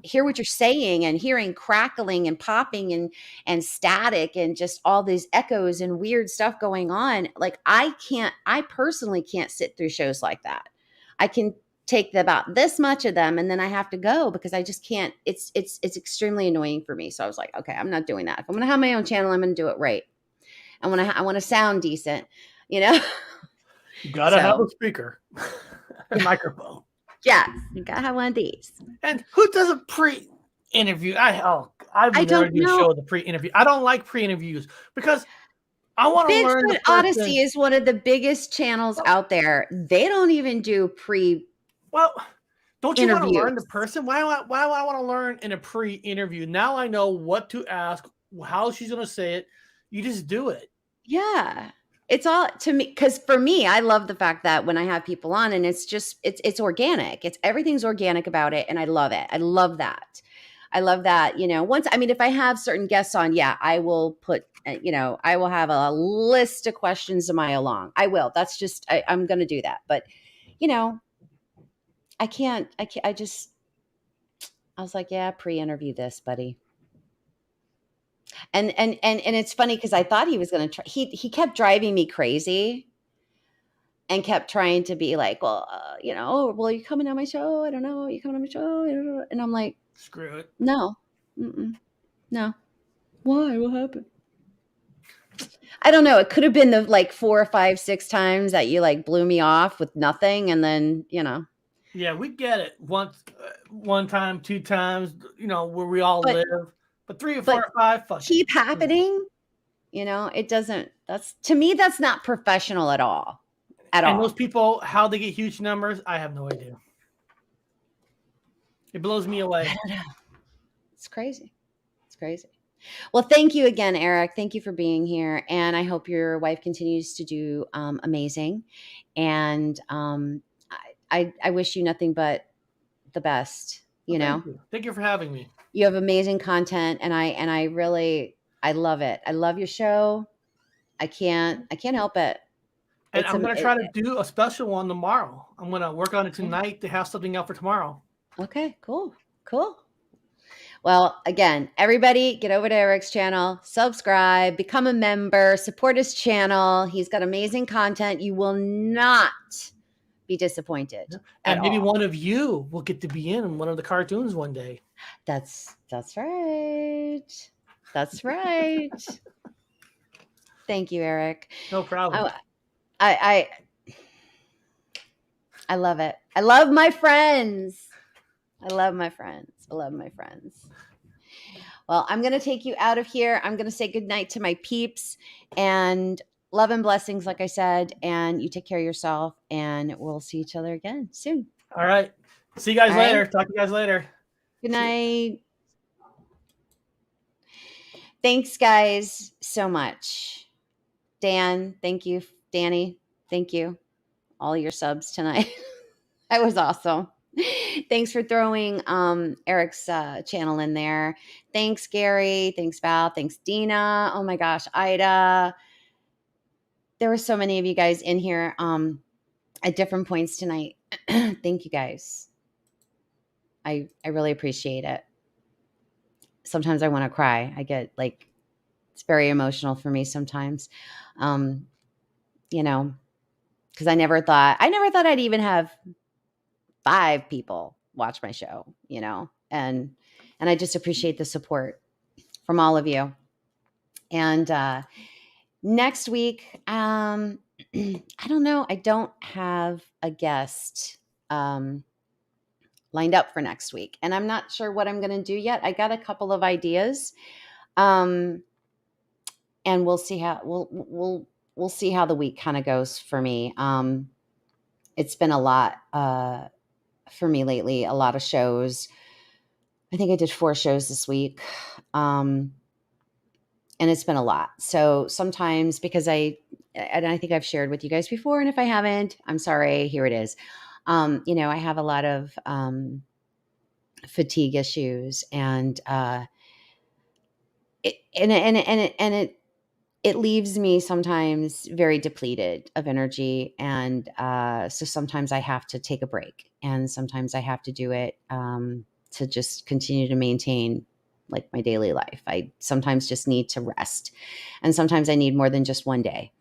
hear what you're saying, and hearing crackling and popping and static and just all these echoes and weird stuff going on. Like I personally can't sit through shows like that. I can take about this much of them and then I have to go because I just can't. It's extremely annoying for me. So I was like, okay, I'm not doing that. If I'm going to have my own channel, I'm going to do it right. I want to sound decent, You gotta have a speaker, a microphone. Yeah, you gotta have one of these. And who does a pre-interview? I never do a show with a pre-interview. I don't like pre-interviews because I want to learn. Bigfoot Odyssey is one of the biggest channels out there. They don't even do Well, don't you want to learn the person? Why do I want to learn in a pre-interview? Now I know what to ask, how she's going to say it. You just do it. Yeah. It's all to me, because for me, I love the fact that when I have people on and it's just, it's organic. Everything's organic about it. And I love it. I love that. If I have certain guests on, yeah, I will put, I will have a list of questions a mile long. I will. That's just, I'm going to do that. But, I was like, yeah, pre-interview this, buddy. And it's funny because I thought he was going to try. He kept driving me crazy, and kept trying to be like, well, well, are you coming on my show? I don't know. Are you coming on my show? And I'm like, screw it. No, no. Why? What happened? I don't know. It could have been the 4 or 5, 6 times that you blew me off with nothing, and then Yeah, we get it. One time, 2 times, where we all live. But 3 or 4 or 5, fuck keep happening. It doesn't. To me, that's not professional at all. And those people, how they get huge numbers, I have no idea. It blows me away. I don't know. It's crazy. Well, thank you again, Eric. Thank you for being here, and I hope your wife continues to do amazing. And I wish you nothing but the best. Thank you for having me. You have amazing content, and I really love it. I love your show. I can't help it. And I'm going to try to do a special one tomorrow. I'm going to work on it tonight to have something out for tomorrow. Okay, cool. Well, again, everybody get over to Eric's channel, subscribe, become a member, support his channel. He's got amazing content. You will not be disappointed. And maybe one of you will get to be in one of the cartoons one day. That's right. Thank you, Eric. No problem. I love it. I love my friends. Well, I'm going to take you out of here. I'm going to say goodnight to my peeps, and love and blessings, like I said, and you take care of yourself, and we'll see each other again soon. All right. See you guys later. Talk to you guys later. Good night. Thanks, guys, so much. Dan, thank you. Danny, thank you. All your subs tonight. That was awesome. Thanks for throwing Eric's channel in there. Thanks, Gary. Thanks, Val. Thanks, Dina. Oh my gosh, Ida. There were so many of you guys in here at different points tonight. Thank you, guys. I really appreciate it. Sometimes I want to cry. I get like, it's very emotional for me sometimes. You know, because I never thought I'd even have 5 people watch my show, you know, and I just appreciate the support from all of you. And next week, I don't know. I don't have a guest lined up for next week, and I'm not sure what I'm going to do yet. I got a couple of ideas, and we'll see how we'll see how the week kind of goes for me. It's been a lot for me lately. A lot of shows. I think I did 4 shows this week. And it's been a lot. So sometimes because I think I've shared with you guys before, and if I haven't, I'm sorry, here it is. You know, I have a lot of fatigue issues, and it leaves me sometimes very depleted of energy, and so sometimes I have to take a break, and sometimes I have to do it to just continue to maintain like my daily life. I sometimes just need to rest, and sometimes I need more than just one day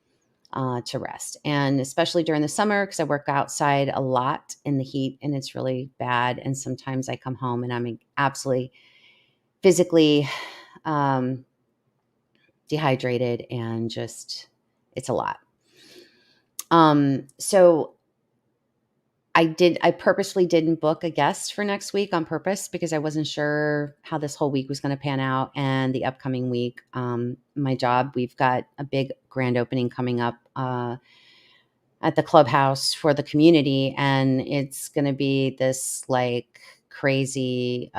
to rest, and especially during the summer because I work outside a lot in the heat and it's really bad. And sometimes I come home and I'm absolutely physically dehydrated, and just it's a lot. So I purposely didn't book a guest for next week on purpose because I wasn't sure how this whole week was going to pan out. And the upcoming week, my job, we've got a big grand opening coming up at the clubhouse for the community. And it's going to be this like crazy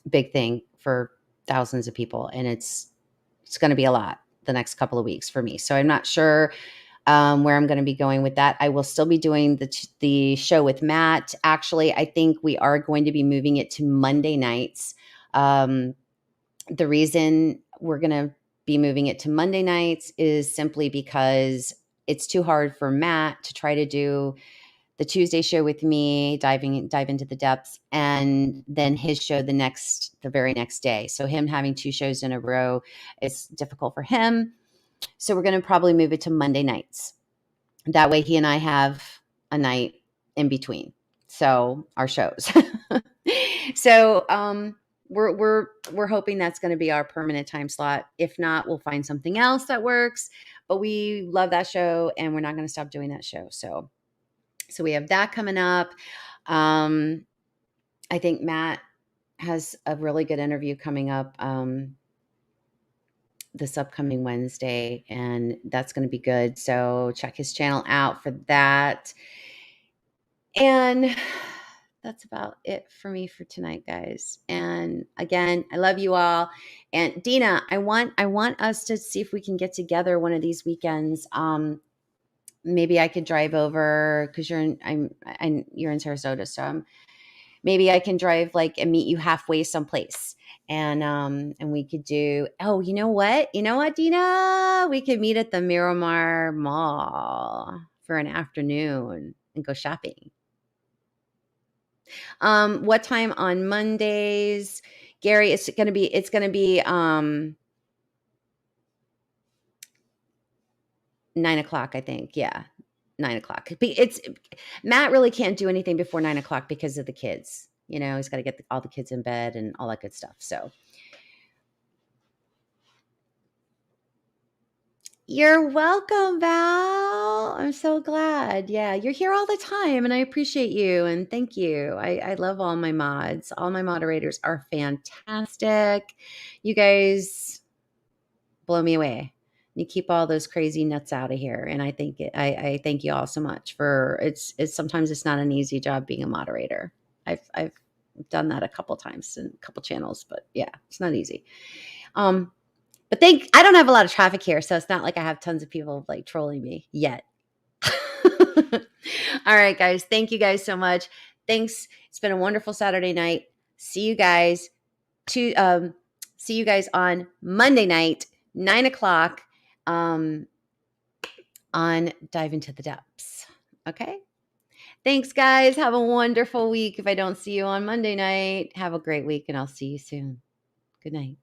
big thing for thousands of people. And it's going to be a lot the next couple of weeks for me. So I'm not sure where I'm going to be going with that. I will still be doing the show with Matt. Actually, I think we are going to be moving it to Monday nights. The reason we're going to be moving it to Monday nights is simply because it's too hard for Matt to try to do the Tuesday show with me, dive into the depths, and then his show the very next day. So him having 2 shows in a row is difficult for him. So we're going to probably move it to Monday nights. That way he and I have a night in between. So our shows. So we're hoping that's going to be our permanent time slot. If not, we'll find something else that works. But we love that show and we're not going to stop doing that show. So we have that coming up. I think Matt has a really good interview coming up this upcoming Wednesday, and that's going to be good. So check his channel out for that. And that's about it for me for tonight, guys. And again, I love you all. And Dina, I want us to see if we can get together one of these weekends. Maybe I could drive over because you're in Sarasota, so maybe I can drive and meet you halfway someplace. And we could do, you know what, Dina, we could meet at the Miramar Mall for an afternoon and go shopping. What time on Mondays, Gary? It's going to be 9:00, I think. Yeah. 9:00. It's Matt really can't do anything before 9:00 because of the kids. He's got to get all the kids in bed and all that good stuff. So you're welcome, Val. I'm so glad. Yeah, you're here all the time, and I appreciate you and thank you. I love all my mods. All my moderators are fantastic. You guys blow me away. You keep all those crazy nuts out of here, and I thank you all so much for it's sometimes it's not an easy job being a moderator. I've done that a couple times in a couple channels, but yeah, it's not easy. But I don't have a lot of traffic here, so it's not like I have tons of people like trolling me yet. All right, guys. Thank you guys so much. Thanks. It's been a wonderful Saturday night. See you guys on Monday night, 9:00, on Dive Into the Depths. Okay. Thanks, guys. Have a wonderful week. If I don't see you on Monday night, have a great week, and I'll see you soon. Good night.